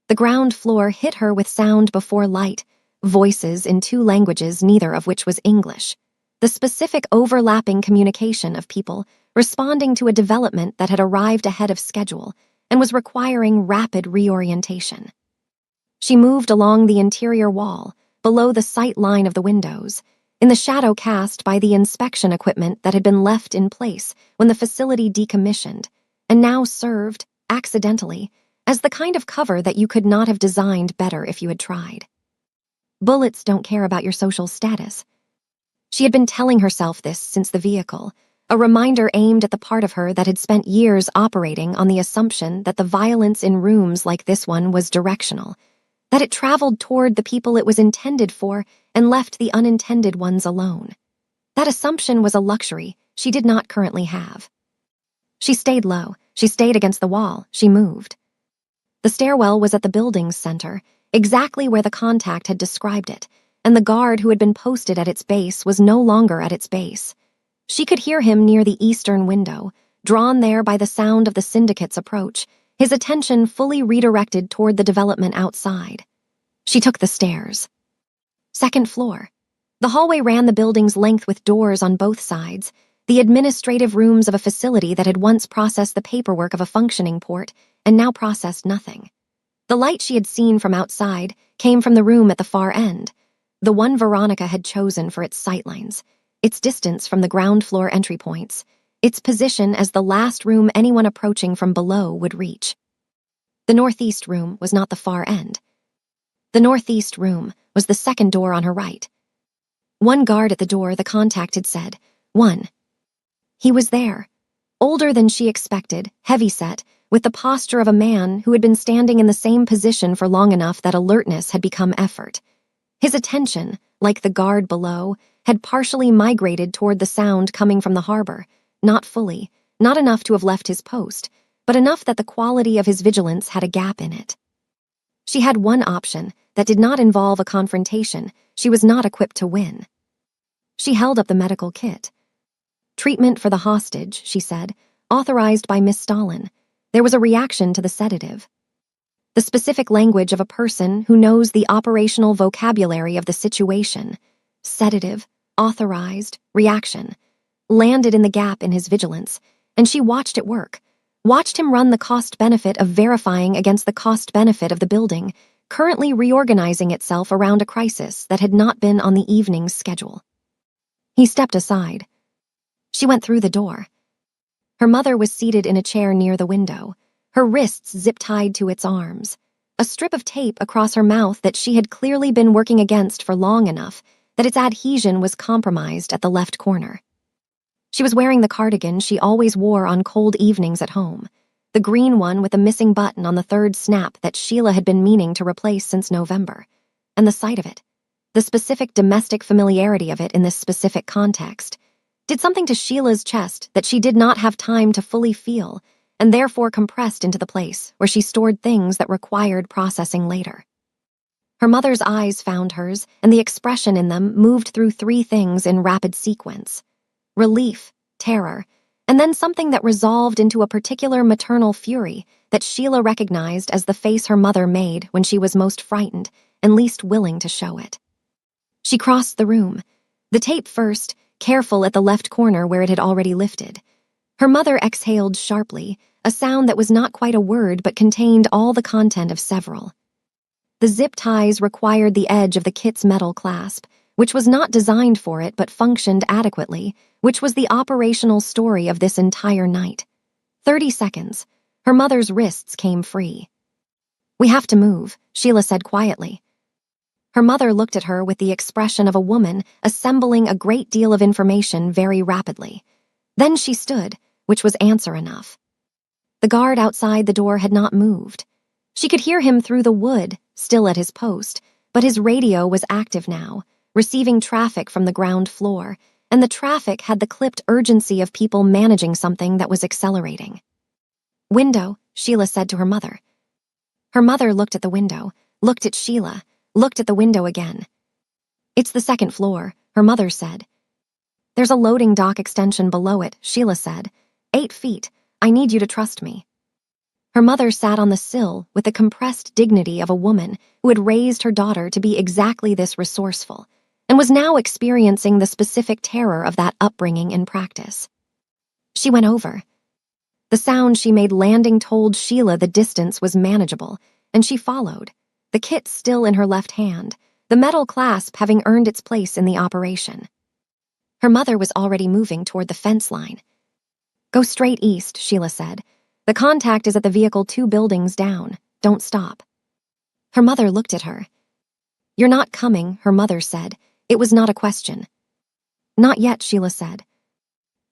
The ground floor hit her with sound before light, voices in 2 languages, neither of which was English. The specific overlapping communication of people responding to a development that had arrived ahead of schedule and was requiring rapid reorientation. She moved along the interior wall, below the sight line of the windows, in the shadow cast by the inspection equipment that had been left in place when the facility decommissioned, and now served, accidentally, as the kind of cover that you could not have designed better if you had tried. Bullets don't care about your social status. She had been telling herself this since the vehicle, a reminder aimed at the part of her that had spent years operating on the assumption that the violence in rooms like this one was directional, that it traveled toward the people it was intended for and left the unintended ones alone. That assumption was a luxury she did not currently have. She stayed low, she stayed against the wall, she moved. The stairwell was at the building's center, exactly where the contact had described it, and the guard who had been posted at its base was no longer at its base. She could hear him near the eastern window, drawn there by the sound of the syndicate's approach, his attention fully redirected toward the development outside. She took the stairs. Second floor. The hallway ran the building's length with doors on both sides, the administrative rooms of a facility that had once processed the paperwork of a functioning port and now processed nothing. The light she had seen from outside came from the room at the far end, the one Veronica had chosen for its sightlines, its distance from the ground floor entry points, its position as the last room anyone approaching from below would reach. The northeast room was not the far end. The northeast room was the second door on her right. One guard at the door, the contact had said. One. He was there, older than she expected, heavyset, with the posture of a man who had been standing in the same position for long enough that alertness had become effort. His attention, like the guard below, had partially migrated toward the sound coming from the harbor, not fully, not enough to have left his post, but enough that the quality of his vigilance had a gap in it. She had one option that did not involve a confrontation she was not equipped to win. She held up the medical kit. Treatment for the hostage, she said, authorized by Miss Stalin. There was a reaction to the sedative. The specific language of a person who knows the operational vocabulary of the situation, sedative, authorized, reaction, landed in the gap in his vigilance, and she watched it work, watched him run the cost-benefit of verifying against the cost-benefit of the building, currently reorganizing itself around a crisis that had not been on the evening's schedule. He stepped aside. She went through the door. Her mother was seated in a chair near the window, her wrists zip-tied to its arms, a strip of tape across her mouth that she had clearly been working against for long enough that its adhesion was compromised at the left corner. She was wearing the cardigan she always wore on cold evenings at home, the green one with the missing button on the third snap that Sheila had been meaning to replace since November, and the sight of it, the specific domestic familiarity of it in this specific context, did something to Sheila's chest that she did not have time to fully feel, and therefore compressed into the place where she stored things that required processing later. Her mother's eyes found hers, and the expression in them moved through three things in rapid sequence: relief, terror, and then something that resolved into a particular maternal fury that Sheila recognized as the face her mother made when she was most frightened and least willing to show it. She crossed the room, the tape first, careful at the left corner where it had already lifted. Her mother exhaled sharply, a sound that was not quite a word but contained all the content of several. The zip ties required the edge of the kit's metal clasp, which was not designed for it but functioned adequately, which was the operational story of this entire night. 30 seconds. Her mother's wrists came free. "We have to move," Sheila said quietly. Her mother looked at her with the expression of a woman assembling a great deal of information very rapidly. Then she stood, which was answer enough. The guard outside the door had not moved. She could hear him through the wood, still at his post, but his radio was active now, receiving traffic from the ground floor, and the traffic had the clipped urgency of people managing something that was accelerating. "Window," Sheila said to her mother. Her mother looked at the window, looked at Sheila, looked at the window again. "It's the second floor," her mother said. "There's a loading dock extension below it," Sheila said. 8 feet. I need you to trust me." Her mother sat on the sill with the compressed dignity of a woman who had raised her daughter to be exactly this resourceful, and was now experiencing the specific terror of that upbringing in practice. She went over. The sound she made landing told Sheila the distance was manageable, and she followed, the kit still in her left hand, the metal clasp having earned its place in the operation. Her mother was already moving toward the fence line. "Go straight east," Sheila said. "The contact is at the vehicle 2 buildings down. Don't stop." Her mother looked at her. "You're not coming," her mother said. It was not a question. Not yet, Sheila said.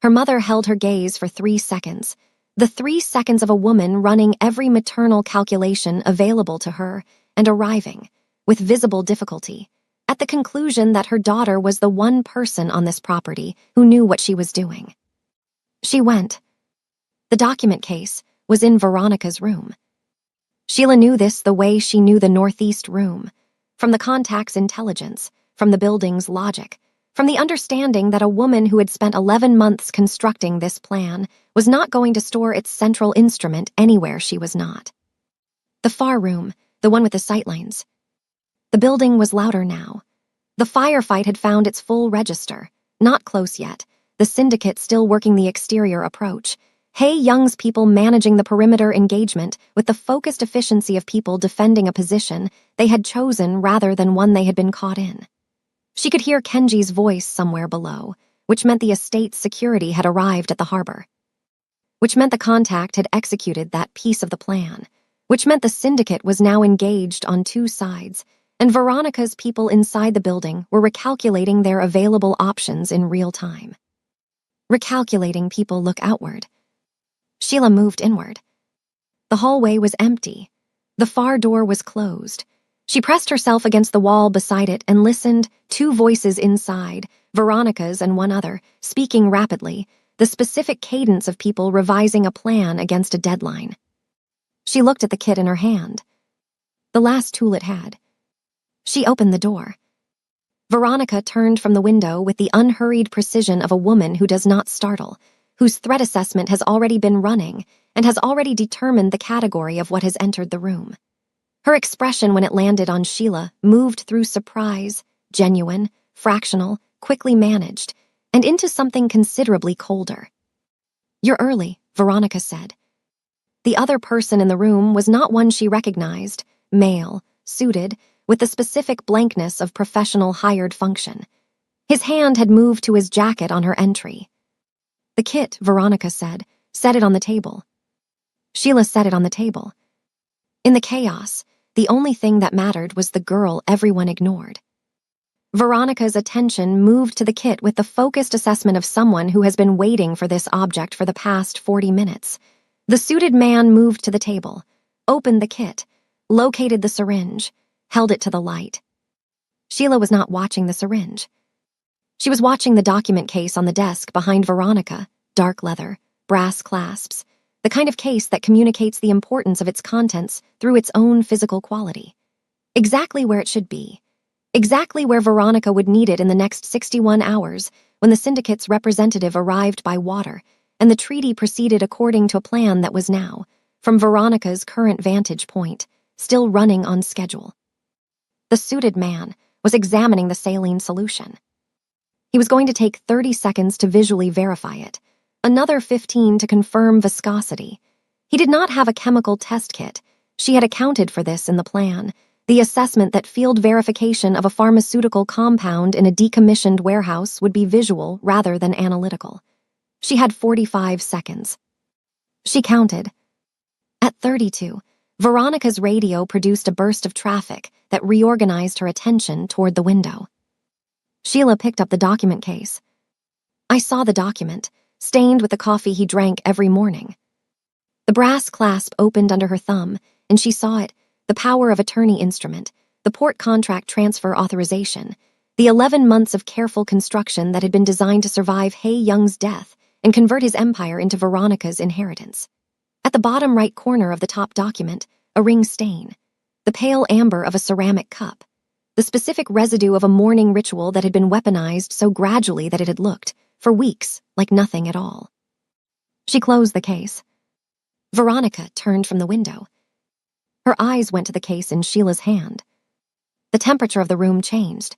Her mother held her gaze for 3 seconds, the 3 seconds of a woman running every maternal calculation available to her and arriving, with visible difficulty, at the conclusion that her daughter was the one person on this property who knew what she was doing. She went. The document case was in Veronica's room. Sheila knew this the way she knew the Northeast room, from the contact's intelligence, from the building's logic, from the understanding that a woman who had spent 11 months constructing this plan was not going to store its central instrument anywhere she was not. The far room, the one with the sightlines. The building was louder now. The firefight had found its full register, not close yet, the syndicate still working the exterior approach. Hae Young's people managing the perimeter engagement with the focused efficiency of people defending a position they had chosen rather than one they had been caught in. She could hear Kenji's voice somewhere below, which meant the estate's security had arrived at the harbor. Which meant the contact had executed that piece of the plan. Which meant the syndicate was now engaged on 2 sides, and Veronica's people inside the building were recalculating their available options in real time. Recalculating people look outward. Sheila moved inward. The hallway was empty. The far door was closed. She pressed herself against the wall beside it and listened, 2 voices inside, Veronica's and one other, speaking rapidly, the specific cadence of people revising a plan against a deadline. She looked at the kit in her hand. The last tool it had. She opened the door. Veronica turned from the window with the unhurried precision of a woman who does not startle, whose threat assessment has already been running and has already determined the category of what has entered the room. Her expression when it landed on Sheila moved through surprise, genuine, fractional, quickly managed, and into something considerably colder. "You're early," Veronica said. The other person in the room was not one she recognized, male, suited, with the specific blankness of professional hired function. His hand had moved to his jacket on her entry. "The kit," Veronica said, "set it on the table." Sheila set it on the table. In the chaos, the only thing that mattered was the girl everyone ignored. Veronica's attention moved to the kit with the focused assessment of someone who has been waiting for this object for the past 40 minutes. The suited man moved to the table, opened the kit, located the syringe, held it to the light. Sheila was not watching the syringe. She was watching the document case on the desk behind Veronica, dark leather, brass clasps, the kind of case that communicates the importance of its contents through its own physical quality. Exactly where it should be. Exactly where Veronica would need it in the next 61 hours when the syndicate's representative arrived by water and the treaty proceeded according to a plan that was now, from Veronica's current vantage point, still running on schedule. The suited man was examining the saline solution. He was going to take 30 seconds to visually verify it, another 15 to confirm viscosity. He did not have a chemical test kit. She had accounted for this in the plan, the assessment that field verification of a pharmaceutical compound in a decommissioned warehouse would be visual rather than analytical. She had 45 seconds. She counted. At 32, Veronica's radio produced a burst of traffic that reorganized her attention toward the window. Sheila picked up the document case. I saw the document, stained with the coffee he drank every morning. The brass clasp opened under her thumb, and she saw it, the power of attorney instrument, the port contract transfer authorization, the 11 months of careful construction that had been designed to survive Hae Young's death and convert his empire into Veronica's inheritance. At the bottom right corner of the top document, a ring stain, the pale amber of a ceramic cup, the specific residue of a mourning ritual that had been weaponized so gradually that it had looked, for weeks, like nothing at all. She closed the case. Veronica turned from the window. Her eyes went to the case in Sheila's hand. The temperature of the room changed.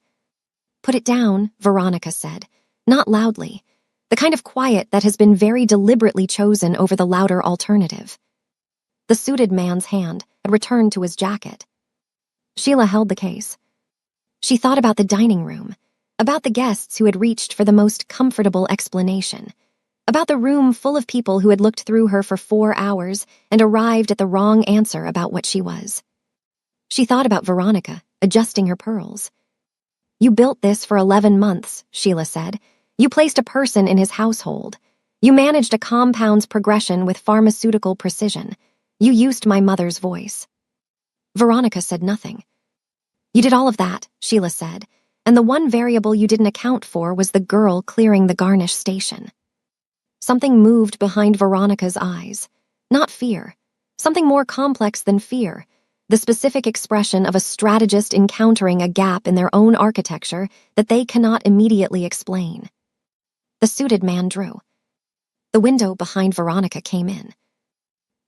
Put it down, Veronica said, not loudly, the kind of quiet that has been very deliberately chosen over the louder alternative. The suited man's hand had returned to his jacket. Sheila held the case. She thought about the dining room, about the guests who had reached for the most comfortable explanation, about the room full of people who had looked through her for 4 hours and arrived at the wrong answer about what she was. She thought about Veronica, adjusting her pearls. You built this for 11 months, Sheila said, You placed a person in his household. You managed a compound's progression with pharmaceutical precision. You used my mother's voice." Veronica said nothing. "You did all of that," Sheila said, "and the one variable you didn't account for was the girl clearing the garnish station." Something moved behind Veronica's eyes. Not fear. Something more complex than fear. The specific expression of a strategist encountering a gap in their own architecture that they cannot immediately explain. The suited man drew. The window behind Veronica came in.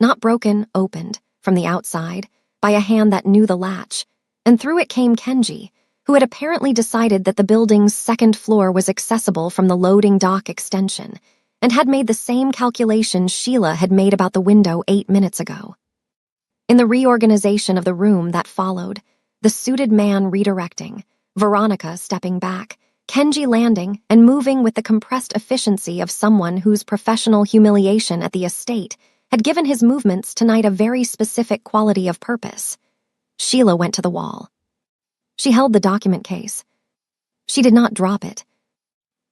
Not broken, opened, from the outside, by a hand that knew the latch, and through it came Kenji, who had apparently decided that the building's second floor was accessible from the loading dock extension, and had made the same calculation Sheila had made about the window 8 minutes ago. In the reorganization of the room that followed, the suited man redirecting, Veronica stepping back, Kenji landing and moving with the compressed efficiency of someone whose professional humiliation at the estate had given his movements tonight a very specific quality of purpose. Sheila went to the wall. She held the document case. She did not drop it.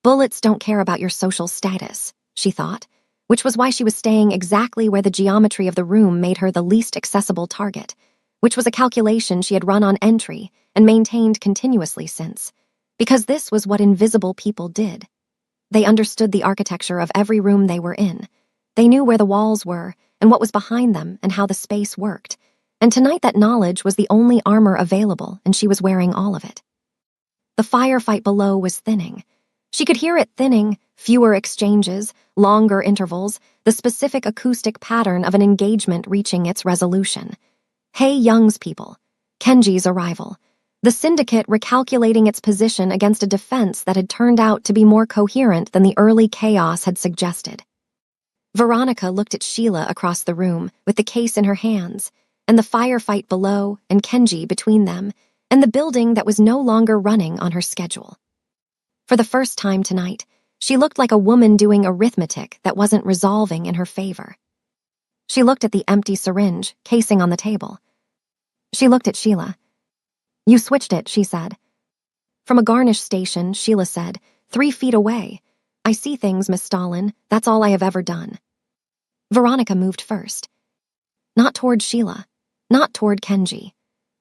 Bullets don't care about your social status, she thought, which was why she was staying exactly where the geometry of the room made her the least accessible target, which was a calculation she had run on entry and maintained continuously since, because this was what invisible people did. They understood the architecture of every room they were in. They knew where the walls were and what was behind them and how the space worked, and tonight that knowledge was the only armor available, and she was wearing all of it. The firefight below was thinning. She could hear it thinning, fewer exchanges, longer intervals, the specific acoustic pattern of an engagement reaching its resolution. Hey Young's people. Kenji's arrival. The syndicate recalculating its position against a defense that had turned out to be more coherent than the early chaos had suggested. Veronica looked at Sheila across the room with the case in her hands, and the firefight below and Kenji between them, and the building that was no longer running on her schedule. For the first time tonight, she looked like a woman doing arithmetic that wasn't resolving in her favor. She looked at the empty syringe casing on the table. She looked at Sheila. "You switched it," she said. "From a garnish station," Sheila said, 3 feet away. "I see things, Miss Stalin. That's all I have ever done." Veronica moved first. Not toward Sheila. Not toward Kenji.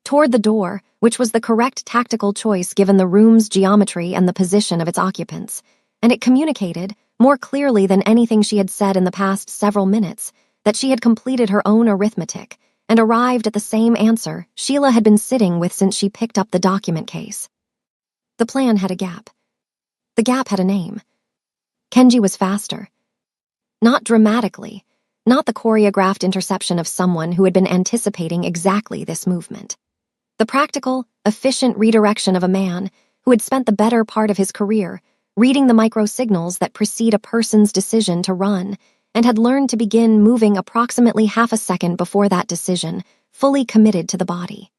Toward the door, which was the correct tactical choice given the room's geometry and the position of its occupants, and it communicated, more clearly than anything she had said in the past several minutes, that she had completed her own arithmetic and arrived at the same answer Sheila had been sitting with since she picked up the document case. The plan had a gap. The gap had a name. Kenji was faster. Not dramatically, not the choreographed interception of someone who had been anticipating exactly this movement. The practical, efficient redirection of a man who had spent the better part of his career reading the micro-signals that precede a person's decision to run and had learned to begin moving approximately half a second before that decision, fully committed to the body.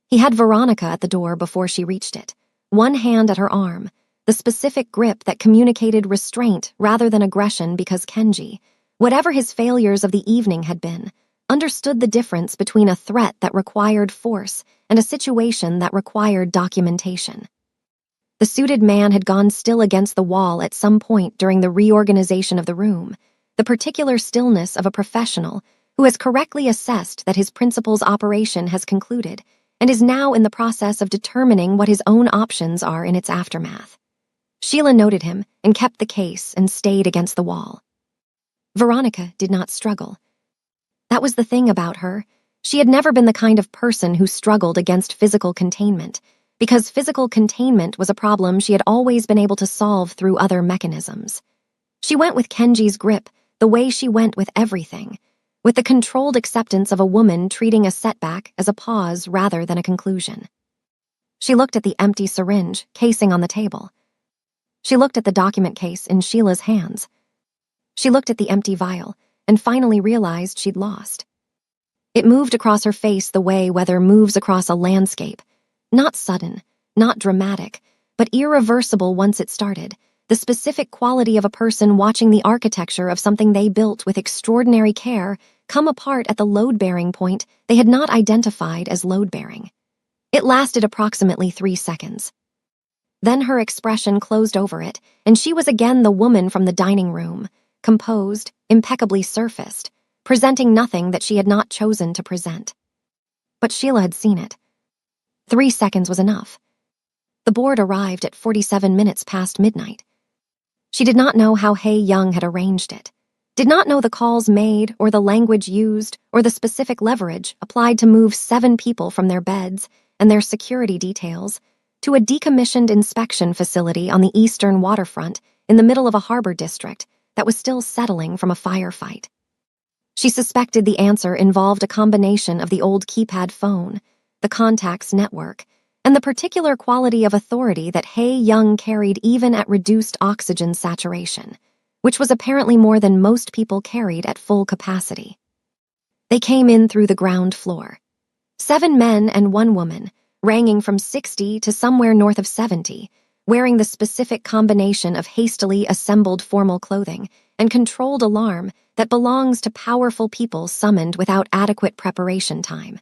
He had Veronica at the door before she reached it, one hand at her arm, the specific grip that communicated restraint rather than aggression because Kenji, whatever his failures of the evening had been, understood the difference between a threat that required force and a situation that required documentation. The suited man had gone still against the wall at some point during the reorganization of the room, the particular stillness of a professional who has correctly assessed that his principal's operation has concluded and is now in the process of determining what his own options are in its aftermath. Sheila noted him and kept the case and stayed against the wall. Veronica did not struggle. That was the thing about her. She had never been the kind of person who struggled against physical containment, because physical containment was a problem she had always been able to solve through other mechanisms. She went with Kenji's grip the way she went with everything, with the controlled acceptance of a woman treating a setback as a pause rather than a conclusion. She looked at the empty syringe casing on the table. She looked at the document case in Sheila's hands. She looked at the empty vial and finally realized she'd lost. It moved across her face the way weather moves across a landscape, not sudden, not dramatic, but irreversible once it started, the specific quality of a person watching the architecture of something they built with extraordinary care come apart at the load-bearing point they had not identified as load-bearing. It lasted approximately 3 seconds. Then her expression closed over it, and she was again the woman from the dining room, composed, impeccably surfaced, presenting nothing that she had not chosen to present. But Sheila had seen it. 3 seconds was enough. The board arrived at 47 minutes past midnight. She did not know how Hae Young had arranged it, did not know the calls made or the language used or the specific leverage applied to move 7 people from their beds and their security details to a decommissioned inspection facility on the eastern waterfront in the middle of a harbor district that was still settling from a firefight. She suspected the answer involved a combination of the old keypad phone, the contacts network, and the particular quality of authority that Hae Young carried even at reduced oxygen saturation, which was apparently more than most people carried at full capacity. They came in through the ground floor. 7 men and 1 woman, ranging from 60 to somewhere north of 70, wearing the specific combination of hastily assembled formal clothing and controlled alarm that belongs to powerful people summoned without adequate preparation time.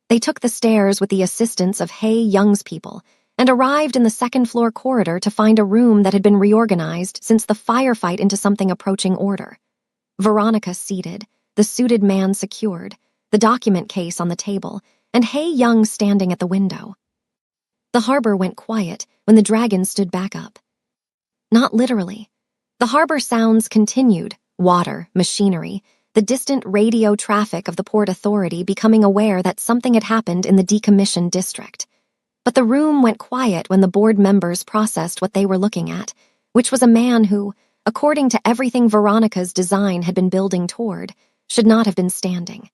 They took the stairs with the assistance of Hae Young's people and arrived in the second-floor corridor to find a room that had been reorganized since the firefight into something approaching order. Veronica seated, the suited man secured, the document case on the table, and Hae Young standing at the window. The harbor went quiet when the dragon stood back up. Not literally. The harbor sounds continued, water, machinery, the distant radio traffic of the Port Authority becoming aware that something had happened in the decommissioned district. But the room went quiet when the board members processed what they were looking at, which was a man who, according to everything Veronica's design had been building toward, should not have been standing.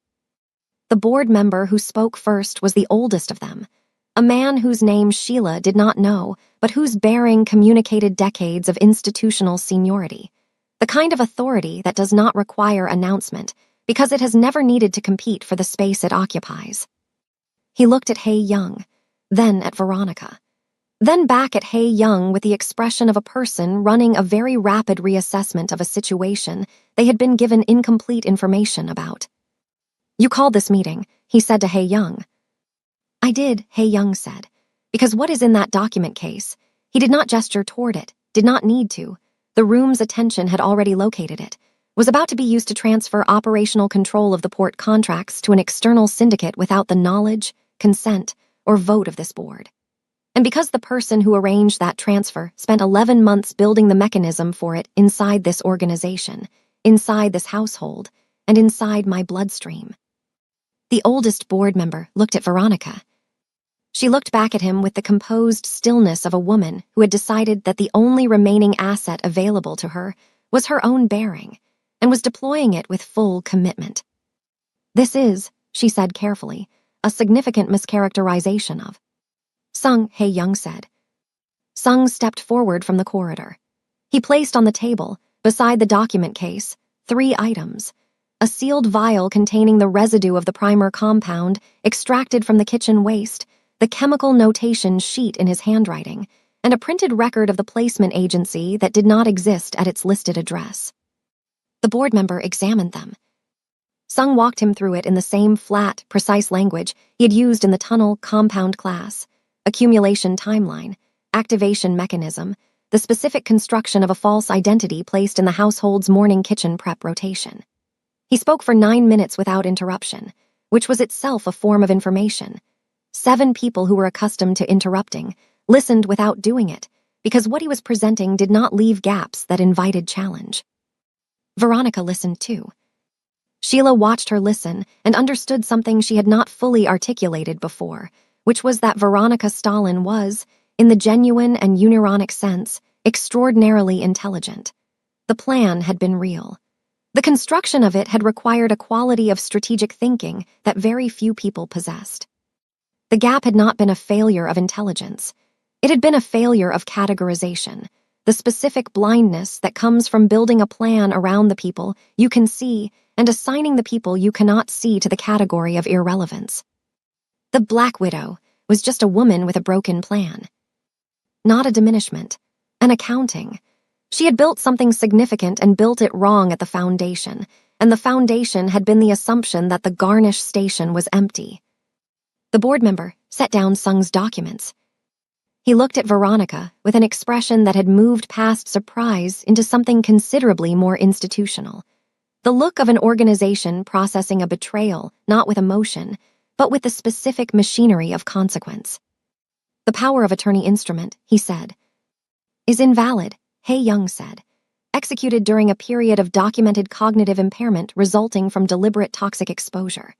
The board member who spoke first was the oldest of them, a man whose name Sheila did not know, but whose bearing communicated decades of institutional seniority. The kind of authority that does not require announcement because it has never needed to compete for the space it occupies. He looked at Hae Young, then at Veronica, then back at Hae Young with the expression of a person running a very rapid reassessment of a situation they had been given incomplete information about. "You called this meeting," he said to Hae Young. "I did," Hae Young said, "because what is in that document case?" He did not gesture toward it, did not need to. The room's attention had already located it, was about to be used to transfer operational control of the port contracts to an external syndicate without the knowledge, consent, or vote of this board. And because the person who arranged that transfer spent 11 months building the mechanism for it inside this organization, inside this household, and inside my bloodstream. The oldest board member looked at Veronica. She looked back at him with the composed stillness of a woman who had decided that the only remaining asset available to her was her own bearing, and was deploying it with full commitment. "This is," she said carefully, "a significant mischaracterization of." "Sung," Hae Young said. Sung stepped forward from the corridor. He placed on the table, beside the document case, 3 items: a sealed vial containing the residue of the primer compound extracted from the kitchen waste, the chemical notation sheet in his handwriting, and a printed record of the placement agency that did not exist at its listed address. The board member examined them. Sung walked him through it in the same flat, precise language he had used in the tunnel compound class: accumulation timeline, activation mechanism, the specific construction of a false identity placed in the household's morning kitchen prep rotation. He spoke for 9 minutes without interruption, which was itself a form of information. 7 people who were accustomed to interrupting listened without doing it, because what he was presenting did not leave gaps that invited challenge. Veronica listened too. Sheila watched her listen and understood something she had not fully articulated before, which was that Veronica Stalin was, in the genuine and unironic sense, extraordinarily intelligent. The plan had been real. The construction of it had required a quality of strategic thinking that very few people possessed. The gap had not been a failure of intelligence. It had been a failure of categorization, the specific blindness that comes from building a plan around the people you can see and assigning the people you cannot see to the category of irrelevance. The Black Widow was just a woman with a broken plan. Not a diminishment, an accounting. She had built something significant and built it wrong at the foundation, and the foundation had been the assumption that the garnish station was empty. The board member set down Sung's documents. He looked at Veronica with an expression that had moved past surprise into something considerably more institutional. The look of an organization processing a betrayal, not with emotion, but with the specific machinery of consequence. "The power of attorney instrument," he said, "is invalid," Hae-young said. "Executed during a period of documented cognitive impairment resulting from deliberate toxic exposure.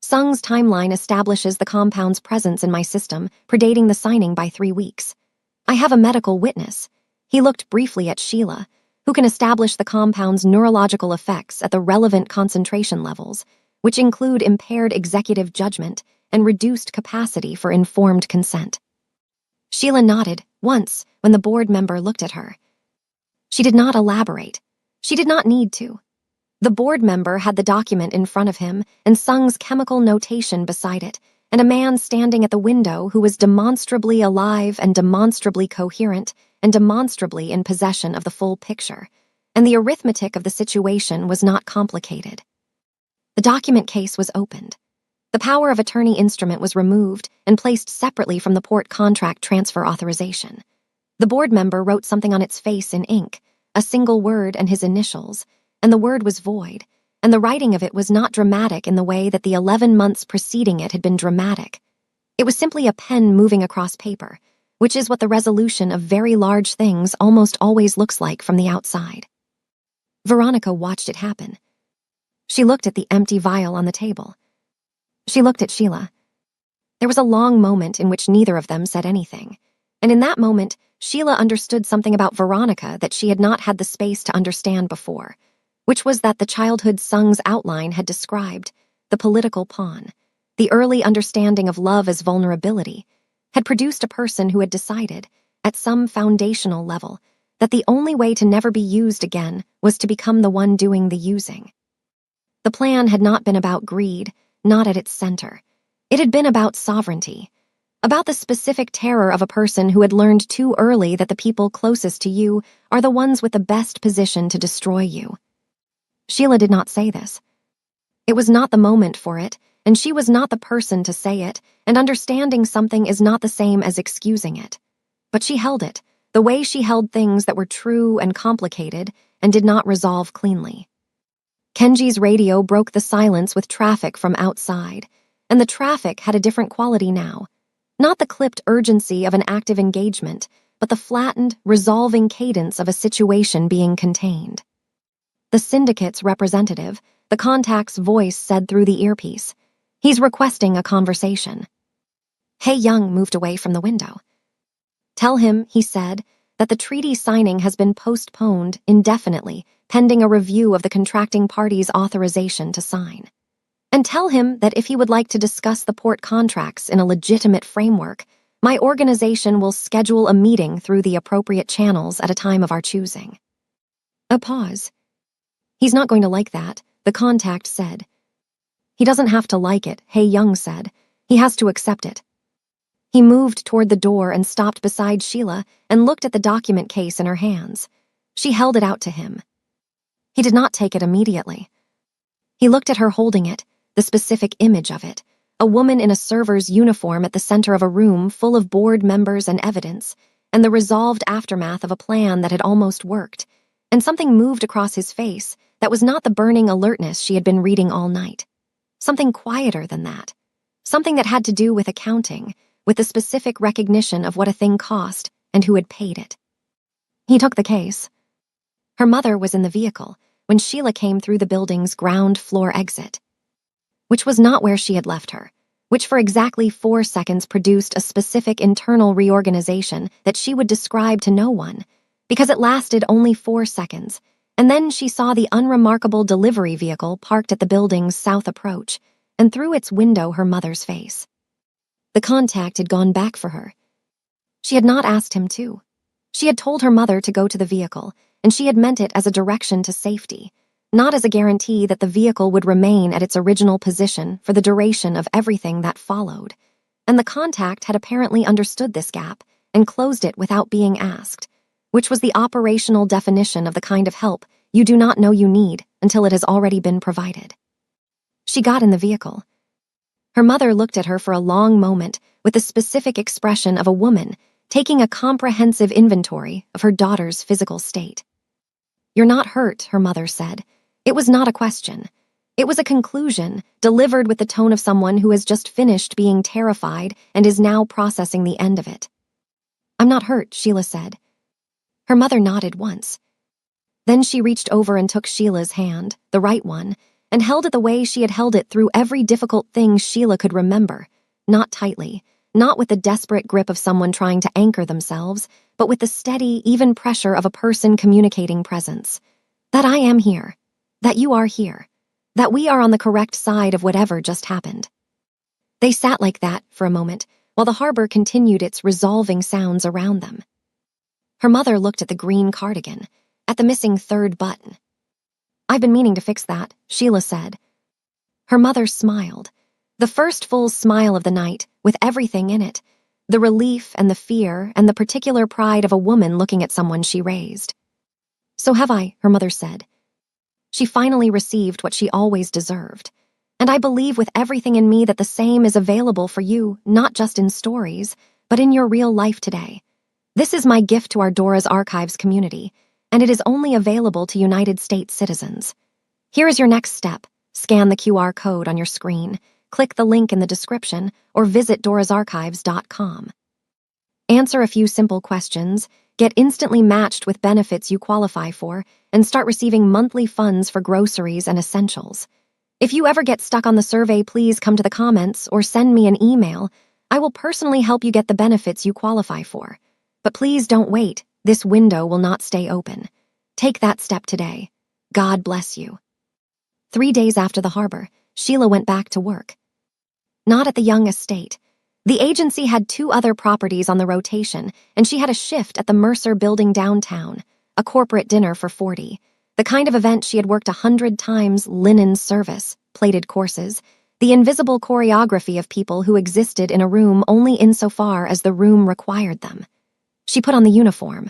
Sung's timeline establishes the compound's presence in my system, predating the signing by 3 weeks. I have a medical witness." He looked briefly at Sheila, "who can establish the compound's neurological effects at the relevant concentration levels, which include impaired executive judgment and reduced capacity for informed consent." Sheila nodded, once, when the board member looked at her. She did not elaborate. She did not need to. The board member had the document in front of him and Sung's chemical notation beside it, and a man standing at the window who was demonstrably alive and demonstrably coherent and demonstrably in possession of the full picture, and the arithmetic of the situation was not complicated. The document case was opened. The power of attorney instrument was removed and placed separately from the port contract transfer authorization. The board member wrote something on its face in ink, a single word and his initials, and the word was void, and the writing of it was not dramatic in the way that the 11 months preceding it had been dramatic. It was simply a pen moving across paper, which is what the resolution of very large things almost always looks like from the outside. Veronica watched it happen. She looked at the empty vial on the table. She looked at Sheila. There was a long moment in which neither of them said anything, and in that moment, Sheila understood something about Veronica that she had not had the space to understand before, which was that the childhood Sung's outline had described, the political pawn, the early understanding of love as vulnerability, had produced a person who had decided, at some foundational level, that the only way to never be used again was to become the one doing the using. The plan had not been about greed, not at its center. It had been about sovereignty, about the specific terror of a person who had learned too early that the people closest to you are the ones with the best position to destroy you. Sheila did not say this. It was not the moment for it, and she was not the person to say it, and understanding something is not the same as excusing it. But she held it, the way she held things that were true and complicated and did not resolve cleanly. Kenji's radio broke the silence with traffic from outside, and the traffic had a different quality now. Not the clipped urgency of an active engagement, but the flattened, resolving cadence of a situation being contained. The syndicate's representative, the contact's voice said through the earpiece, "He's requesting a conversation." Hae-young moved away from the window. "Tell him," he said, "that the treaty signing has been postponed indefinitely, pending a review of the contracting party's authorization to sign. And tell him that if he would like to discuss the port contracts in a legitimate framework, my organization will schedule a meeting through the appropriate channels at a time of our choosing." A pause. "He's not going to like that," the contact said. "He doesn't have to like it," Hae-young said. "He has to accept it." He moved toward the door and stopped beside Sheila and looked at the document case in her hands. She held it out to him. He did not take it immediately. He looked at her holding it, the specific image of it, a woman in a server's uniform at the center of a room full of board members and evidence, and the resolved aftermath of a plan that had almost worked, and something moved across his face that was not the burning alertness she had been reading all night. Something quieter than that. Something that had to do with accounting, with the specific recognition of what a thing cost and who had paid it. He took the case. Her mother was in the vehicle when Sheila came through the building's ground floor exit, which was not where she had left her, which for exactly 4 seconds produced a specific internal reorganization that she would describe to no one, because it lasted only 4 seconds, and then she saw the unremarkable delivery vehicle parked at the building's south approach, and through its window her mother's face. The contact had gone back for her. She had not asked him to. She had told her mother to go to the vehicle, and she had meant it as a direction to safety, not as a guarantee that the vehicle would remain at its original position for the duration of everything that followed. And the contact had apparently understood this gap and closed it without being asked, which was the operational definition of the kind of help you do not know you need until it has already been provided. She got in the vehicle. Her mother looked at her for a long moment with the specific expression of a woman taking a comprehensive inventory of her daughter's physical state. "You're not hurt," her mother said. It was not a question. It was a conclusion, delivered with the tone of someone who has just finished being terrified and is now processing the end of it. "I'm not hurt," Sheila said. Her mother nodded once. Then she reached over and took Sheila's hand, the right one, and held it the way she had held it through every difficult thing Sheila could remember, not tightly, not with the desperate grip of someone trying to anchor themselves, but with the steady, even pressure of a person communicating presence. "That I am here. That you are here. That we are on the correct side of whatever just happened." They sat like that for a moment, while the harbor continued its resolving sounds around them. Her mother looked at the green cardigan, at the missing third button. "I've been meaning to fix that," Sheila said. Her mother smiled, the first full smile of the night, with everything in it, the relief and the fear and the particular pride of a woman looking at someone she raised. "So have I," her mother said. She finally received what she always deserved. "And I believe with everything in me that the same is available for you, not just in stories, but in your real life today. This is my gift to our Dora's Archives community, and it is only available to United States citizens. Here is your next step. Scan the QR code on your screen, click the link in the description, or visit dorasarchives.com. Answer a few simple questions, get instantly matched with benefits you qualify for, and start receiving monthly funds for groceries and essentials. If you ever get stuck on the survey, please come to the comments or send me an email. I will personally help you get the benefits you qualify for. But please don't wait. This window will not stay open. Take that step today. God bless you." 3 days after the harbor, Sheila went back to work. Not at the Young estate. The agency had 2 other properties on the rotation, and she had a shift at the Mercer building downtown, a corporate dinner for 40, the kind of event she had worked 100 times: linen service, plated courses, the invisible choreography of people who existed in a room only insofar as the room required them. She put on the uniform.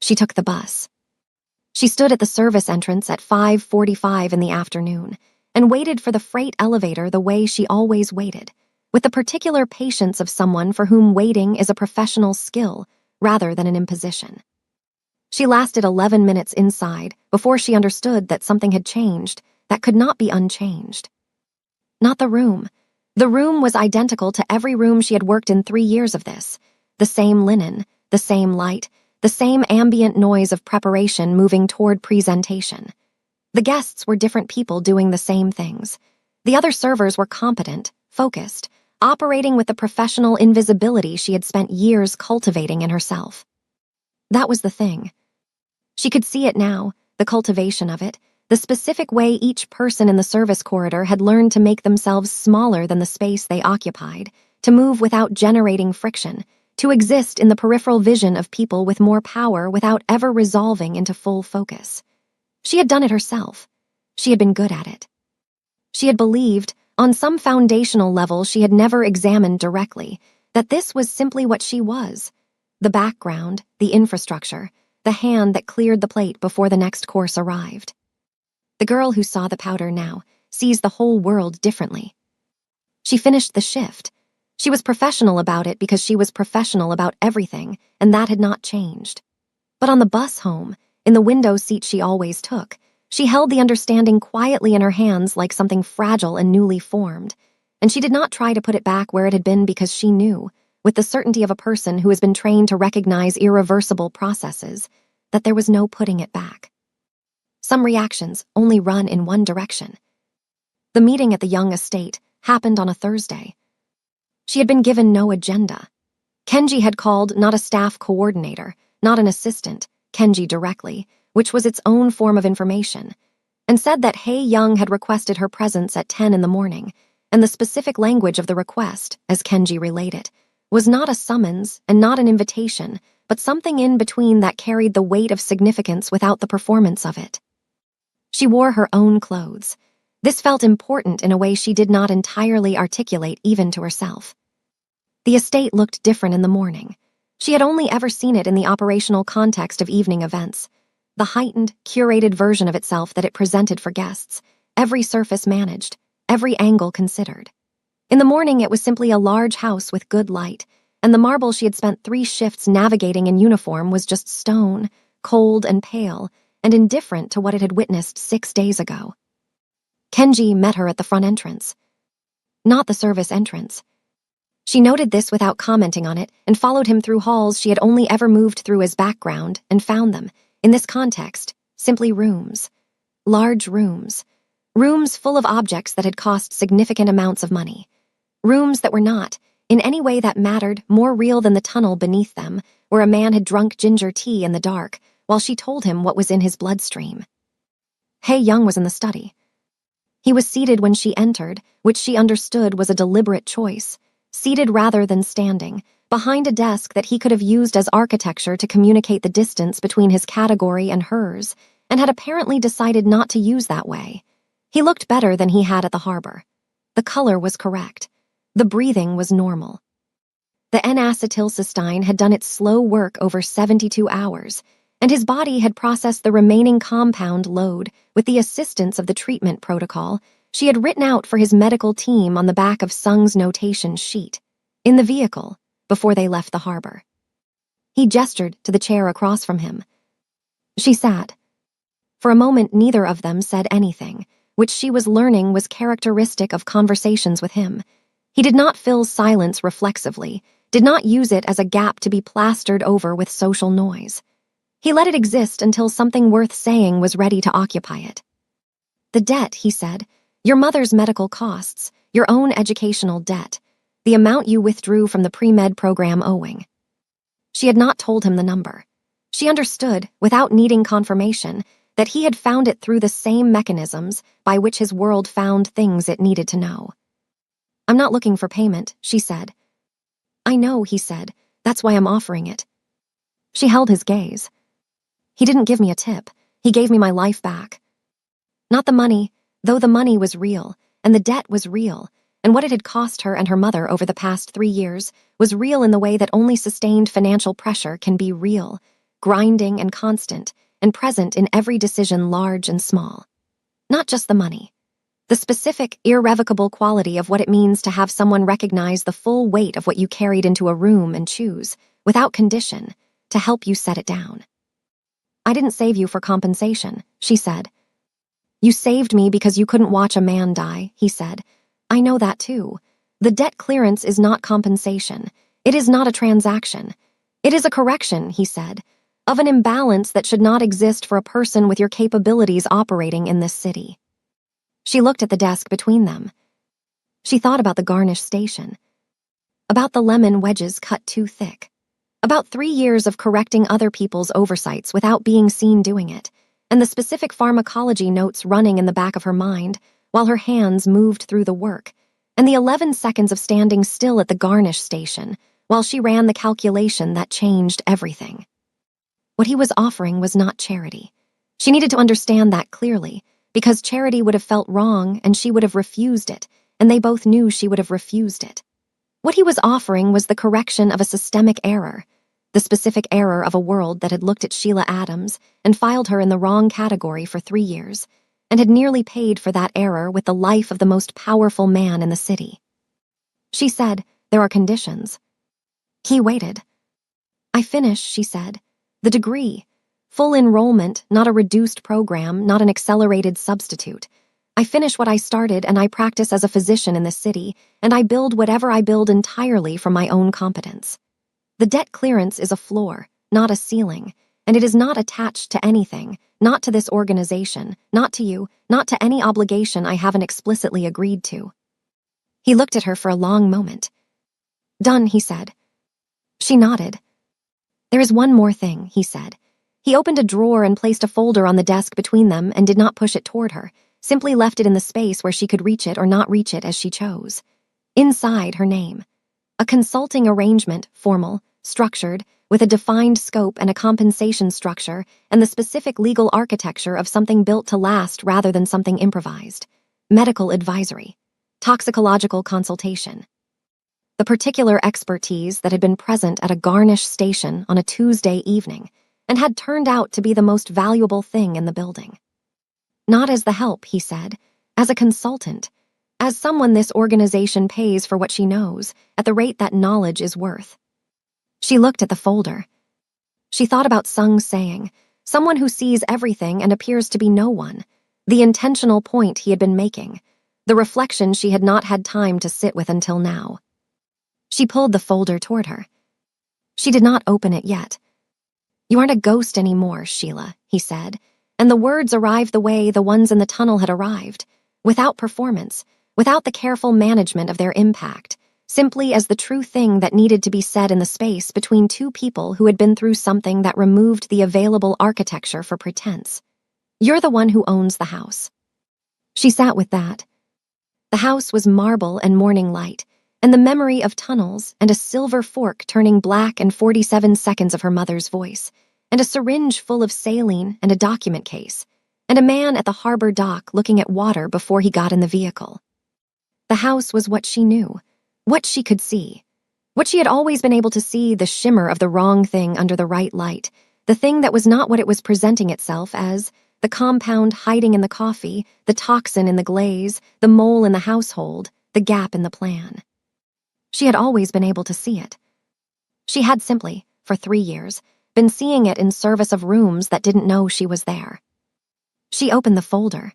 She took the bus. She stood at the service entrance at 5:45 in the afternoon and waited for the freight elevator the way she always waited, with the particular patience of someone for whom waiting is a professional skill rather than an imposition. She lasted 11 minutes inside before she understood that something had changed that could not be unchanged. Not the room. The room was identical to every room she had worked in 3 years of this. The same linen, the same light, the same ambient noise of preparation moving toward presentation. The guests were different people doing the same things. The other servers were competent, focused, operating with the professional invisibility she had spent years cultivating in herself. That was the thing. She could see it now, the cultivation of it, the specific way each person in the service corridor had learned to make themselves smaller than the space they occupied, to move without generating friction, to exist in the peripheral vision of people with more power without ever resolving into full focus. She had done it herself. She had been good at it. She had believed, on some foundational level she had never examined directly, that this was simply what she was: the background, the infrastructure, the hand that cleared the plate before the next course arrived. The girl who saw the powder now sees the whole world differently. She finished the shift. She was professional about it because she was professional about everything, and that had not changed. But on the bus home, in the window seat she always took, she held the understanding quietly in her hands like something fragile and newly formed, and she did not try to put it back where it had been because she knew, with the certainty of a person who has been trained to recognize irreversible processes, that there was no putting it back. Some reactions only run in one direction. The meeting at the Young estate happened on a Thursday. She had been given no agenda. Kenji had called not a staff coordinator, not an assistant, Kenji directly, which was its own form of information, and said that Hae Young had requested her presence at 10 in the morning, and the specific language of the request, as Kenji relayed it, was not a summons and not an invitation, but something in between that carried the weight of significance without the performance of it. She wore her own clothes. This felt important in a way she did not entirely articulate even to herself. The estate looked different in the morning. She had only ever seen it in the operational context of evening events, the heightened, curated version of itself that it presented for guests, every surface managed, every angle considered. In the morning it was simply a large house with good light, and the marble she had spent 3 shifts navigating in uniform was just stone, cold and pale, and indifferent to what it had witnessed 6 days ago. Kenji met her at the front entrance. Not the service entrance. She noted this without commenting on it and followed him through halls she had only ever moved through as background and found them, in this context, simply rooms. Large rooms. Rooms full of objects that had cost significant amounts of money. Rooms that were not, in any way that mattered, more real than the tunnel beneath them, where a man had drunk ginger tea in the dark while she told him what was in his bloodstream. Hae Young was in the study. He was seated when she entered, which she understood was a deliberate choice, seated rather than standing, behind a desk that he could have used as architecture to communicate the distance between his category and hers, and had apparently decided not to use that way. He looked better than he had at the harbor. The color was correct. The breathing was normal. The N-acetylcysteine had done its slow work over 72 hours, and his body had processed the remaining compound load with the assistance of the treatment protocol she had written out for his medical team on the back of Sung's notation sheet, in the vehicle, before they left the harbor. He gestured to the chair across from him. She sat. For a moment, neither of them said anything, which she was learning was characteristic of conversations with him. He did not fill silence reflexively, did not use it as a gap to be plastered over with social noise. He let it exist until something worth saying was ready to occupy it. The debt, he said, your mother's medical costs, your own educational debt, the amount you withdrew from the pre-med program owing. She had not told him the number. She understood, without needing confirmation, that he had found it through the same mechanisms by which his world found things it needed to know. I'm not looking for payment, she said. I know, he said. That's why I'm offering it. She held his gaze. He didn't give me a tip. He gave me my life back. Not the money, though the money was real, and the debt was real, and what it had cost her and her mother over the past 3 years was real in the way that only sustained financial pressure can be real, grinding and constant, and present in every decision large and small. Not just the money. The specific, irrevocable quality of what it means to have someone recognize the full weight of what you carried into a room and choose, without condition, to help you set it down. I didn't save you for compensation, she said. You saved me because you couldn't watch a man die, he said. I know that too. The debt clearance is not compensation. It is not a transaction. It is a correction, he said, of an imbalance that should not exist for a person with your capabilities operating in this city. She looked at the desk between them. She thought about the garnish station, about the lemon wedges cut too thick, about 3 years of correcting other people's oversights without being seen doing it, and the specific pharmacology notes running in the back of her mind while her hands moved through the work, and the 11 seconds of standing still at the garnish station while she ran the calculation that changed everything. What he was offering was not charity. She needed to understand that clearly, because charity would have felt wrong and she would have refused it, and they both knew she would have refused it. What he was offering was the correction of a systemic error, the specific error of a world that had looked at Sheila Adams and filed her in the wrong category for 3 years, and had nearly paid for that error with the life of the most powerful man in the city. She said, there are conditions. He waited. I finish, she said. The degree. Full enrollment, not a reduced program, not an accelerated substitute. I finish what I started and I practice as a physician in this city, and I build whatever I build entirely from my own competence. The debt clearance is a floor, not a ceiling, and it is not attached to anything, not to this organization, not to you, not to any obligation I haven't explicitly agreed to. He looked at her for a long moment. Done, he said. She nodded. There is one more thing, he said. He opened a drawer and placed a folder on the desk between them and did not push it toward her, simply left it in the space where she could reach it or not reach it as she chose. Inside, her name. A consulting arrangement, formal, structured, with a defined scope and a compensation structure and the specific legal architecture of something built to last rather than something improvised. Medical advisory. Toxicological consultation. The particular expertise that had been present at a garnish station on a Tuesday evening and had turned out to be the most valuable thing in the building. Not as the help, he said, as a consultant, as someone this organization pays for what she knows, at the rate that knowledge is worth. She looked at the folder. She thought about Sung's saying, someone who sees everything and appears to be no one, the intentional point he had been making, the reflection she had not had time to sit with until now. She pulled the folder toward her. She did not open it yet. "You aren't a ghost anymore, Sheila," he said, and the words arrived the way the ones in the tunnel had arrived, without performance, without the careful management of their impact, simply as the true thing that needed to be said in the space between two people who had been through something that removed the available architecture for pretense. "You're the one who owns the house." She sat with that. The house was marble and morning light, and the memory of tunnels and a silver fork turning black and 47 seconds of her mother's voice, and a syringe full of saline and a document case, and a man at the harbor dock looking at water before he got in the vehicle. The house was what she knew, what she could see, what she had always been able to see, the shimmer of the wrong thing under the right light, the thing that was not what it was presenting itself as, the compound hiding in the coffee, the toxin in the glaze, the mole in the household, the gap in the plan. She had always been able to see it. She had simply, for 3 years, been seeing it in service of rooms that didn't know she was there. She opened the folder.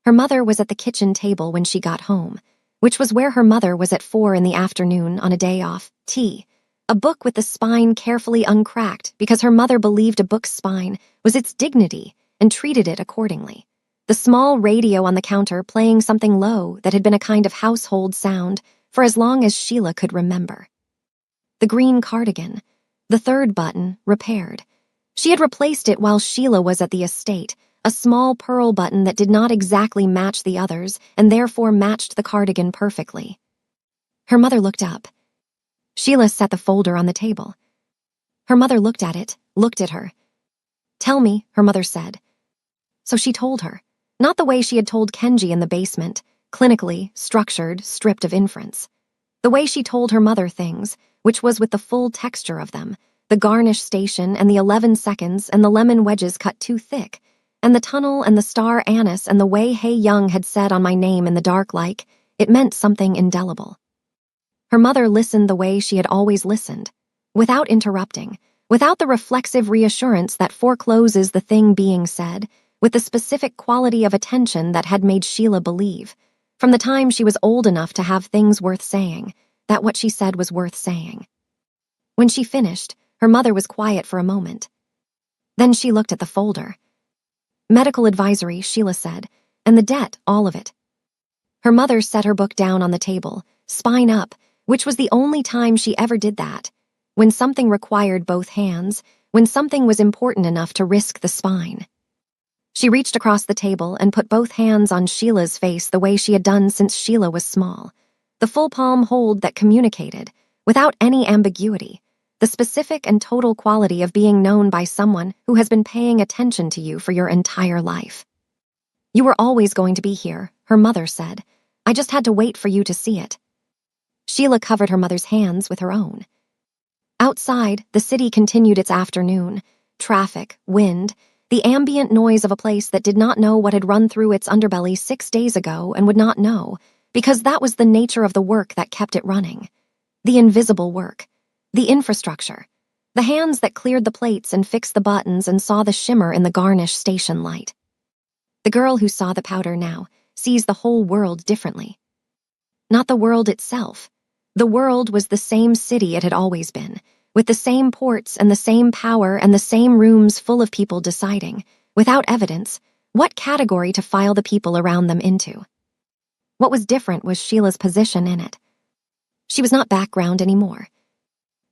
Her mother was at the kitchen table when she got home, which was where her mother was at 4 in the afternoon on a day off, tea, a book with the spine carefully uncracked because her mother believed a book's spine was its dignity and treated it accordingly. The small radio on the counter playing something low that had been a kind of household sound for as long as Sheila could remember. The green cardigan, the third button, repaired. She had replaced it while Sheila was at the estate, a small pearl button that did not exactly match the others and therefore matched the cardigan perfectly. Her mother looked up. Sheila set the folder on the table. Her mother looked at it, looked at her. "Tell me," her mother said. So she told her, not the way she had told Kenji in the basement, clinically, structured, stripped of inference. The way she told her mother things, which was with the full texture of them, the garnish station and the 11 seconds and the lemon wedges cut too thick, and the tunnel and the star anise and the way Hae Young had said on my name in the dark like, it meant something indelible. Her mother listened the way she had always listened, without interrupting, without the reflexive reassurance that forecloses the thing being said, with the specific quality of attention that had made Sheila believe, from the time she was old enough to have things worth saying, that what she said was worth saying. When she finished, her mother was quiet for a moment. Then she looked at the folder. "Medical advisory," Sheila said, "and the debt, all of it." Her mother set her book down on the table, spine up, which was the only time she ever did that, when something required both hands, when something was important enough to risk the spine. She reached across the table and put both hands on Sheila's face the way she had done since Sheila was small, the full palm hold that communicated, without any ambiguity, the specific and total quality of being known by someone who has been paying attention to you for your entire life. "You were always going to be here," her mother said. "I just had to wait for you to see it." Sheila covered her mother's hands with her own. Outside, the city continued its afternoon. Traffic, wind, the ambient noise of a place that did not know what had run through its underbelly 6 days ago and would not know, because that was the nature of the work that kept it running. The invisible work. The infrastructure. The hands that cleared the plates and fixed the buttons and saw the shimmer in the garnish station light. The girl who saw the powder now sees the whole world differently. Not the world itself. The world was the same city it had always been, with the same ports and the same power and the same rooms full of people deciding, without evidence, what category to file the people around them into. What was different was Sheila's position in it. She was not background anymore.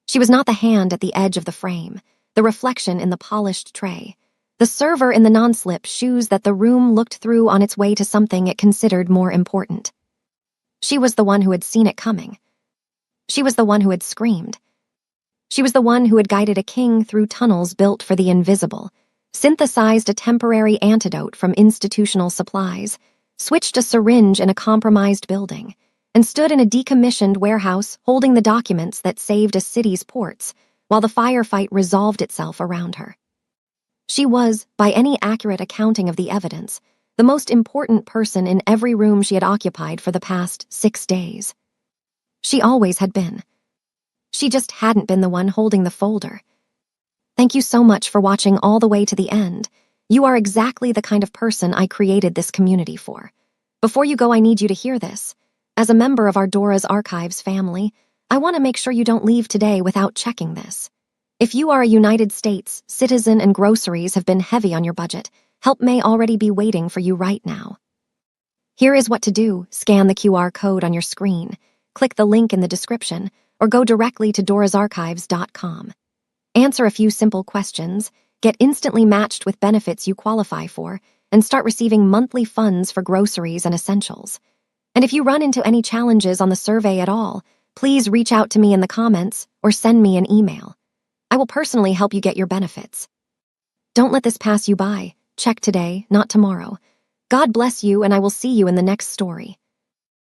She was not the hand at the edge of the frame, the reflection in the polished tray, the server in the non-slip shoes that the room looked through on its way to something it considered more important. She was the one who had seen it coming. She was the one who had screamed. She was the one who had guided a king through tunnels built for the invisible, synthesized a temporary antidote from institutional supplies, switched a syringe in a compromised building, and stood in a decommissioned warehouse holding the documents that saved a city's ports while the firefight resolved itself around her. She was, by any accurate accounting of the evidence, the most important person in every room she had occupied for the past 6 days. She always had been. She just hadn't been the one holding the folder. Thank you so much for watching all the way to the end. You are exactly the kind of person I created this community for. Before you go, I need you to hear this. As a member of our Dora's Archives family, I want to make sure you don't leave today without checking this. If you are a United States citizen and groceries have been heavy on your budget, help may already be waiting for you right now. Here is what to do. Scan the QR code on your screen, click the link in the description, or go directly to dorasarchives.com. Answer a few simple questions, get instantly matched with benefits you qualify for, and start receiving monthly funds for groceries and essentials. And if you run into any challenges on the survey at all, please reach out to me in the comments or send me an email. I will personally help you get your benefits. Don't let this pass you by. Check today, not tomorrow. God bless you, and I will see you in the next story.